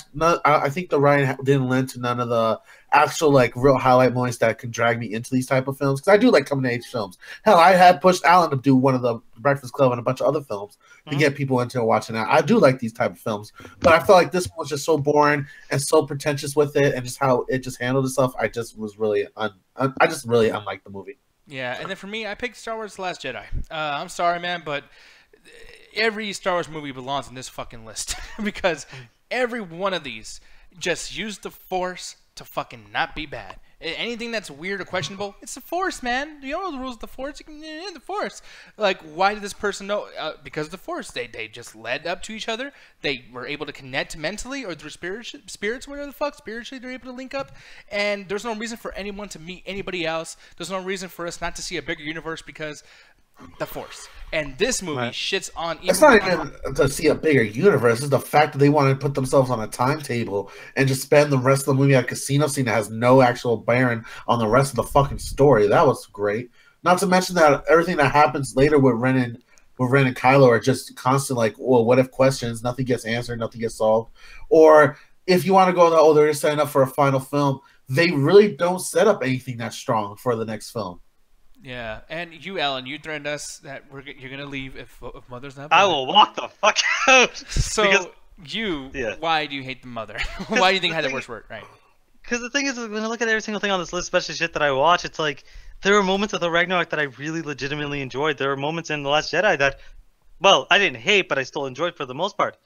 think the writing didn't lend to none of the actual, like, real highlight moments that can drag me into these type of films, because I do like coming of age films. Hell, I had pushed Alan to do one of the Breakfast Club and a bunch of other films to get people into watching that. I do like these type of films, but I felt like this one was just so boring and so pretentious with it, and just how it just handled itself. I just was really I just really unliked the movie. Yeah, and then for me, I picked Star Wars The Last Jedi. I'm sorry, man, but every Star Wars movie belongs in this fucking list because every one of these just use the Force to fucking not be bad. Anything that's weird or questionable, it's the Force, man. You know the rules of the Force. You can in the Force. Like, why did this person know? Because of the Force. They just led up to each other. They were able to connect mentally or through spirits, whatever the fuck. Spiritually, they're able to link up. And there's no reason for anyone to meet anybody else. There's no reason for us not to see a bigger universe because the Force. And this movie shits on. It's not even to see a bigger universe. It's the fact that they want to put themselves on a timetable and just spend the rest of the movie at a casino scene that has no actual bearing on the rest of the fucking story. That was great. Not to mention that everything that happens later with Ren and Kylo are just constant, like, well, what if questions? Nothing gets answered. Nothing gets solved. Or if you want to go, they're just setting up for a final film. They really don't set up anything that's strong for the next film. Yeah, and you, Alan, you threatened us that you're gonna leave if Mother's not. I will walk the fuck out. So why do you hate the Mother? Why do you think it had the worst word? Right? Because the thing is, when I look at every single thing on this list, especially shit that I watch, it's like there were moments of the Ragnarok that I really legitimately enjoyed. There were moments in The Last Jedi that, well, I didn't hate, but I still enjoyed for the most part.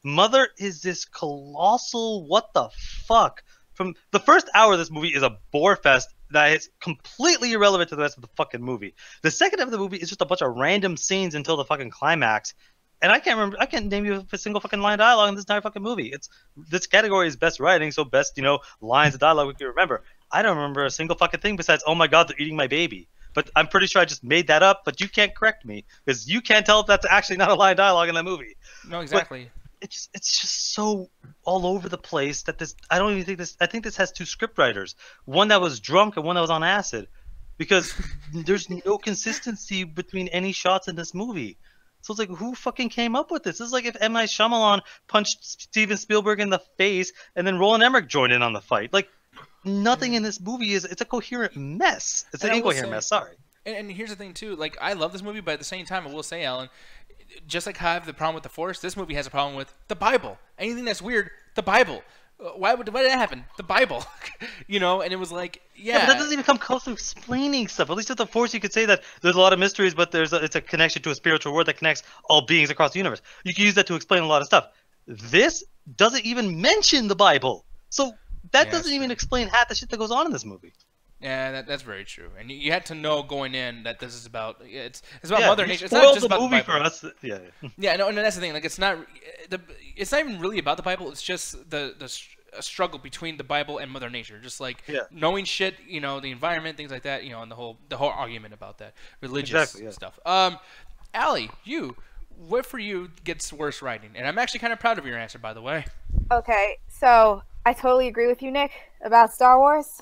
Mother is this colossal what the fuck. From the first hour of this movie is a bore fest that is completely irrelevant to the rest of the fucking movie. The second half of the movie is just a bunch of random scenes until the fucking climax. And I can't name you a single fucking line of dialogue in this entire fucking movie. This category is best writing, so best, lines of dialogue we can remember. I don't remember a single fucking thing besides, oh my god, they're eating my baby. But I'm pretty sure I just made that up, but you can't correct me, because you can't tell if that's actually not a line of dialogue in that movie. No, exactly. But it's just so all over the place that I don't even think this. I think this has two scriptwriters, one that was drunk and one that was on acid, because there's no consistency between any shots in this movie. So it's like, who fucking came up with this? This is like if M. Night Shyamalan punched Steven Spielberg in the face and then Roland Emmerich joined in on the fight. Like, nothing in this movie it's a coherent mess. It's an incoherent mess. Sorry. And here's the thing too. Like, I love this movie, but at the same time, I will say, Alan, just like how I have the problem with the Force, this movie has a problem with the Bible. Anything that's weird, the Bible. Why did that happen? The Bible. And it was like, yeah. But that doesn't even come close to explaining stuff. At least with the Force, you could say that there's a lot of mysteries, but it's a connection to a spiritual world that connects all beings across the universe. You can use that to explain a lot of stuff. This doesn't even mention the Bible. So that doesn't even explain half the shit that goes on in this movie. Yeah, that's very true. And you had to know going in that this is about it's about Mother Nature. It's not spoiled just the about movie the Bible. for us. Yeah. Yeah, no, and that's the thing. Like, it's not even really about the Bible. It's just the struggle between the Bible and Mother Nature. Just like knowing shit, the environment, things like that. And the whole argument about that religious stuff. Allie, what for you gets worse writing? And I'm actually kind of proud of your answer, by the way. Okay, so I totally agree with you, Nick, about Star Wars.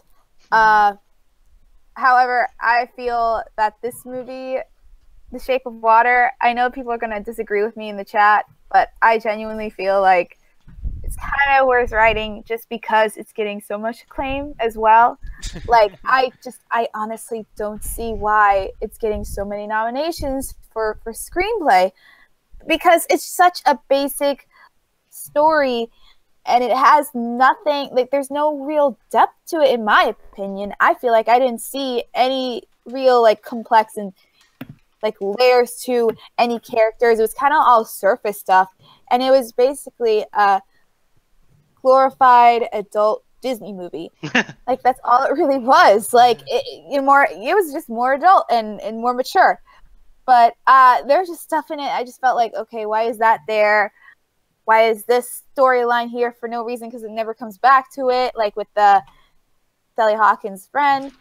However, I feel that this movie, The Shape of Water, I know people are going to disagree with me in the chat, but I genuinely feel like it's kind of worth writing just because it's getting so much acclaim as well. Like, I honestly don't see why it's getting so many nominations for screenplay, because it's such a basic story. And it has nothing, like, there's no real depth to it, in my opinion. I feel like I didn't see any real, like, complex and, like, layers to any characters. It was kind of all surface stuff. And it was basically a glorified adult Disney movie. Like, that's all it really was. Like, it was just more adult and more mature. But there's just stuff in it. I just felt like, okay, why is that there? Why is this storyline here for no reason? Because it never comes back to it. Like with the Sally Hawkins' friend,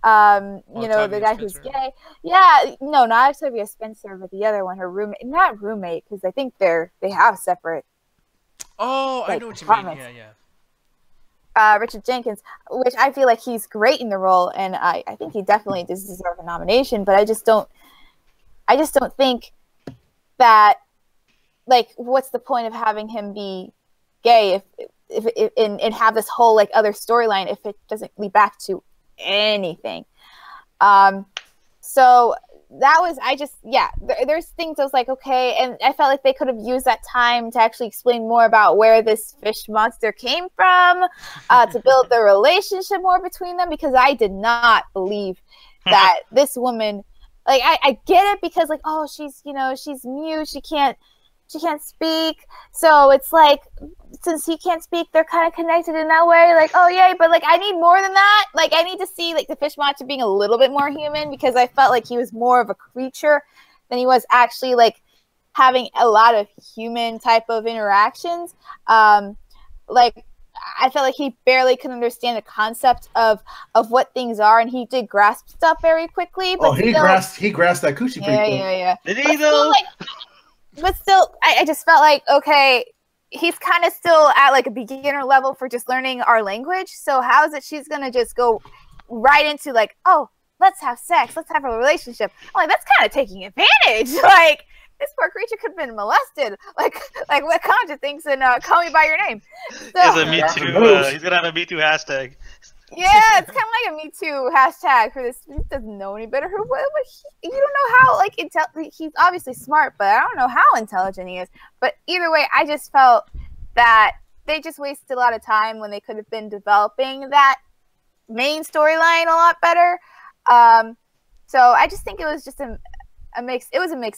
the guy who's gay. Yeah, no, not Octavia Spencer, but the other one, her roommate. Not roommate, because I think they have separate. Oh, I know what you mean. Yeah. Richard Jenkins, which I feel like he's great in the role, and I think he definitely does deserve a nomination. But I just don't think that. Like, what's the point of having him be gay if and have this whole, like, other storyline if it doesn't lead back to anything? So that was, there's things I was like, okay, and I felt like they could have used that time to actually explain more about where this fish monster came from, to build the relationship more between them, because I did not believe that this woman like I get it because like, oh, she's she's mute, she can't speak, so it's like since he can't speak, they're kind of connected in that way. Like, oh yay, but like I need more than that. Like I need to see like the fish monster being a little bit more human, because I felt like he was more of a creature than he was actually like having a lot of human type of interactions. Like I felt like he barely could understand the concept of what things are, and he did grasp stuff very quickly. But he grasped that coochie pretty quick. Yeah. Did he though? But still, I just felt like, okay, he's kind of still at like a beginner level for just learning our language. So how is it she's gonna just go right into like, oh, let's have sex, let's have a relationship? I'm like, that's kind of taking advantage. Like, this poor creature could have been molested, like what Conja thinks in Call Me by Your Name. So, it's a Me Too. He's gonna have a Me Too hashtag. Yeah, it's kind of like a Me Too hashtag for this. He doesn't know any better. You don't know how he's obviously smart, but I don't know how intelligent he is. But either way, I just felt that they just wasted a lot of time when they could have been developing that main storyline a lot better. So I just think it was just a mixed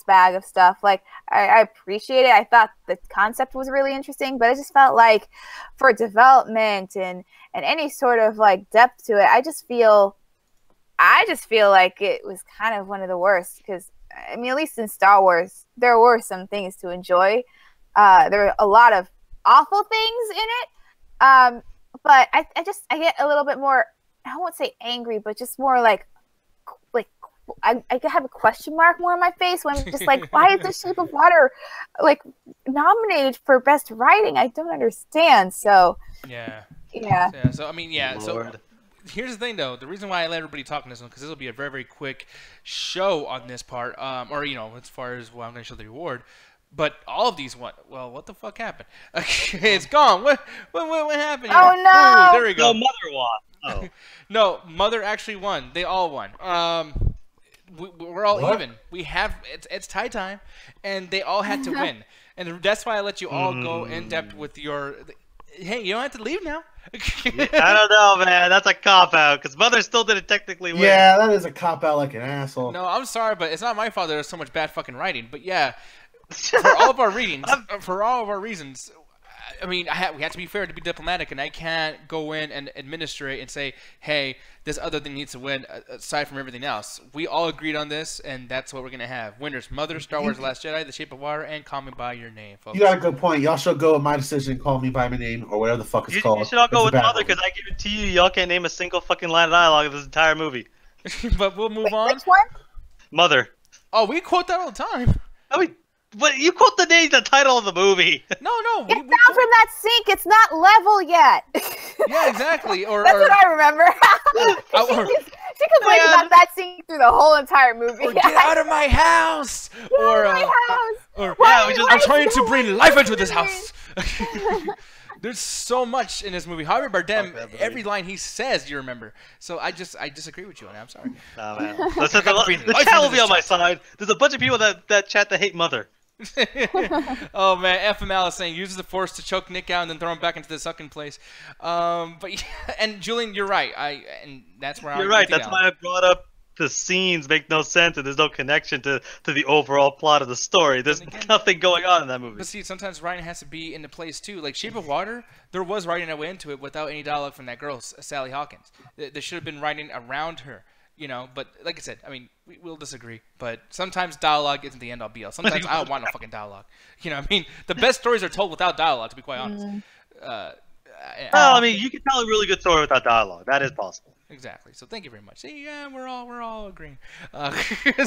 bag of stuff. Like I appreciate it. I thought the concept was really interesting, but I just felt like for development and any sort of like depth to it, I just feel like it was kind of one of the worst. Because I mean, at least in Star Wars, there were some things to enjoy. There were a lot of awful things in it, but I get a little bit more, I won't say angry, but just more like I have a question mark more on my face when I'm just like, why is The Shape of Water like nominated for best writing? I don't understand. So yeah. So I mean, yeah. Lord. So here's the thing, though. The reason why I let everybody talk on this one, because this will be a very, very quick show on this part, or as far as I'm going to show the award. But all of these what the fuck happened? It's gone. What happened here? Oh no! Ooh, there we go. No, Mother won. Oh. No, Mother actually won. They all won. We're all even. We have it's tie time, and they all had to win, and that's why I let you all go in depth with your. Hey, you don't have to leave now. I don't know, man. That's a cop out because Mother still didn't technically win. Yeah, that is a cop out like an asshole. No, I'm sorry, but it's not my fault there's so much bad fucking writing. But yeah, for all of our readings, for all of our reasons. I mean, we have to be fair to be diplomatic, and I can't go in and administer it and say, hey, this other thing needs to win aside from everything else. We all agreed on this, and that's what we're going to have. Winners, Mother, Star Wars, The Last Jedi, The Shape of Water, and Call Me By Your Name, folks. You got a good point. Y'all should go with my decision, Call Me By My Name, or whatever the fuck it's called. You should all go with Mother, because I guarantee you, y'all can't name a single fucking line of dialogue of this entire movie. But we'll move on. Which one? Mother. Oh, we quote that all the time. I mean, but you quote the title of the movie. No. It's down from that sink. It's not level yet. Yeah, exactly. That's what I remember. She complained about that sink through the whole entire movie. Or get out of my house. Get out of my house. I'm trying to bring life into this house. There's so much in this movie. Javier Bardem, every line he says, you remember. So I disagree with you on that. I'm sorry. Nah, man. Listen, the chat will be on my side. There's a bunch of people that chat that hate Mother. Oh man, FML is saying uses the Force to choke Nick out and then throw him back into the sucking place. But yeah, and Julian, you're right. And that's where you're right. That's why I brought up the scenes make no sense and there's no connection to the overall plot of the story. There's nothing going on in that movie. But see, sometimes writing has to be into place too. Like Shape of Water, there was writing a way into it without any dialogue from that girl, Sally Hawkins. There should have been writing around her. But like I said, I mean, we'll disagree. But sometimes dialogue isn't the end all be all. Sometimes I don't want no fucking dialogue. I mean, the best stories are told without dialogue, to be quite honest. Well, I mean, you can tell a really good story without dialogue. That is possible. Exactly. So thank you very much. See, yeah, we're all agreeing.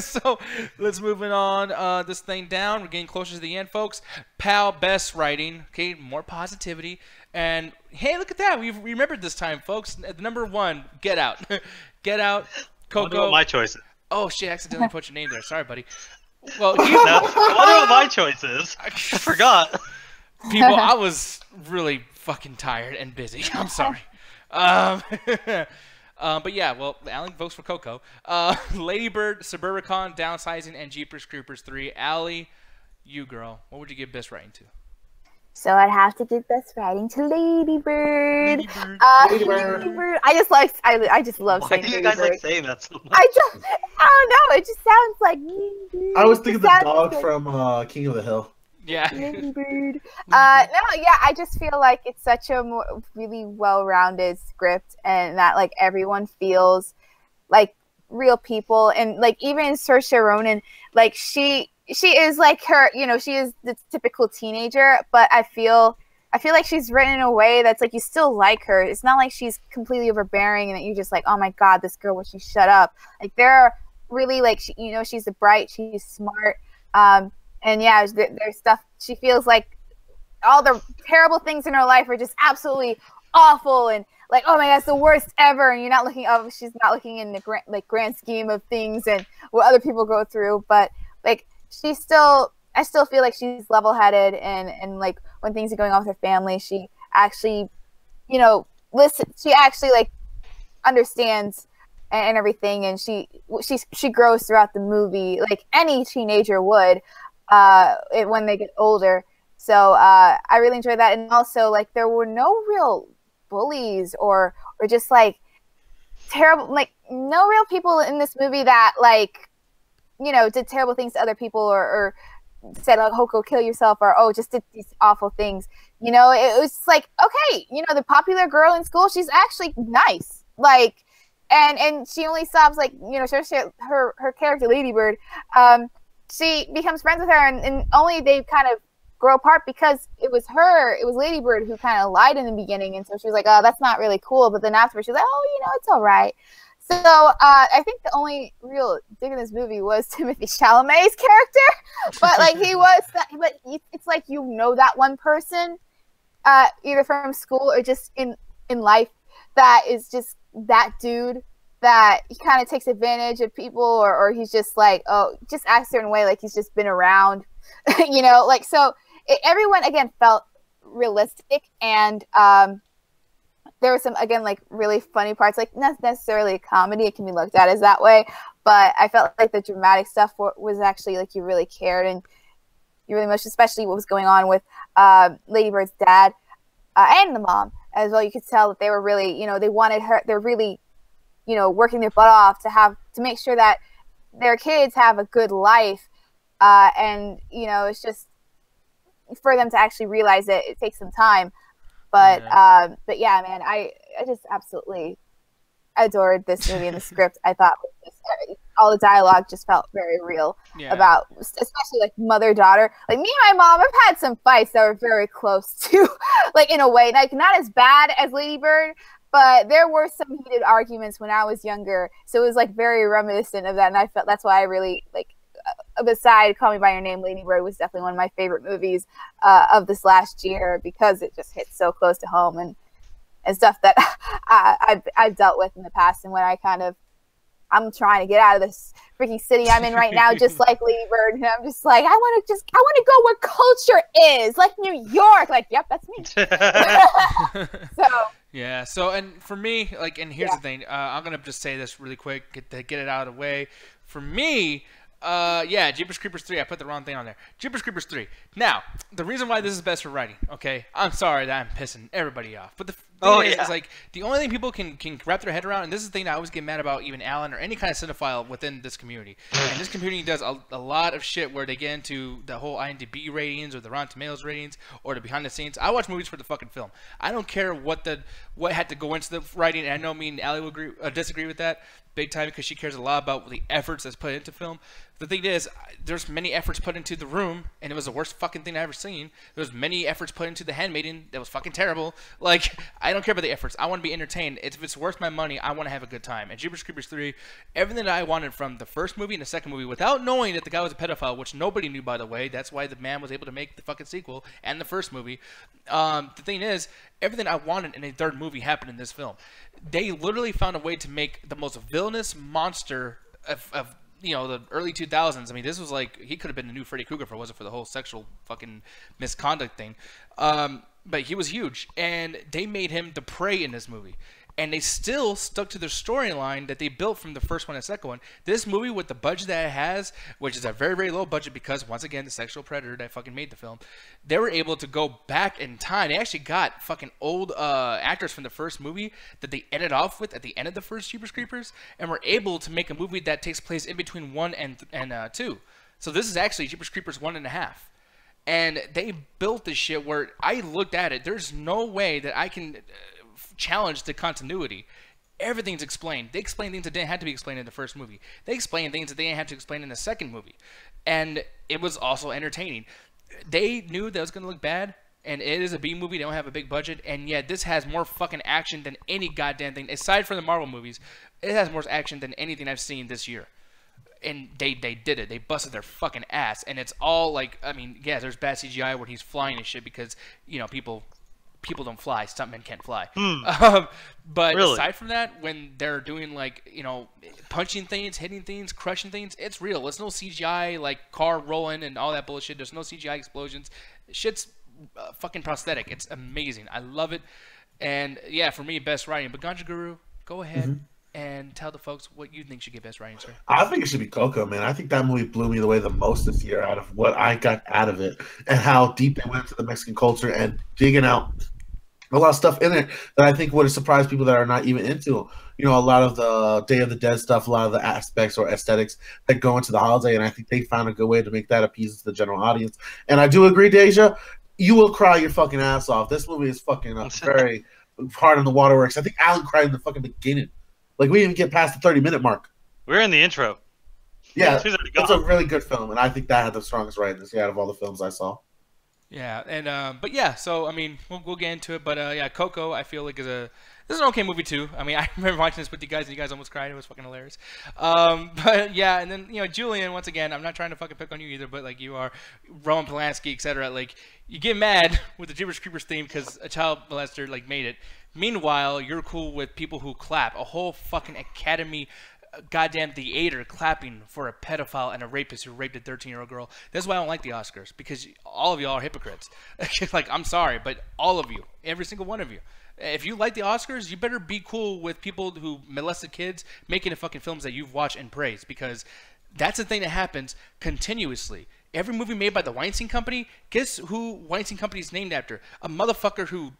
So let's move on. This thing down. We're getting closer to the end, folks. PAL best writing. Okay, more positivity. And hey, look at that. We remembered this time, folks. The number one, Get Out. Get Out. Coco. What my choices? Oh shit! I accidentally put your name there. Sorry, buddy. Well, what are my choices? I forgot. People, I was really fucking tired and busy. I'm sorry. But yeah, well, Alan votes for Coco. Lady Bird, Suburbicon, Downsizing, and Jeepers Creepers 3. Allie, you girl, what would you give best writing to? So I'd have to give best writing to Lady Bird. Lady Bird. Lady Bird. I just love saying Lady Bird. Why do you guys like saying that so much? I don't know. It just sounds like Lady Bird. I was thinking of the dog from King of the Hill. Yeah. Lady Bird. I just feel like it's such a really well-rounded script, and that like everyone feels like real people, and like even Saoirse Ronan, like she is like her, she is the typical teenager, but I feel like she's written in a way that's like you still like her. It's not like she's completely overbearing and that you're just like, oh my god, this girl, will she shut up? Like they're really like, she's bright, she's smart, and yeah, there's stuff, she feels like all the terrible things in her life are just absolutely awful, and like, oh my god, it's the worst ever, and she's not looking in the grand scheme of things and what other people go through, but like I still feel like she's level-headed, and like when things are going on with her family, she actually, listens. She actually like understands and everything, and she grows throughout the movie like any teenager would when they get older. So I really enjoyed that, and also like there were no real bullies or just like terrible, like no real people in this movie that like did terrible things to other people or said like, oh, go kill yourself, or oh, just did these awful things. It was like, okay, the popular girl in school, she's actually nice, like, and she only stops like, her character Lady Bird, she becomes friends with her, and only they kind of grow apart because it was Lady Bird who kind of lied in the beginning, and so she was like, oh, that's not really cool, but then afterwards she's like, oh, it's all right. So I think the only real dig in this movie was Timothy Chalamet's character, but like it's like that one person, either from school or just in life, that is just that dude that he kind of takes advantage of people, or he's just like, oh, just acts a certain way, like he's just been around, like, so everyone again felt realistic, and there were some, again, like really funny parts, like not necessarily a comedy, it can be looked at as that way, but I felt like the dramatic stuff was actually like you really cared, and you really much, especially what was going on with Lady Bird's dad and the mom as well. You could tell that they were really, they wanted her, they're really, working their butt off to make sure that their kids have a good life, and it's just for them to actually realize it takes some time. But yeah, man, I just absolutely adored this movie, and the script I thought was just, all the dialogue just felt very real, about, especially like mother-daughter. Like me and my mom, I've had some fights that were very close to, like in a way, like not as bad as Lady Bird, but there were some heated arguments when I was younger. So it was like very reminiscent of that, and I felt that's why I really like. Beside Call Me by Your Name, Lady Bird was definitely one of my favorite movies of this last year, because it just hits so close to home, and stuff that I've dealt with in the past, and when I'm trying to get out of this freaking city I'm in right now, just like Lady Bird, and I'm just like, I want to go where culture is, like New York. Like, yep, that's me. Yeah. So, and for me, like, and here's the thing, I'm gonna just say this really quick, get it out of the way. For me, Jeepers Creepers 3, I put the wrong thing on there. Jeepers Creepers 3. Now, the reason why this is best for writing, okay? I'm sorry that I'm pissing everybody off, but the thing is like, the only thing people can wrap their head around, and this is the thing that I always get mad about, even Alan or any kind of cinephile within this community, and this community does a lot of shit where they get into the whole IMDb ratings or the Rotten Tomatoes ratings or the behind the scenes. I watch movies for the fucking film. I don't care what had to go into the writing, and I know me and Allie will disagree with that big time, because she cares a lot about the efforts that's put into film. The thing is, there's many efforts put into The Room, and it was the worst fucking thing I've ever seen. There's many efforts put into The Handmaiden that was fucking terrible. Like, I don't care about the efforts. I want to be entertained. If it's worth my money, I want to have a good time. And Jeepers Creepers 3, everything that I wanted from the first movie and the second movie, without knowing that the guy was a pedophile, which nobody knew, by the way. That's why the man was able to make the fucking sequel and the first movie. The thing is, everything I wanted in a third movie happened in this film. They literally found a way to make the most villainous monster of the early 2000s. I mean, this was like, he could have been the new Freddy Krueger if it wasn't for the whole sexual fucking misconduct thing. But he was huge, and they made him the prey in this movie. and they still stuck to their storyline that they built from the first one and second one. This movie, with the budget that it has, which is a very, very low budget because, once again, the sexual predator that fucking made the film, they were able to go back in time. They actually got fucking old actors from the first movie that they ended off with at the end of the first Jeepers Creepers, and were able to make a movie that takes place in between 1 and 2. So this is actually Jeepers Creepers 1.5. And they built this shit where I looked at it. There's no way that I can challenge the continuity. Everything's explained. They explain things that didn't have to be explained in the first movie. They explain things that they didn't have to explain in the second movie. And it was also entertaining. They knew that it was going to look bad. And it is a B movie. They don't have a big budget. And yet this has more fucking action than any goddamn thing. Aside from the Marvel movies, it has more action than anything I've seen this year. And they did it. They busted their fucking ass. And it's all like, I mean, yeah, there's bad CGI where he's flying and shit because, you know, people don't fly. Stuntmen can't fly. But really, aside from that, when they're doing, like, you know, punching things, hitting things, crushing things, it's real. It's no CGI, like, car rolling and all that bullshit. There's no CGI explosions. Shit's fucking prosthetic. It's amazing. I love it. And, yeah, for me, best writing. But Ganja Guru, go ahead. And tell the folks what you think should get best writing, sir. I think it should be Coco, man. I think that movie blew me away the most this year out of what I got out of it and how deep they went to the Mexican culture and digging out a lot of stuff in it that I think would have surprised people that are not even into, you know, a lot of the Day of the Dead stuff, a lot of the aspects or aesthetics that go into the holiday. And I think they found a good way to make that appease to the general audience. And I do agree, Deja, you will cry your fucking ass off. This movie is fucking very hard on the waterworks. I think Alan cried in the fucking beginning. Like, we didn't even get past the 30-minute mark. We're in the intro. Yeah, it's a really good film, and I think that had the strongest writing out of all the films I saw. Yeah, and but yeah, so I mean, we'll get into it, but yeah, Coco, I feel like this is an okay movie too. I mean, I remember watching this with you guys, and you guys almost cried. It was fucking hilarious. But yeah, and then, you know, Julian, once again, I'm not trying to fucking pick on you either, but like, you are Roman Polanski, etc. Like, you get mad with the Jeepers Creepers theme because a child molester like made it. Meanwhile, you're cool with people who clap. A whole fucking Academy goddamn theater clapping for a pedophile and a rapist who raped a 13-year-old girl. That's why I don't like the Oscars, because all of y'all are hypocrites. Like, I'm sorry, but all of you, every single one of you. If you like the Oscars, you better be cool with people who molested kids making the fucking films that you've watched and praised, because that's the thing that happens continuously. Every movie made by the Weinstein Company, guess who Weinstein Company is named after? A motherfucker who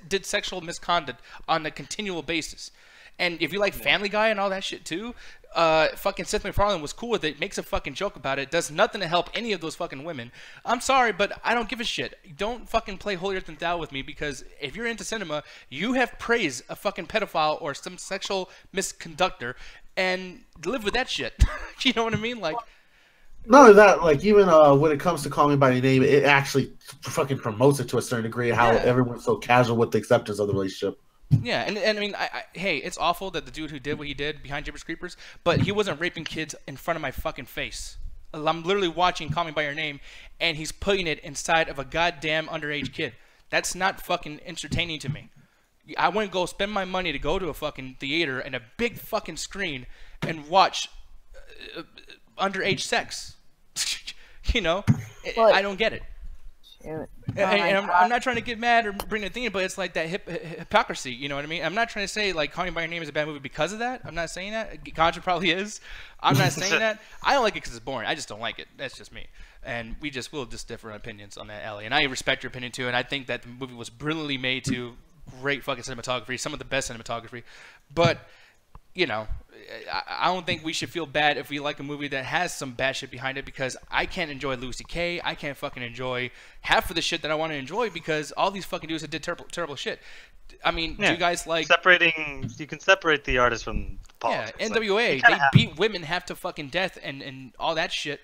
did sexual misconduct on a continual basis. And if you like Family Guy and all that shit too, fucking Seth MacFarlane was cool with it, makes a fucking joke about it, does nothing to help any of those fucking women. I'm sorry, but I don't give a shit. Don't fucking play holier than thou with me, because if you're into cinema, you have praised a fucking pedophile or some sexual misconductor and live with that shit. You know what I mean? Like, not only that, like, even when it comes to Call Me by Your Name, it actually fucking promotes it to a certain degree, how everyone's so casual with the acceptance of the relationship. Yeah, and I mean, hey, it's awful that the dude who did what he did behind Jeepers Creepers, but he wasn't raping kids in front of my fucking face. I'm literally watching Call Me by Your Name, and he's putting it inside of a goddamn underage kid. That's not fucking entertaining to me. I wouldn't go spend my money to go to a fucking theater and a big fucking screen and watch underage sex. You know? Well, I don't get it. And I'm not trying to get mad or bring a thing, but it's like that hypocrisy, you know what I mean? I'm not trying to say, like, Call Me by Your Name is a bad movie because of that. I'm not saying that. Contra probably is. I'm not saying that. I don't like it because it's boring. I just don't like it. That's just me. And we'll just differ opinions on that, Ellie. And I respect your opinion, too, and I think that the movie was brilliantly made, too. Great fucking cinematography, some of the best cinematography. But, you know, I don't think we should feel bad if we like a movie that has some bad shit behind it, because I can't enjoy Lucy K. I can't fucking enjoy half of the shit that I want to enjoy because all these fucking dudes that did terrible shit. I mean, do you guys like... You can separate the artist from politics. Yeah, NWA, they beat women half to fucking death and all that shit,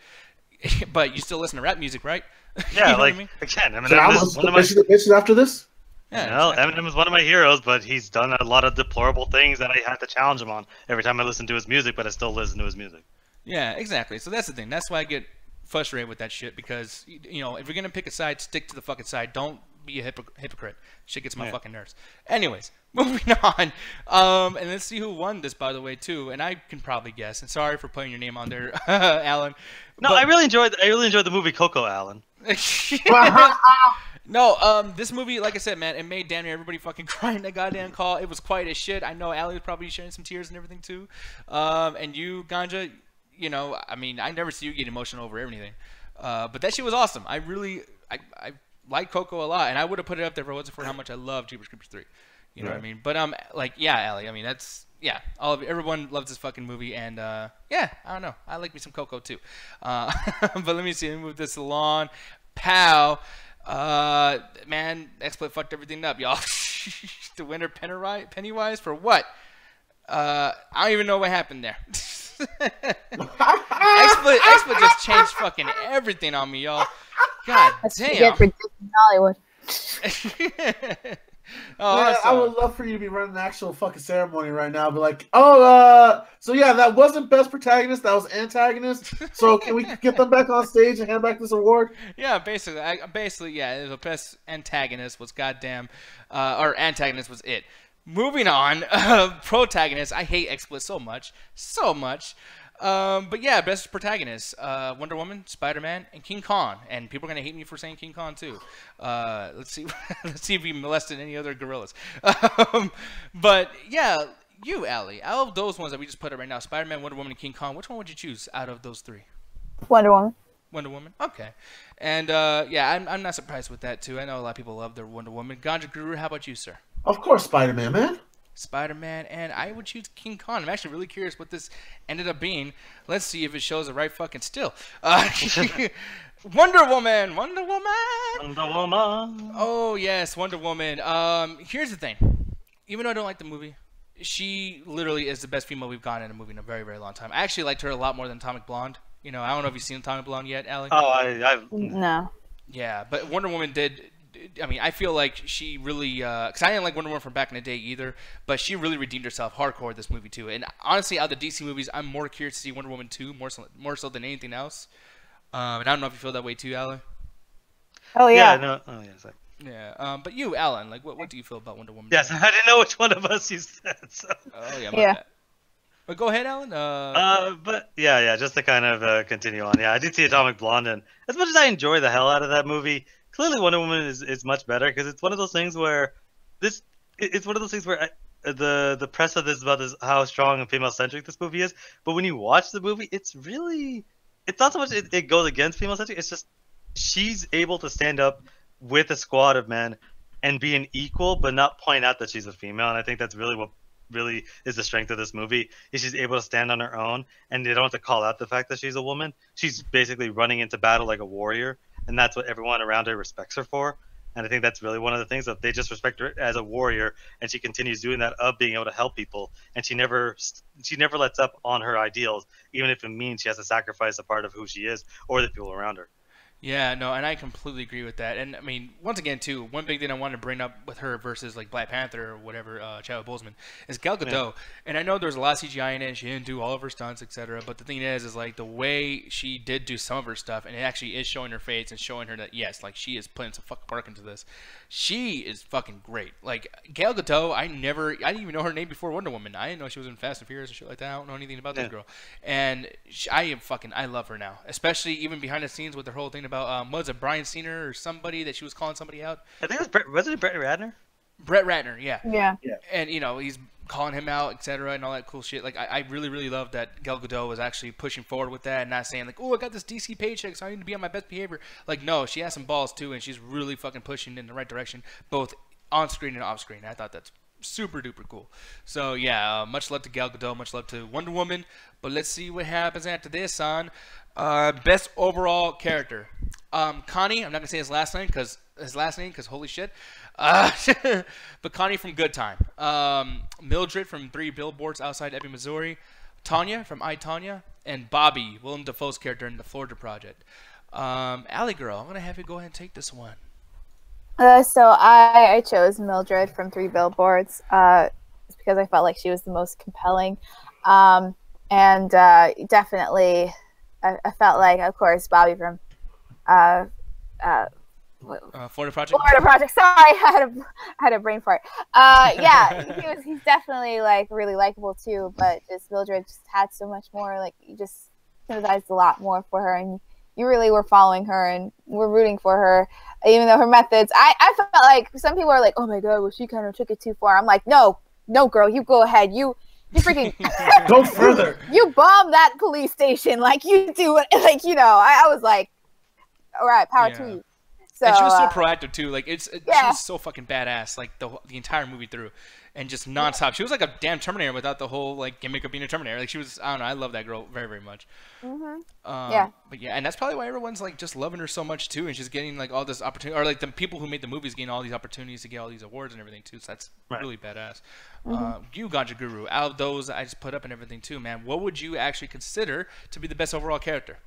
but you still listen to rap music, right? Yeah, you know like, I mean? Again, Eminem is one of my... after this? Yeah, well, exactly. Eminem is one of my heroes, but he's done a lot of deplorable things that I had to challenge him on every time I listen to his music, but I still listen to his music. Yeah, exactly. So that's the thing. That's why I get frustrated with that shit, because, you know, if you're going to pick a side, stick to the fucking side. Don't be a hypocrite. Shit gets my fucking nerves. Anyways, moving on. And let's see who won this, by the way, too. And I can probably guess. And sorry for putting your name on there, Alan. No, but... I really enjoyed the movie Coco, Alan. No, this movie, like I said, man, it made damn near everybody fucking cry in that goddamn call. It was quiet as shit. I know Allie was probably sharing some tears and everything too. And you, Ganja, you know, I mean, I never see you get emotional over anything. But that shit was awesome. I like Coco a lot, and I would have put it up there if it wasn't for how much I love Jeepers Creepers 3. You know what I mean? But like, yeah, Allie. I mean, that's everyone loves this fucking movie, and yeah, I don't know. I like me some Coco too. But let me see. Let me move this along. Pow. Man, XSplit fucked everything up, y'all. The winner Pennywise for what? I don't even know what happened there. XSplit just changed fucking everything on me, y'all. God damn. For Hollywood. Oh, yeah, I would love for you to be running the actual fucking ceremony right now. Be like, oh, so yeah, that wasn't best protagonist, that was antagonist. So can we get them back on stage and hand back this award? Yeah, basically, yeah, the best antagonist was goddamn, or antagonist was it. Moving on, protagonist. I hate XSplit so much. But yeah, best protagonist: Wonder Woman, Spider-Man, and King Kong. And people are gonna hate me for saying King Kong too. Let's see if we molested any other gorillas. But yeah, you, Allie, out of those ones that we just put up right now, Spider-Man, Wonder Woman, and King Kong, which one would you choose out of those three? Wonder Woman. Wonder Woman. Okay. And yeah, I'm not surprised with that too. I know a lot of people love their Wonder Woman. Ganja Guru, how about you, sir? Of course, Spider-Man, man. Spider-Man, and I would choose King Kong. I'm actually really curious what this ended up being. Let's see if it shows the right fucking still. Wonder Woman. Oh yes, Wonder Woman. Here's the thing. Even though I don't like the movie, she literally is the best female we've gotten in a movie in a very, very long time. I actually liked her a lot more than Atomic Blonde. You know, I don't know if you've seen Atomic Blonde yet, Allie. Oh, No. Yeah, but Wonder Woman did. I mean, I feel like she really, because I didn't like Wonder Woman from back in the day either, but she really redeemed herself hardcore in this movie too. And honestly, out of the DC movies, I'm more curious to see Wonder Woman 2 more so than anything else. And I don't know if you feel that way too, Alan. Oh yeah. Yeah. No. Oh yeah. Sorry. Yeah. But you, Alan, like, what do you feel about Wonder Woman? Yes, I didn't know which one of us you said. So. Oh yeah. Yeah. But go ahead, Alan. But yeah, just to kind of continue on. Yeah, I did see Atomic Blonde, and as much as I enjoy the hell out of that movie, clearly Wonder Woman is much better because it's one of those things where the press of this about how strong and female centric this movie is, but when you watch the movie, it's not so much it goes against female centric. It's just she's able to stand up with a squad of men and be an equal, but not point out that she's a female. And I think that's really what really is the strength of this movie, is she's able to stand on her own, and they don't have to call out the fact that she's a woman. She's basically running into battle like a warrior, and that's what everyone around her respects her for. And I think that's really one of the things, that they just respect her as a warrior, and she continues doing that, of being able to help people, and she never lets up on her ideals, even if it means she has to sacrifice a part of who she is or the people around her. Yeah, no, and I completely agree with that. And I mean, once again, too, one big thing I wanted to bring up with her versus like Black Panther or whatever, Chadwick Boseman, is Gal Gadot. Yeah. And I know there's a lot of CGI in it, and she didn't do all of her stunts, etc. But the thing is like the way she did do some of her stuff, and it actually is showing her face and showing her that yes, like she is putting some fucking work into this. She is fucking great. Like Gal Gadot, I didn't even know her name before Wonder Woman. I didn't know she was in Fast and Furious and shit like that. I don't know anything about this girl, and I love her now, especially even behind the scenes with her whole thing about was it Brian Cena or somebody that she was calling somebody out? I think it was it Brett Ratner? Brett Ratner, yeah. Yeah. And you know he's calling him out, etc., and all that cool shit. Like I really, really love that Gal Gadot was actually pushing forward with that and not saying like, oh, I got this DC paycheck, so I need to be on my best behavior. Like no, she has some balls too, and she's really fucking pushing in the right direction, both on screen and off screen. I thought that's super duper cool. So yeah, much love to Gal Gadot, much love to Wonder Woman. But let's see what happens after this, son. Best overall character. Connie, I'm not gonna say his last name because holy shit. But Connie from Good Time. Mildred from 3 Billboards Outside Ebbing, Missouri. Tanya from I, Tanya. And Bobby, Willem Dafoe's character in The Florida Project. Allie girl, I'm gonna have you go ahead and take this one. So I chose Mildred from 3 Billboards. It's because I felt like she was the most compelling. And definitely I felt like, of course, Bobby from Florida Project. Florida Project. Sorry, I had a brain fart. Yeah, he's definitely like really likable too. But just Mildred just had so much more. Like you just sympathized a lot more for her, and you really were following her and were rooting for her, even though her methods. I felt like some people are like, oh my god, well she kind of took it too far. I'm like, no, girl, you go ahead. You freaking go further. You bomb that police station like you do it. Like, you know, I was like, all right, power to you. So, and she was so proactive too. Like she was so fucking badass. Like the entire movie through, and just nonstop. She was like a damn Terminator without the whole like gimmick of being a Terminator. Like she was. I don't know. I love that girl very, very much. Yeah. But yeah, and that's probably why everyone's like just loving her so much too, and she's getting like all this opportunity, or like the people who made the movies getting all these opportunities to get all these awards and everything too. So that's really badass. You, Ganja Guru, out of those I just put up and everything too, man. What would you actually consider to be the best overall character?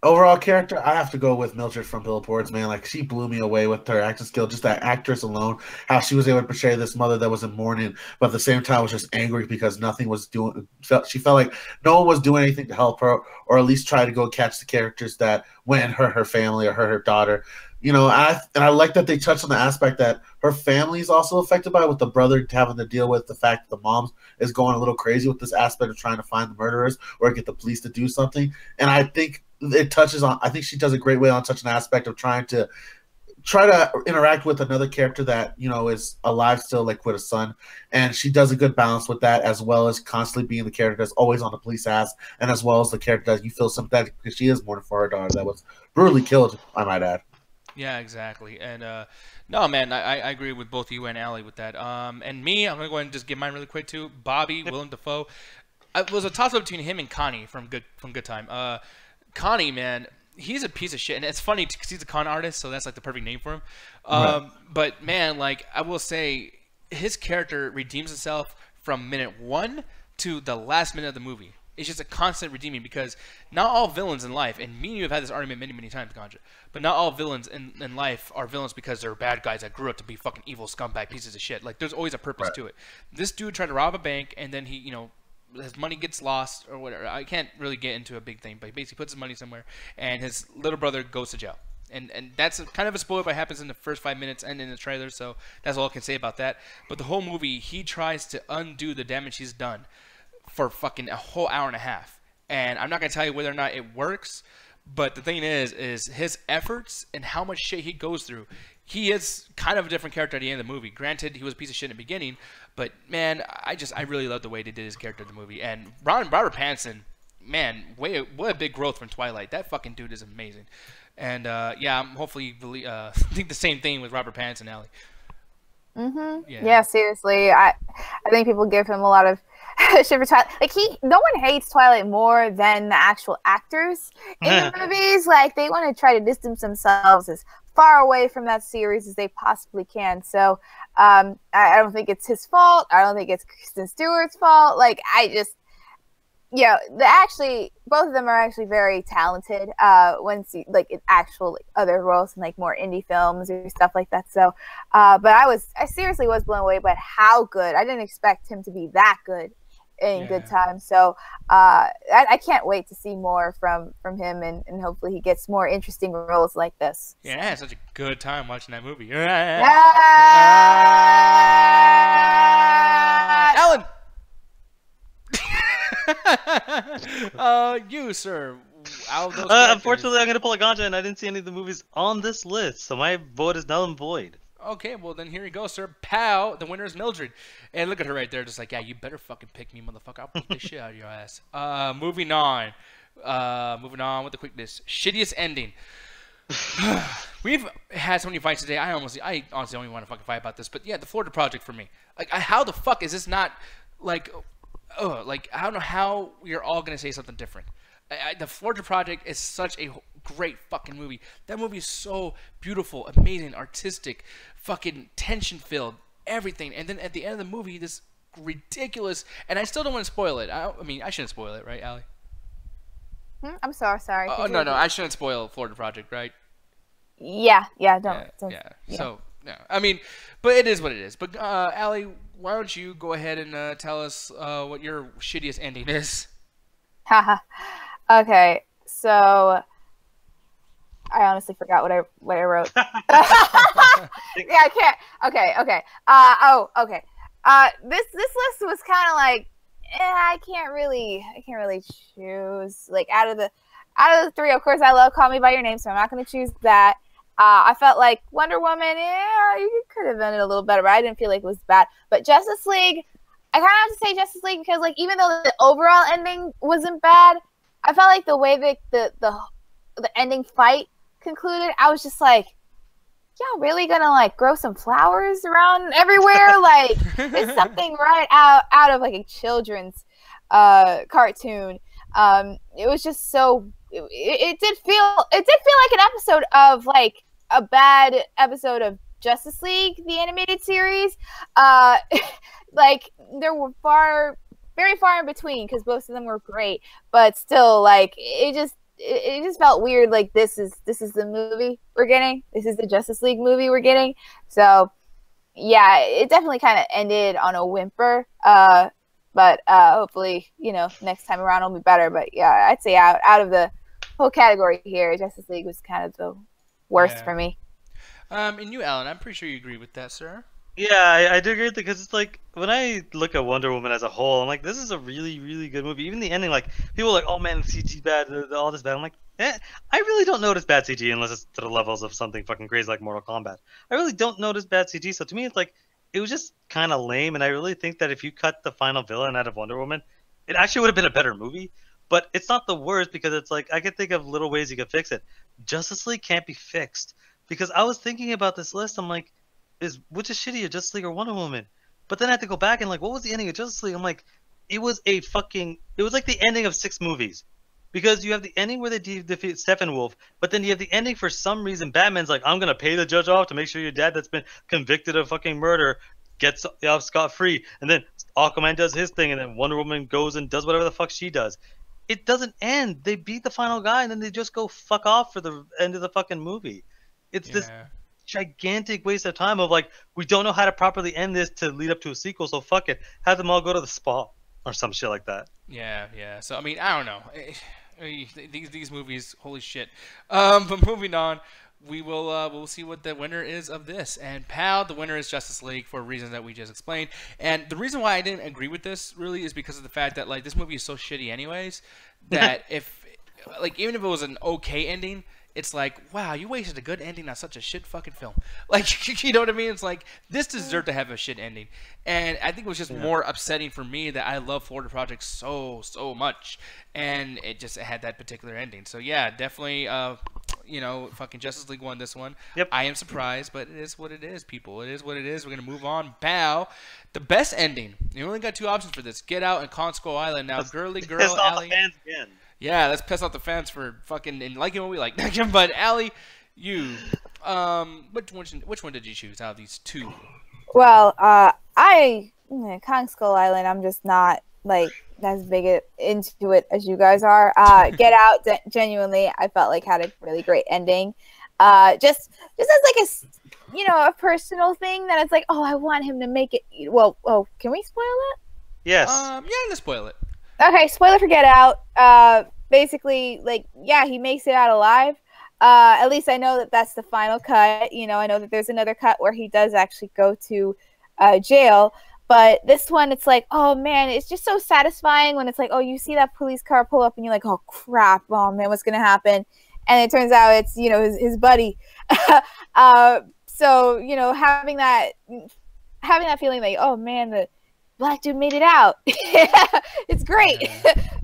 Overall character, I have to go with Mildred from Billboards, man. Like, she blew me away with her acting skill. Just that actress alone, how she was able to portray this mother that was in mourning, but at the same time was just angry because nothing was doing. She felt like no one was doing anything to help her, or at least try to go catch the characters that went and hurt her family or hurt her daughter. You know, and I like that they touched on the aspect that her family is also affected by it, with the brother having to deal with the fact that the mom is going a little crazy with this aspect of trying to find the murderers or get the police to do something. And I think it touches on, I think she does a great way on such an aspect of try to interact with another character that, you know, is alive still, like with a son, and she does a good balance with that, as well as constantly being the character that's always on the police ass, and as well as the character that you feel sympathetic because she is mourning for her daughter that was brutally killed, I might add. Yeah, exactly. And no, man, I agree with both you and Allie with that. And me, I'm gonna go ahead and just give mine really quick too. Bobby, Willem Dafoe. It was a toss-up between him and Connie from Good Time. Connie, man, he's a piece of shit, and it's funny because he's a con artist, so that's like the perfect name for him. But man, like I will say, his character redeems himself from minute 1 to the last minute of the movie. It's just a constant redeeming, because not all villains in life, and me and you have had this argument many, many times, Ganja, but not all villains in life are villains because they're bad guys that grew up to be fucking evil scumbag pieces of shit. Like, there's always a purpose to it. This dude tried to rob a bank, and then he, you know, his money gets lost or whatever. I can't really get into a big thing, but he basically puts his money somewhere, and his little brother goes to jail. And that's kind of a spoiler, but it happens in the first 5 minutes and in the trailer, so that's all I can say about that. But the whole movie, he tries to undo the damage he's done for fucking a whole hour and a half. And I'm not going to tell you whether or not it works, but the thing is his efforts and how much shit he goes through. He is kind of a different character at the end of the movie. Granted, he was a piece of shit in the beginning, but man, I really love the way they did his character in the movie. And Robert Pattinson, man, what a big growth from Twilight. That fucking dude is amazing. And yeah, I'm hopefully think the same thing with Robert Pattinson, Allie. Yeah, seriously, I think people give him a lot of shit for Twilight. Like, no one hates Twilight more than the actual actors in the movies. Like, they want to try to distance themselves as far away from that series as they possibly can. So I don't think it's his fault. I don't think it's Kristen Stewart's fault. Like, both of them are actually very talented like in actual like other roles and like more indie films or stuff like that. So but I seriously was blown away by how good. I didn't expect him to be that good in Good Time. So I can't wait to see more from him, and hopefully he gets more interesting roles like this. Yeah, I had such a good time watching that movie. Alan! You, sir. Out of those unfortunately, I'm going to pull a Ganja, and I didn't see any of the movies on this list, so my vote is null and void. Okay, well then here you go, sir. Pow, the winner is Mildred. And look at her right there, just like, yeah, you better fucking pick me, motherfucker. I'll beat the shit out of your ass. Moving on. Moving on with the quickness. Shittiest ending. We've had so many fights today. I honestly don't even want to fucking fight about this. But yeah, the Florida Project for me. Like, how the fuck is this not, like, like, I don't know how you're all going to say something different. The Florida Project is such a great fucking movie. That movie is so beautiful, amazing, artistic, fucking tension-filled, everything. And then at the end of the movie, this ridiculous, and I still don't want to spoil it. I mean, I shouldn't spoil it, right, Allie? I'm sorry. Oh, no, I shouldn't spoil Florida Project, right? Yeah, don't. Yeah. So, yeah. I mean, but it is what it is. But, Allie, why don't you go ahead and tell us what your shittiest ending is? Haha. Okay, so I honestly forgot what I wrote. Yeah, I can't. Okay. Okay. This list was kind of like, I can't really choose. Like, out of the, out of the three, of course, I love Call Me by Your Name, so I'm not going to choose that. I felt like Wonder Woman, yeah, you could have ended a little better, but I didn't feel like it was bad. But Justice League, I kind of have to say Justice League because, like, even though the overall ending wasn't bad, I felt like the way that the ending fight concluded, I was just like, y'all really gonna like grow some flowers around everywhere? Like, it's something right out of like a children's cartoon. It was just so it did feel like an episode of like a bad episode of Justice League, the animated series. Like there were very far in between because both of them were great, but still, like it just felt weird. Like this is the movie we're getting. This is the Justice League movie we're getting. So yeah, it definitely kind of ended on a whimper. But hopefully, next time around it'll be better. But yeah, I'd say out of the whole category here, Justice League was kind of the worst for me. And you, Alan, I'm pretty sure you agree with that, sir. Yeah, I do agree with it because it's like when I look at Wonder Woman as a whole, I'm like, this is a really, really good movie. Even the ending, like people are like, oh man, the CG bad, all this bad. I'm like, I really don't notice bad CG unless it's to the levels of something fucking crazy like Mortal Kombat. I really don't notice bad CG. So to me, it's like it was just kind of lame. And I really think that if you cut the final villain out of Wonder Woman, it actually would have been a better movie. But it's not the worst because it's like I could think of little ways you could fix it. Justice League can't be fixed because I was thinking about this list. I'm like, which is shittier, Justice League or Wonder Woman? But then I had to go back and like, what was the ending of Justice League? I'm like, it was like the ending of 6 movies. Because you have the ending where they defeat Steppenwolf, but then you have the ending for some reason Batman's like, I'm going to pay the judge off to make sure your dad that's been convicted of fucking murder gets off scot-free. And then Aquaman does his thing, and then Wonder Woman goes and does whatever the fuck she does. It doesn't end. They beat the final guy, and then they just go fuck off for the end of the fucking movie. It's this gigantic waste of time of like, we don't know how to properly end this to lead up to a sequel, so fuck it. Have them all go to the spa or some shit like that. Yeah. So, I mean, I don't know. These movies, holy shit. But moving on, we'll see what the winner is of this. And pal, the winner is Justice League for reasons that we just explained. And the reason why I didn't agree with this really is because of the fact that like this movie is so shitty anyways that even if it was an okay ending, it's like, wow, you wasted a good ending on such a shit fucking film. Like, you know what I mean? It's like, this deserved to have a shit ending. And I think it was just more upsetting for me that I love Florida Project so much. And it just had that particular ending. So, yeah, definitely, fucking Justice League won this one. Yep. I am surprised, but it is what it is, people. It is what it is. We're going to move on. Bow. The best ending. You only got 2 options for this. Get Out and Con Skull Island. Now, girly girl, Allie. Fans again. Yeah, let's piss off the fans for fucking and liking what we like. But Allie, you, which one did you choose out of these 2? Well, Kong Skull Island, I'm just not like as big into it as you guys are. Get Out, genuinely, I felt like had a really great ending. Just as like a personal thing that it's like, oh, I want him to make it. Well, can we spoil it? Yes. Yeah, let's spoil it. Okay, spoiler for Get Out. Basically, like, yeah, he makes it out alive. At least I know that that's the final cut. I know that there's another cut where he does actually go to jail. But this one, it's like, oh, man, it's just so satisfying when it's like, oh, you see that police car pull up and you're like, oh, crap. Oh, man, what's going to happen? And it turns out it's, his buddy. So, having that feeling like, oh, man, the black dude made it out. It's great.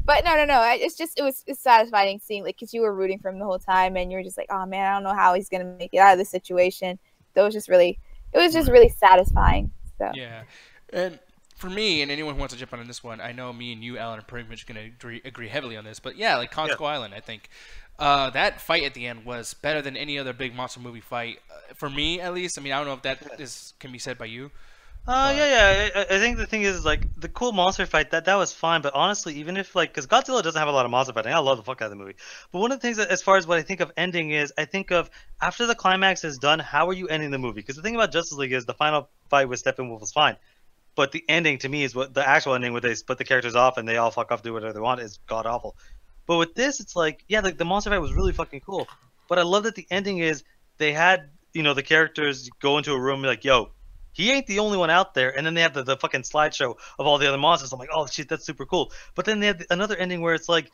But no. It's satisfying seeing, like, because you were rooting for him the whole time, and you were just like, oh man, I don't know how he's gonna make it out of this situation. So it was just really satisfying. So yeah, and for me and anyone who wants to jump on this one, I know me and you, Alan, are pretty much gonna agree heavily on this. But yeah, like Con Skull Island, I think that fight at the end was better than any other big monster movie fight for me, at least. I mean, I don't know if that can be said by you. Yeah. I think the thing is, like, the cool monster fight, that was fine. But honestly, even if, like, because Godzilla doesn't have a lot of monster fighting, I love the fuck out of the movie. But one of the things that, as far as what I think of ending is, I think of after the climax is done, how are you ending the movie? Because the thing about Justice League is the final fight with Steppenwolf was fine. But the ending, to me, is what the actual ending where they split the characters off and they all fuck off, do whatever they want, is god awful. But with this, it's like, yeah, the monster fight was really fucking cool. But I love that the ending is they had, the characters go into a room and be like, yo, he ain't the only one out there. And then they have the fucking slideshow of all the other monsters. I'm like, oh shit, that's super cool. But then they have another ending where it's like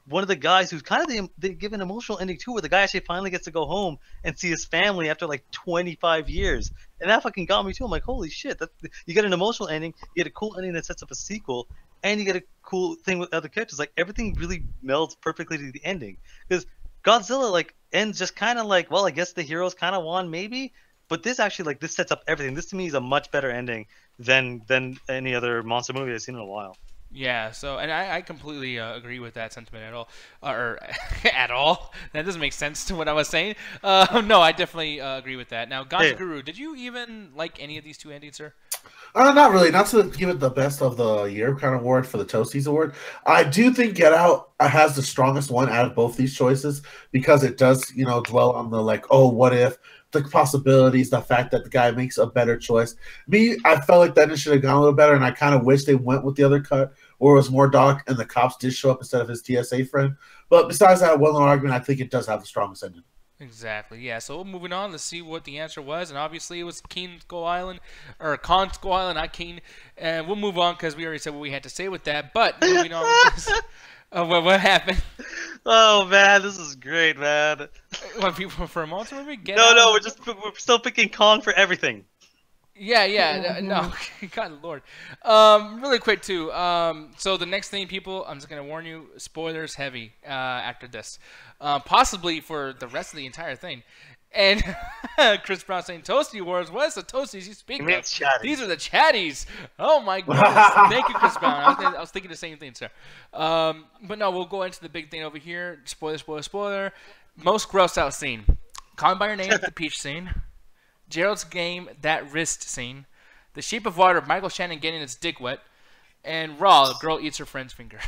one of the guys who's kind of they give an emotional ending too, where the guy actually finally gets to go home and see his family after like 25 years, and that fucking got me too. I'm like, holy shit! You get an emotional ending, you get a cool ending that sets up a sequel, and you get a cool thing with other characters. Like everything really melds perfectly to the ending, because Godzilla like ends just kind of like, well, I guess the heroes kind of won maybe, but this actually like this sets up everything. This to me is a much better ending than any other monster movie I've seen in a while. Yeah, so, and I completely agree with that sentiment at all. Or, at all? That doesn't make sense to what I was saying. No, I definitely agree with that. Now, Ganja Guru, did you even like any of these two endings, sir? Not really. Not to give it the best of the year kind of award for the Toasties Award. I do think Get Out has the strongest one out of both these choices because it does, you know, dwell on the like, oh, what if, the possibilities, the fact that the guy makes a better choice. Me, I felt like that should have gone a little better, and I kind of wish they went with the other cut, or it was more dark, and the cops did show up instead of his TSA friend. But besides that well-known argument, I think it does have the strongest ending. Exactly, yeah. So moving on, let's see what the answer was, and obviously it was Keen Skull Island, or Khan Skull Island, not Keen. And we'll move on because we already said what we had to say with that. But moving on with this, what happened? Oh man, this is great, man. What, people for a monster movie? No, we're still picking Kong for everything. Yeah, no, God Lord. Really quick too. So the next thing, people, I'm just gonna warn you, spoilers heavy after this, possibly for the rest of the entire thing. And Chris Brown saying Toasty Awards. What's the Toasties you speak of? These are the chatties. Oh my goodness. Thank you, Chris Brown. I was thinking the same thing, sir. But no, we'll go into the big thing over here. Spoiler. Most gross out scene. Call Me by Your Name, the Peach scene. Gerald's Game, that wrist scene. The Shape of Water, Michael Shannon getting its dick wet. And Raw, the girl eats her friend's finger.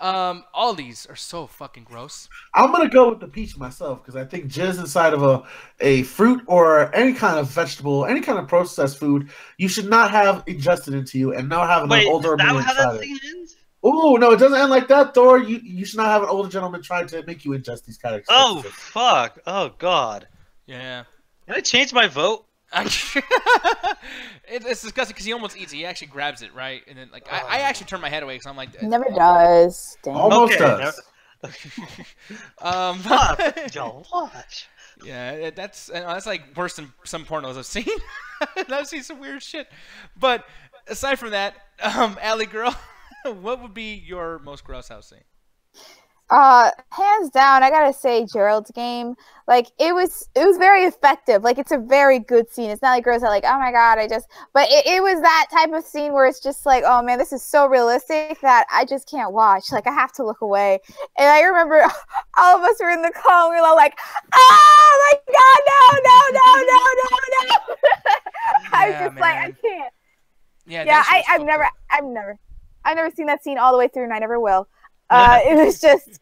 All these are so fucking gross. I'm gonna go with the peach myself because I think jizz inside of a fruit or any kind of vegetable, any kind of processed food, you should not have ingested into you and not have an older man try it. Oh no, it doesn't end like that, Thor. You should not have an older gentleman trying to make you ingest these kind of. Oh fuck! Oh god. Yeah. Can I change my vote? It's disgusting because he almost eats it. He actually grabs it, right? And then, like, I actually turn my head away because I'm like... Never does. Dang. Almost does. Yeah, that's like worse than some pornos I've seen. I've seen some weird shit. But aside from that, Allie girl, what would be your most gross out scene? Hands down, I gotta say Gerald's Game. Like it was very effective. Like it's a very good scene. It's not like gross out like, oh my god, but it was that type of scene where it's just like, oh man, this is so realistic that I just can't watch. Like I have to look away. And I remember all of us were in the car and we were all like, oh my god, no. I was just man. Like, I can't. Yeah, I've never seen that scene all the way through and I never will. It's just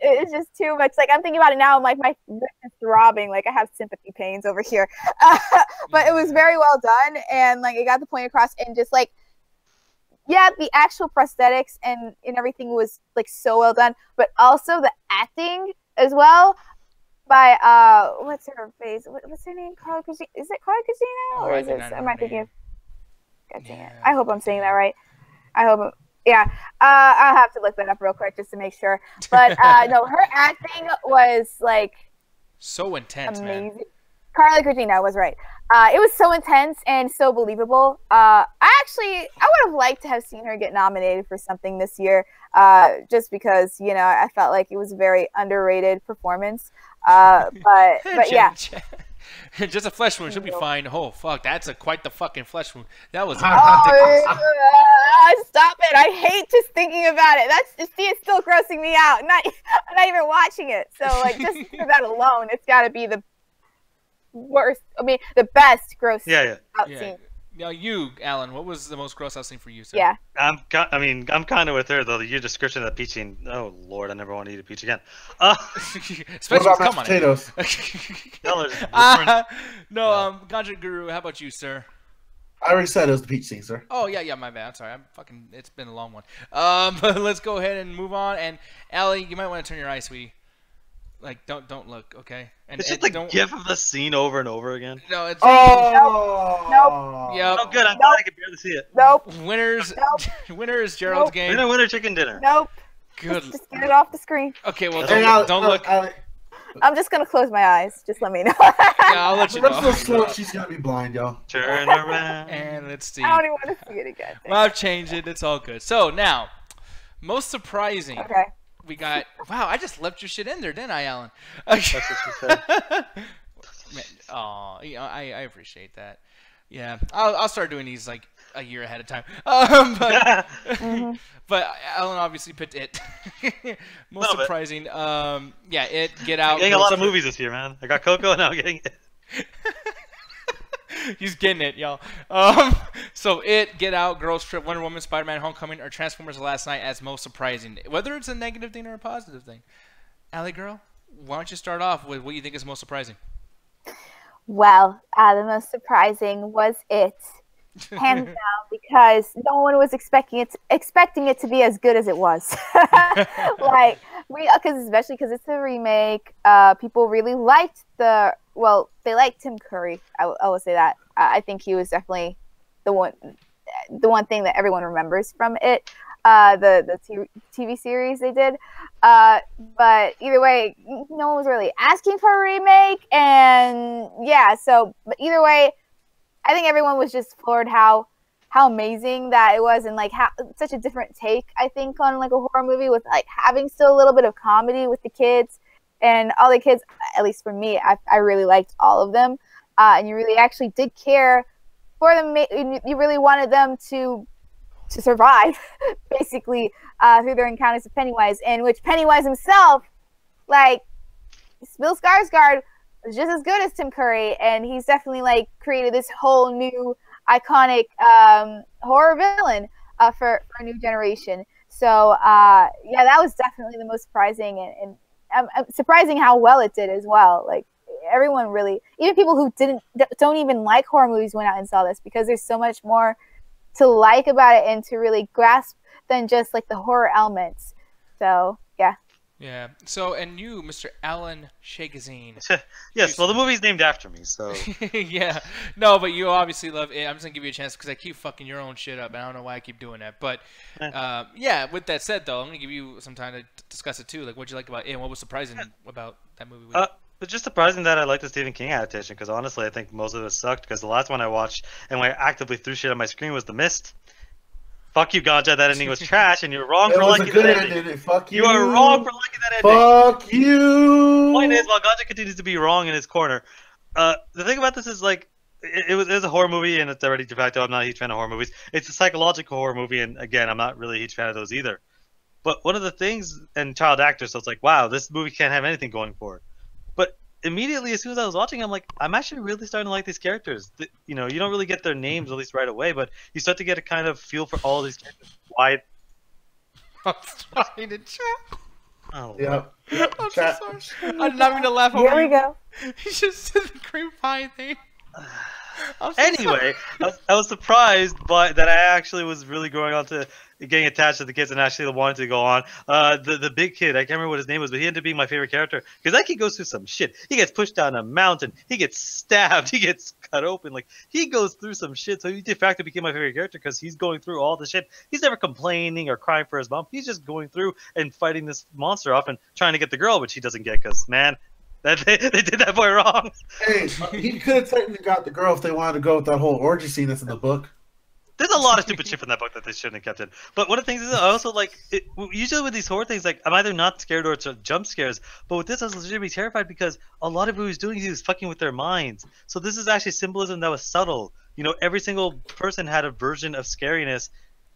too much. Like I'm thinking about it now, I'm like my wrist is throbbing, like I have sympathy pains over here. But it was very well done, and like it got the point across, and just like, yeah, the actual prosthetics and everything was like so well done, but also the acting as well by what's her face? What's her name? Carla Gugino? Is it Carla Gugino? Or is it? Am I thinking? God dang it! I hope I'm saying that right. Yeah, I'll have to look that up real quick just to make sure. But no, her acting was like so intense, amazing. Man. Carla Gugino was right. It was so intense and so believable. I would have liked to have seen her get nominated for something this year, just because I felt like it was a very underrated performance. But yeah. Just a flesh wound. She'll be fine. Oh, fuck. That's quite the fucking flesh wound. That was ridiculous. Stop it. I hate just thinking about it. It's still grossing me out. I'm not even watching it. So, like, just for that alone, it's got to be the worst. I mean, the best gross out scene. Now, you, Alan, what was the most gross out scene for you, sir? Yeah. I'm kind of with her, though. Your description of the peach scene, oh, Lord, I never want to eat a peach again. Especially what about mashed potatoes? No, Ganja Guru, how about you, sir? I already said it was the peach scene, sir. Oh, yeah, my bad. I'm sorry. It's been a long one. But let's go ahead and move on. And, Allie, you might want to turn your eyes, sweetie. Like, don't look, okay? And it's just the gif of the scene over and over again. No, it's... Nope. Yep. Oh, good. I'm glad I could barely see it. Nope. Winner is Gerald's Game. Winner, chicken dinner. Nope. Good. Just get it off the screen. Okay, well, don't look. I'm just gonna close my eyes. Just let me know. Yeah, I'll let you know. She's gonna be blind, y'all. Turn around. And let's see. I don't even want to see it again. Well, I've changed it. It's all good. So now, most surprising. Okay. We got. Wow, I just left your shit in there, didn't I, Alan? That's what she said. Aw, I appreciate that. Yeah, I'll start doing these like a year ahead of time. But Alan obviously picked It. Most surprising. Yeah, It, Get Out. I'm getting a lot of movies this year, man. I got Coco and now I'm getting It. He's getting it, y'all. So It, Get Out, Girls Trip, Wonder Woman, Spider-Man, Homecoming, or Transformers: Last Night as most surprising. Whether it's a negative thing or a positive thing. Allie girl, why don't you start off with what you think is most surprising? Well, the most surprising was It, hands down, because no one was expecting it to be as good as it was. Like especially because it's a remake. People really liked they liked Tim Curry. I will say that. I think he was definitely the one thing that everyone remembers from It. The TV series they did. But either way, no one was really asking for a remake, and yeah. But either way, I think everyone was just floored how amazing that it was, and like how such a different take, I think, on like a horror movie with like having still a little bit of comedy with the kids and all the kids. At least for me, I really liked all of them, and you really actually did care for them. You really wanted them to survive, basically, through their encounters with Pennywise, in which Pennywise himself, like Bill Skarsgård, was just as good as Tim Curry, and he's definitely like created this whole new iconic horror villain for a new generation. So yeah, that was definitely the most surprising, and surprising how well it did as well. Like everyone really, even people who don't even like horror movies, went out and saw this because there's so much more to like about it and to really grasp than just like the horror elements. So yeah. Yeah. So, and you, Mr. Alan Shagazine. Yes. Well, the movie's named after me, so. Yeah. No, but you obviously love It. I'm just gonna give you a chance because I keep fucking your own shit up, and I don't know why I keep doing that. But yeah. With that said, though, I'm gonna give you some time to discuss it too. Like, what'd you like about It, and what was surprising about that movie? But just surprising that I like the Stephen King adaptation, because honestly, I think most of it sucked. Because the last one I watched and when I actively threw shit on my screen was The Mist. Fuck you, Ganja. That ending was trash, and you're wrong for liking that ending. Fuck you. You are wrong for liking that ending. Fuck you. The point is, while Ganja continues to be wrong in his corner, the thing about this is like it was a horror movie, and it's already de facto. I'm not a huge fan of horror movies. It's a psychological horror movie, and again, I'm not really a huge fan of those either. But one of the things, and child actors, so it's like, wow, this movie can't have anything going for it. But immediately, as soon as I was watching, I'm like, I'm actually really starting to like these characters. You know, you don't really get their names, at least right away, but you start to get a kind of feel for all these characters. Why? I'm trying to chat. Oh, Yeah. I'm so sorry. I'm not going to laugh over Here we go. He just did the cream pie thing. Anyway, I was surprised by that. I actually was really going on to getting attached to the kids and actually wanted to go on. The big kid, I can't remember what his name was, but he ended up being my favorite character because that kid goes through some shit. He gets pushed down a mountain. He gets stabbed. He gets cut open. Like he goes through some shit. So he de facto became my favorite character because he's going through all the shit. He's never complaining or crying for his mom. He's just going through and fighting this monster off and trying to get the girl, which he doesn't get because man. They did that boy wrong. Hey, he could have technically got the girl if they wanted to go with that whole orgy scene that's in the book. There's a lot of stupid shit from that book that they shouldn't have kept in. But one of the things is I also like usually with these horror things, like I'm either not scared or it's jump scares. But with this, I was legitimately terrified because a lot of what he was doing, he was fucking with their minds. So this is actually symbolism that was subtle. You know, every single person had a version of scariness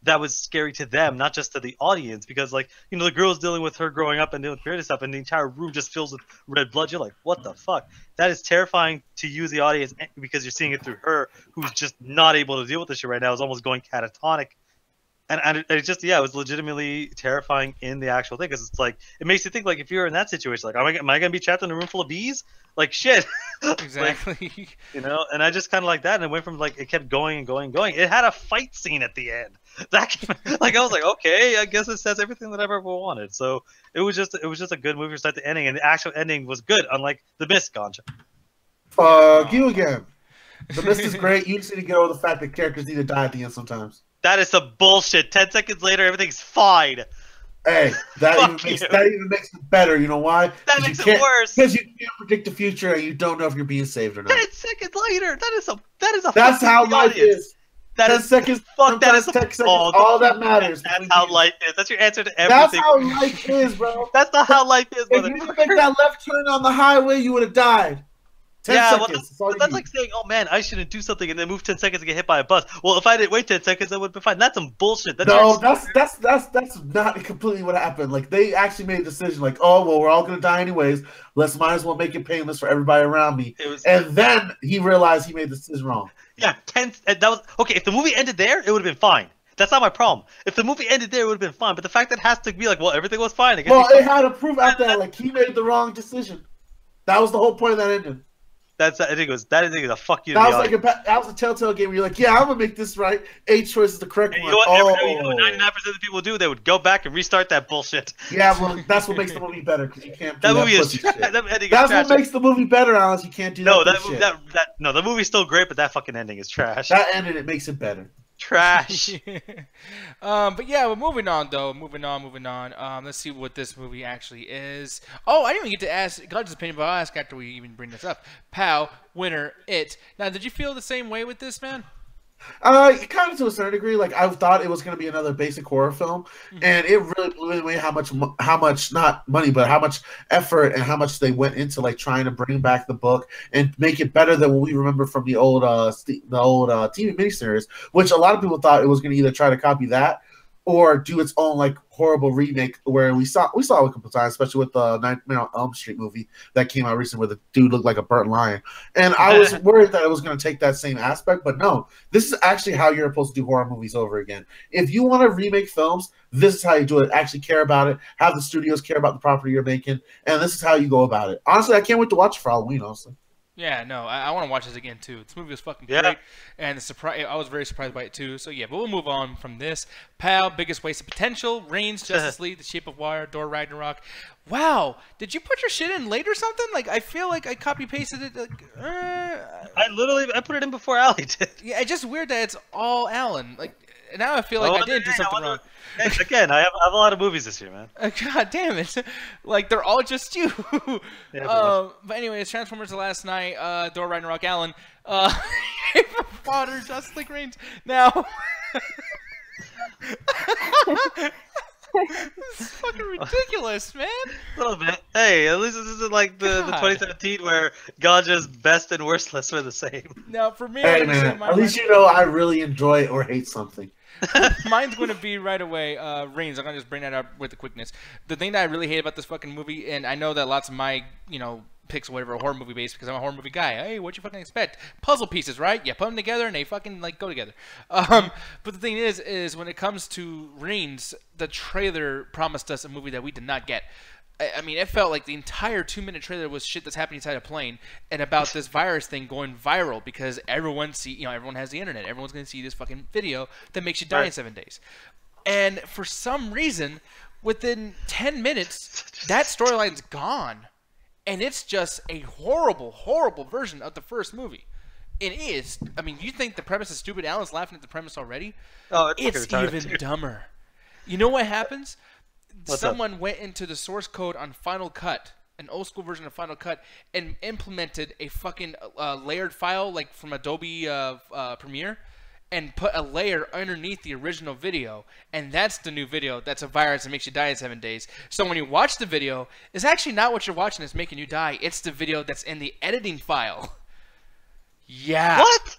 that was scary to them, not just to the audience, because like, you know, the girl's dealing with her growing up and dealing with creative stuff and the entire room just fills with red blood. You're like, what the fuck? That is terrifying to you as the audience because you're seeing it through her who's just not able to deal with this shit right now. Is almost going catatonic. And it just, yeah, it was legitimately terrifying in the actual thing because it's like, it makes you think like if you're in that situation, like, am I going to be trapped in a room full of bees? Like shit. Exactly. Like, you know, and I just kind of like that, and it went from like it kept going and going and going. It had a fight scene at the end. That like I was like, okay, I guess it says everything that I've ever wanted. So it was just a good movie from start to ending, and the actual ending was good, unlike The Mist, Ganja. Fuck you again. The Mist is great. You just need to get over the fact that characters need to die at the end sometimes. That is some bullshit. 10 seconds later, everything's fine. Hey, that even makes it better. You know why? That makes it worse. Because you can't predict the future and you don't know if you're being saved or not. 10 seconds later. That's how life is. That is 10 seconds. Fuck that is 10 seconds. All that matters. That's how life is. That's your answer to everything. That's how life is, bro. That's not how life is, brother. If you didn't make that left turn on the highway, you would have died. 10 seconds. Well, that's like saying, oh man, I shouldn't do something and then move 10 seconds to get hit by a bus. Well, if I didn't wait 10 seconds, I would have been fine. That's some bullshit. That's not completely what happened. Like, they actually made a decision, like, oh, well, we're all going to die anyways. Might as well make it painless for everybody around me. And then he realized he made the decision wrong. Yeah, okay, if the movie ended there, it would have been fine. That's not my problem. If the movie ended there, it would have been fine. But the fact that it has to be like, well, everything was fine. Well, it had to prove after that, like, he made the wrong decision. That was the whole point of that ending. I think it was a fuck you. That was a telltale game where you're like, yeah, I'm gonna make this right. A choice is the correct one. You know what 99% of the people do? They would go back and restart that bullshit. Yeah, well, that's what makes the movie better because you can't. That movie is. That's what makes the movie better, Alice. You can't do that. No, the movie's still great, but that fucking ending is trash. That ending, it makes it better. Trash. But yeah, we're moving on though. Moving on. Let's see what this movie actually is. Oh, I didn't even get to ask God's opinion, but I'll ask after we even bring this up. Pow, winner, it. Now, did you feel the same way with this, man? Kind of to a certain degree. Like, I thought it was going to be another basic horror film, and it really blew me away how much not money, but how much effort and how much they went into like trying to bring back the book and make it better than what we remember from the old TV miniseries, which a lot of people thought it was going to either try to copy that or do its own like horrible remake where we saw it a couple times, especially with the Nightmare on Elm Street movie that came out recently where the dude looked like a burnt lion. And I was worried that it was going to take that same aspect, but no, this is actually how you're supposed to do horror movies over again. If you want to remake films, this is how you do it. Actually care about it, have the studios care about the property you're making, and this is how you go about it. Honestly, I can't wait to watch it for Halloween, honestly. Yeah, no, I want to watch this again too. This movie was fucking great, and I was very surprised by it too. So yeah, but we'll move on from this. Pal, biggest waste of potential. Reigns, Justice League, The Shape of Water, Thor Ragnarok. Wow, did you put your shit in late or something? Like, I feel like I copy pasted it. Like, I put it in before Allie did. Yeah, it's just weird that it's all Alan. Like, now I feel like I did do something wrong. Again, I have a lot of movies this year, man. God damn it! Like, they're all just you. Yeah, but anyways, Transformers: The Last Night, Thor Ragnarok, Alan, Potter, Justice League, Reigns. Now, this is fucking ridiculous, man. A little bit. Hey, at least this isn't like the 2017 where Gaja's best and worst lists were the same. Now, for me, hey man, at least you know I really enjoy or hate something. Mine's going to be right away, Reigns. I'm going to just bring that up with the quickness. The thing that I really hate about this fucking movie, and I know that lots of my, picks or whatever are horror movie based because I'm a horror movie guy. Hey, what you fucking expect? Puzzle pieces, right? You put them together and they fucking, go together. But the thing is when it comes to Reigns, the trailer promised us a movie that we did not get. I mean, it felt like the entire 2-minute trailer was shit that's happening inside a plane and about this virus thing going viral because everyone has the internet. Everyone's going to see this fucking video that makes you die in 7 days. And for some reason, within 10 minutes, that storyline's gone. And it's just a horrible, horrible version of the first movie. It is. I mean, you think the premise is stupid? Alan's laughing at the premise already? Oh, it's even dumber. You know what happens? Someone went into the source code on Final Cut, an old school version of Final Cut, and implemented a fucking layered file like from Adobe Premiere and put a layer underneath the original video, and that's the new video. That's a virus that makes you die in 7 days. So when you watch the video, it's actually not what you're watching that's making you die. It's the video that's in the editing file. Yeah. What?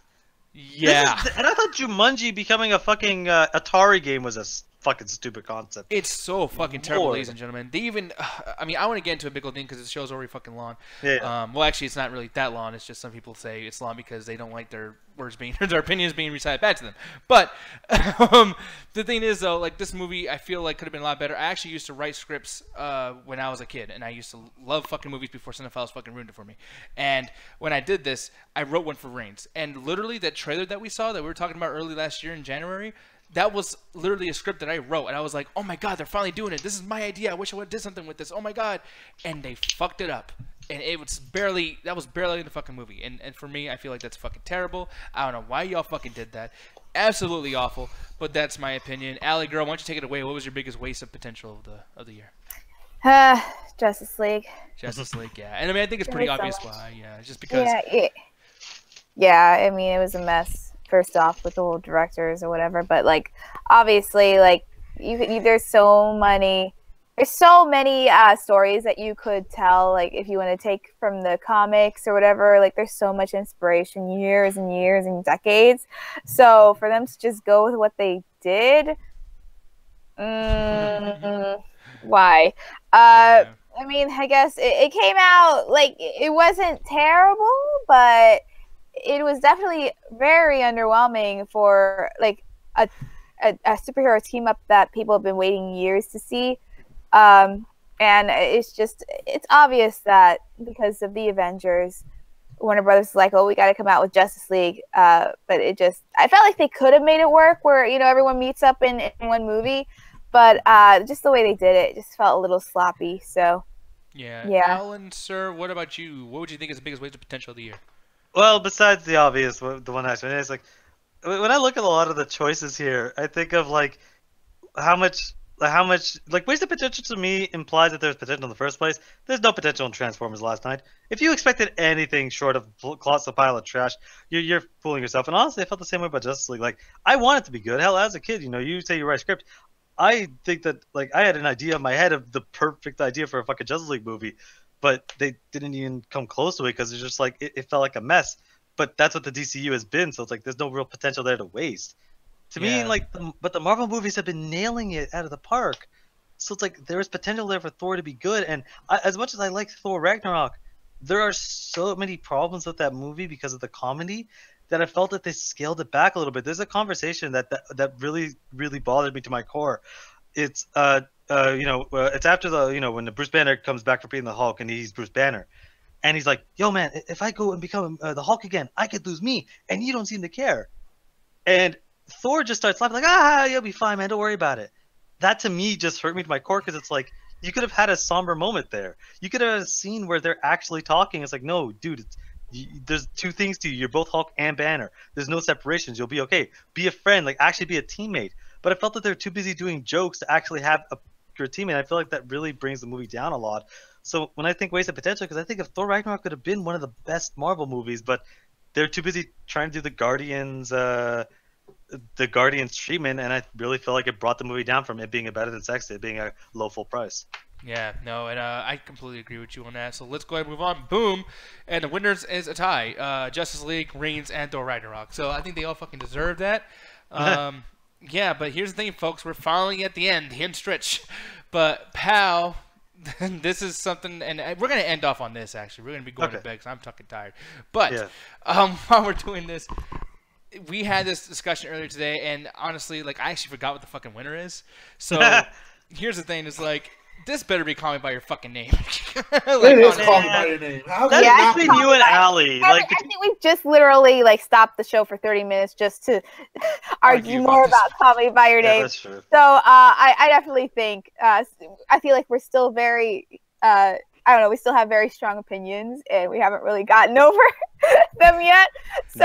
Yeah. And I thought Jumanji becoming a fucking Atari game was a fucking stupid concept. It's so fucking terrible, ladies and gentlemen. They even, I mean, I want to get into a big old thing because this show's already fucking long. Yeah. Well, actually, it's not really that long. It's just some people say it's long because they don't like their words being, their opinions being recited back to them. But the thing is, though, like this movie, I feel like could have been a lot better. I actually used to write scripts when I was a kid, and I used to love fucking movies before Cinephiles fucking ruined it for me. And when I did this, I wrote one for Reigns, and literally that trailer that we saw that we were talking about early last year in January. That was literally a script that I wrote, and I was like, oh my god, they're finally doing it. This is my idea. I wish I would have did something with this. Oh my god. And they fucked it up. And that was barely in the fucking movie. And for me, I feel like that's fucking terrible. I don't know why y'all fucking did that. absolutely awful. But that's my opinion. Allie, girl, why don't you take it away? What was your biggest waste of potential of the year? Justice League. Justice League, yeah. And I mean, I think it's pretty obvious why. Yeah, just because. Yeah, I mean, it was a mess. First off, with the whole directors or whatever, but like, obviously, like, there's so many stories that you could tell. Like, if you want to take from the comics or whatever, like, there's so much inspiration, years and years and decades. So for them to just go with what they did, why? I mean, I guess it came out, like, it wasn't terrible, but it was definitely very underwhelming for, like, a superhero team up that people have been waiting years to see. And it's obvious that because of the Avengers, Warner Brothers is like, oh, we got to come out with Justice League. But I felt like they could have made it work where, you know, everyone meets up in one movie. But just the way they did it just felt a little sloppy. So, yeah. Alan, sir, what about you? What would you think is the biggest waste of potential of the year? Well, besides the obvious, the one I mentioned, it's like when I look at a lot of the choices here, I think of like how much like wasted potential to me implies that there's potential in the first place. There's no potential in Transformers last night. If you expected anything short of colossal pile of trash, you're fooling yourself. And honestly, I felt the same way about Justice League. Like, I want it to be good. Hell, as a kid, you know, you say you write a script. I think that, like, I had an idea in my head of the perfect idea for a fucking Justice League movie, but they didn't even come close to it because it's just like it felt like a mess. But that's what the DCU has been, so it's like there's no real potential there to waste. To me, like, but the Marvel movies have been nailing it out of the park. So it's like there is potential there for Thor to be good. And as much as I like Thor Ragnarok, there are so many problems with that movie because of the comedy that I felt that they scaled it back a little bit. There's a conversation that really, really bothered me to my core. It's it's after the when the Bruce Banner comes back from being the Hulk and he's Bruce Banner, and he's like, "Yo, man, if I go and become the Hulk again, I could lose me, and you don't seem to care." And Thor just starts laughing like, you'll be fine, man. Don't worry about it. That to me just hurt me to my core because it's like you could have had a somber moment there. You could have had a scene where they're actually talking. It's like, no, dude, there's two things to you. You're both Hulk and Banner. There's no separations. You'll be okay. Be a friend. Like, actually be a teammate. But I felt that they're too busy doing jokes to actually have a pure teammate. I feel like that really brings the movie down a lot. So when I think wasted potential, because I think if Thor Ragnarok could have been one of the best Marvel movies, but they're too busy trying to do the Guardians treatment, and I really feel like it brought the movie down from it being a better than sex to it being a low full price. Yeah, no, and I completely agree with you on that. So let's go ahead and move on. Boom, and the winners is a tie: Justice League, Reigns, and Thor Ragnarok. So I think they all fucking deserve that. Yeah, but here's the thing, folks: we're finally at the end stretch. But pal, this is something, and we're gonna end off on this. Actually, we're gonna be going to bed because I'm fucking tired. But while we're doing this, we had this discussion earlier today, and honestly, like, I actually forgot what the fucking winner is. So here's the thing: is like, this better be Call Me by Your fucking name. Like, it is Call Me by Your Name. That's between you and Allie. I think we've just literally like stopped the show for 30 minutes just to argue more about Call Me by Your Name. That's true. So I definitely think I feel like we're still very I don't know, we still have very strong opinions and we haven't really gotten over them yet. So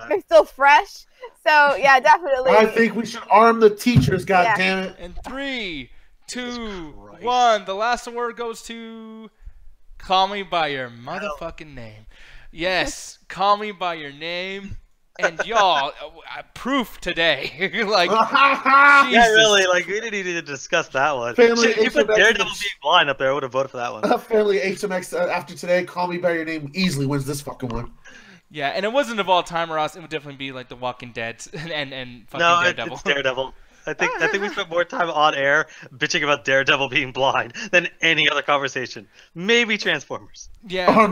they're still fresh. So yeah, definitely. I think we should arm the teachers, goddammit. And 3, 2, 1. The last award goes to Call Me by Your motherfucking name. Yes, Call Me by Your Name. And y'all, proof today. Like, yeah, really. Like, we didn't need to discuss that one. You put Daredevil being blind up there, I would have voted for that one. Family HMX after today, Call Me by Your Name easily wins this fucking one. Yeah, and it wasn't of all time, Ross. It would definitely be like The Walking Dead and fucking Daredevil. It's Daredevil. I think we spent more time on air bitching about Daredevil being blind than any other conversation. Maybe Transformers. Yeah,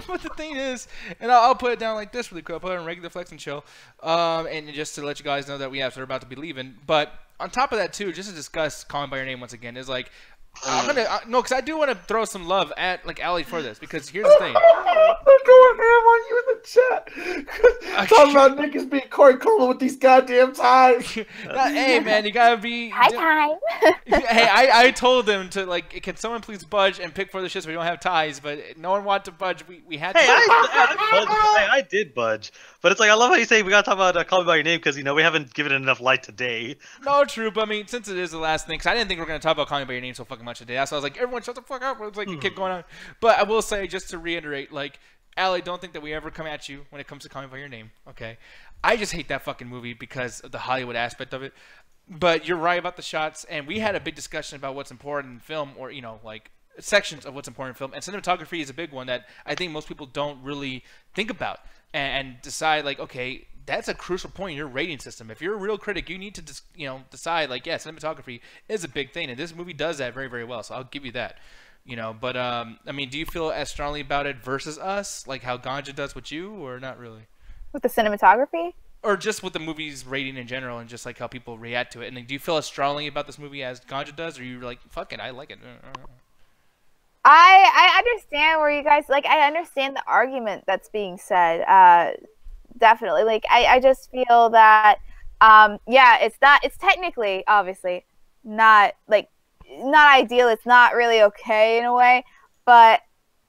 but the thing is, and I'll put it down like this really quick. I'll put it on regular Flex and Chill, and just to let you guys know that we are about to be leaving. But on top of that too, just to discuss Calling by Your Name once again, is like, I'm gonna no, because I do want to throw some love at like Allie for this, because here's the thing. I'm going ham on you in the chat. Talking about niggas being Corey Coleman with these goddamn ties. Hey man, you gotta be. High time. Hey, I told them to like, can someone please budge and pick for the shits? We don't have ties, but no one wanted to budge. We had to. Hey, I did budge, but it's like I love how you say we gotta talk about Call Me by Your Name, because we haven't given it enough light today. No, true, but I mean, since it is the last thing, because I didn't think we were gonna talk about Call Me by Your Name so fucking much today. That's why I was like, everyone shut the fuck up. It's like you keep going on. But I will say, just to reiterate, like, Allie, don't think that we ever come at you when it comes to Call Me by Your Name. Okay, I just hate that fucking movie because of the Hollywood aspect of it. But you're right about the shots, and we had a big discussion about what's important in film, or like sections of what's important in film, and cinematography is a big one that I think most people don't really think about and decide like, okay, that's a crucial point in your rating system. If you're a real critic, you need to decide like, yeah, cinematography is a big thing, and this movie does that very, very well. So I'll give you that. But I mean, do you feel as strongly about it versus us, like how Ganja does with you, or not really? With the cinematography? Or just with the movie's rating in general, and just like how people react to it. And like, do you feel as strongly about this movie as Ganja does, or are you like, fuck it, I like it? I understand where you guys, like, I understand the argument that's being said. Definitely. Like, I just feel that, yeah, it's technically, obviously, not ideal. It's not really okay in a way. But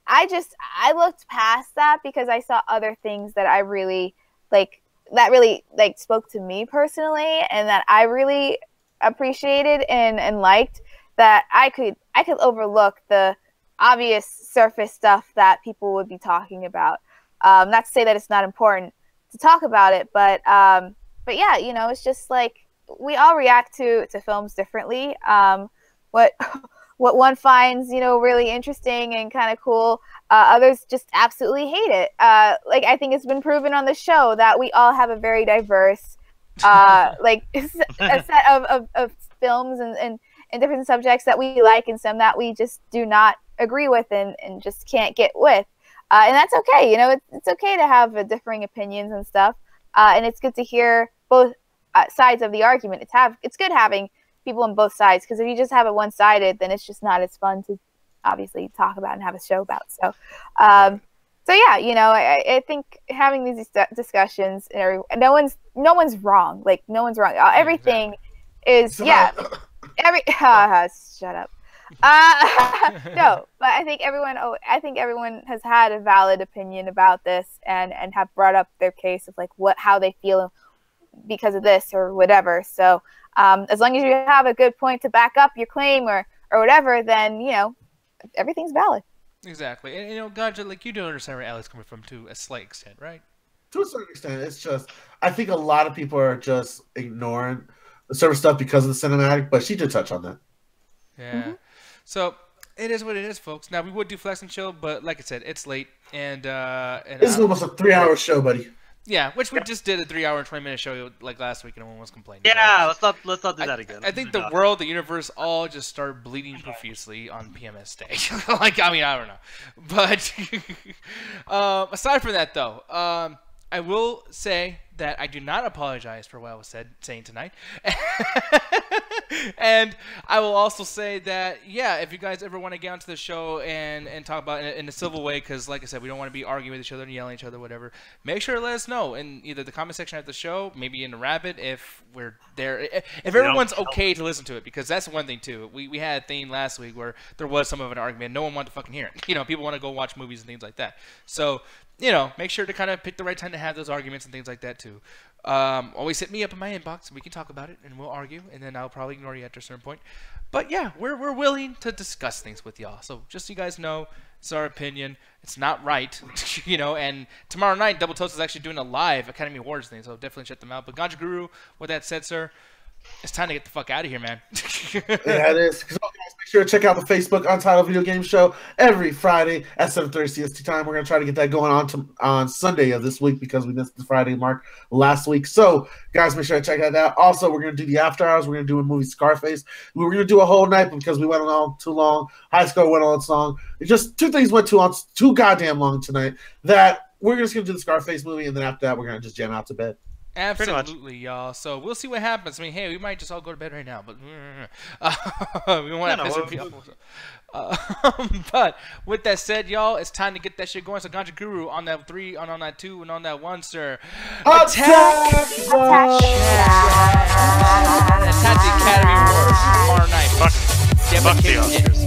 I looked past that because I saw other things that I really, that really spoke to me personally, and that I really appreciated and liked, that I could overlook the obvious surface stuff that people would be talking about. Not to say that it's not important to talk about it, but yeah, it's just like we all react to films differently. What one finds, really interesting and kind of cool, others just absolutely hate it. Like, I think it's been proven on the show that we all have a very diverse, a set of films and different subjects that we like, and some that we just do not agree with and just can't get with. And that's okay. It's okay to have differing opinions and stuff. And it's good to hear both sides of the argument. It's good having people on both sides, because if you just have it one-sided, then it's just not as fun to obviously talk about and have a show about. So yeah, I think having these discussions, no one's wrong. Like, no one's wrong. Everything is shut up. No, but I think everyone has had a valid opinion about this and have brought up their case of like how they feel because of this or whatever. So as long as you have a good point to back up your claim or whatever, then everything's valid. Exactly. And Ganja, like, you do understand where Allie's coming from to a slight extent, right? To a certain extent. It's just, I think a lot of people are just ignoring the service stuff because of the cinematic, but she did touch on that. Yeah. Mm-hmm. So it is what it is, folks. Now, we would do Flex and Chill, but like I said, it's late, and this is almost a 3-hour show, buddy. Yeah, which we just did a 3-hour and 20-minute show like last week, and no one was complaining. Yeah, let's not do that again. I think the world, the universe, all just started bleeding profusely on PMS Day. Like, I mean, I don't know, but aside from that, though, I will say that I do not apologize for what I was saying tonight. And I will also say that, yeah, if you guys ever want to get onto the show and talk about it in a civil way, because like I said, we don't want to be arguing with each other and yelling at each other, whatever, make sure to let us know in either the comment section at the show, maybe in the Rabbit, if we're there, if everyone's okay to listen to it, because that's one thing too. We had a thing last week where there was some of an argument, no one wanted to fucking hear it. People want to go watch movies and things like that. So, make sure to kind of pick the right time to have those arguments and things like that too. Always hit me up in my inbox. We can talk about it and we'll argue, and then I'll probably ignore you after a certain point. But yeah, we're willing to discuss things with y'all. So just so you guys know, it's our opinion. It's not right, And tomorrow night, Double Toast is actually doing a live Academy Awards thing, so definitely check them out. But Ganja Guru, with that said, sir, it's time to get the fuck out of here, man. Yeah, it is. So guys, make sure to check out the Facebook Untitled Video Game Show every Friday at 7:30 CST time. We're gonna try to get that going on Sunday of this week because we missed the Friday mark last week. So guys, make sure to check that out. Also, we're gonna do the after hours. We're gonna do a movie Scarface. We were gonna do a whole night because we went on too long. High Score went on too long. It just two things went too goddamn long tonight that we're just gonna do the Scarface movie, and then after that we're gonna just jam out to bed. Absolutely, y'all. So we'll see what happens. I mean, hey, we might just all go to bed right now, but we don't want to piss people off. But with that said, y'all, it's time to get that shit going. So Ganja Guru on that 3, on that 2, and on that 1, sir. Attack! Attack the Academy Awards tomorrow night. Fuck the Oscars.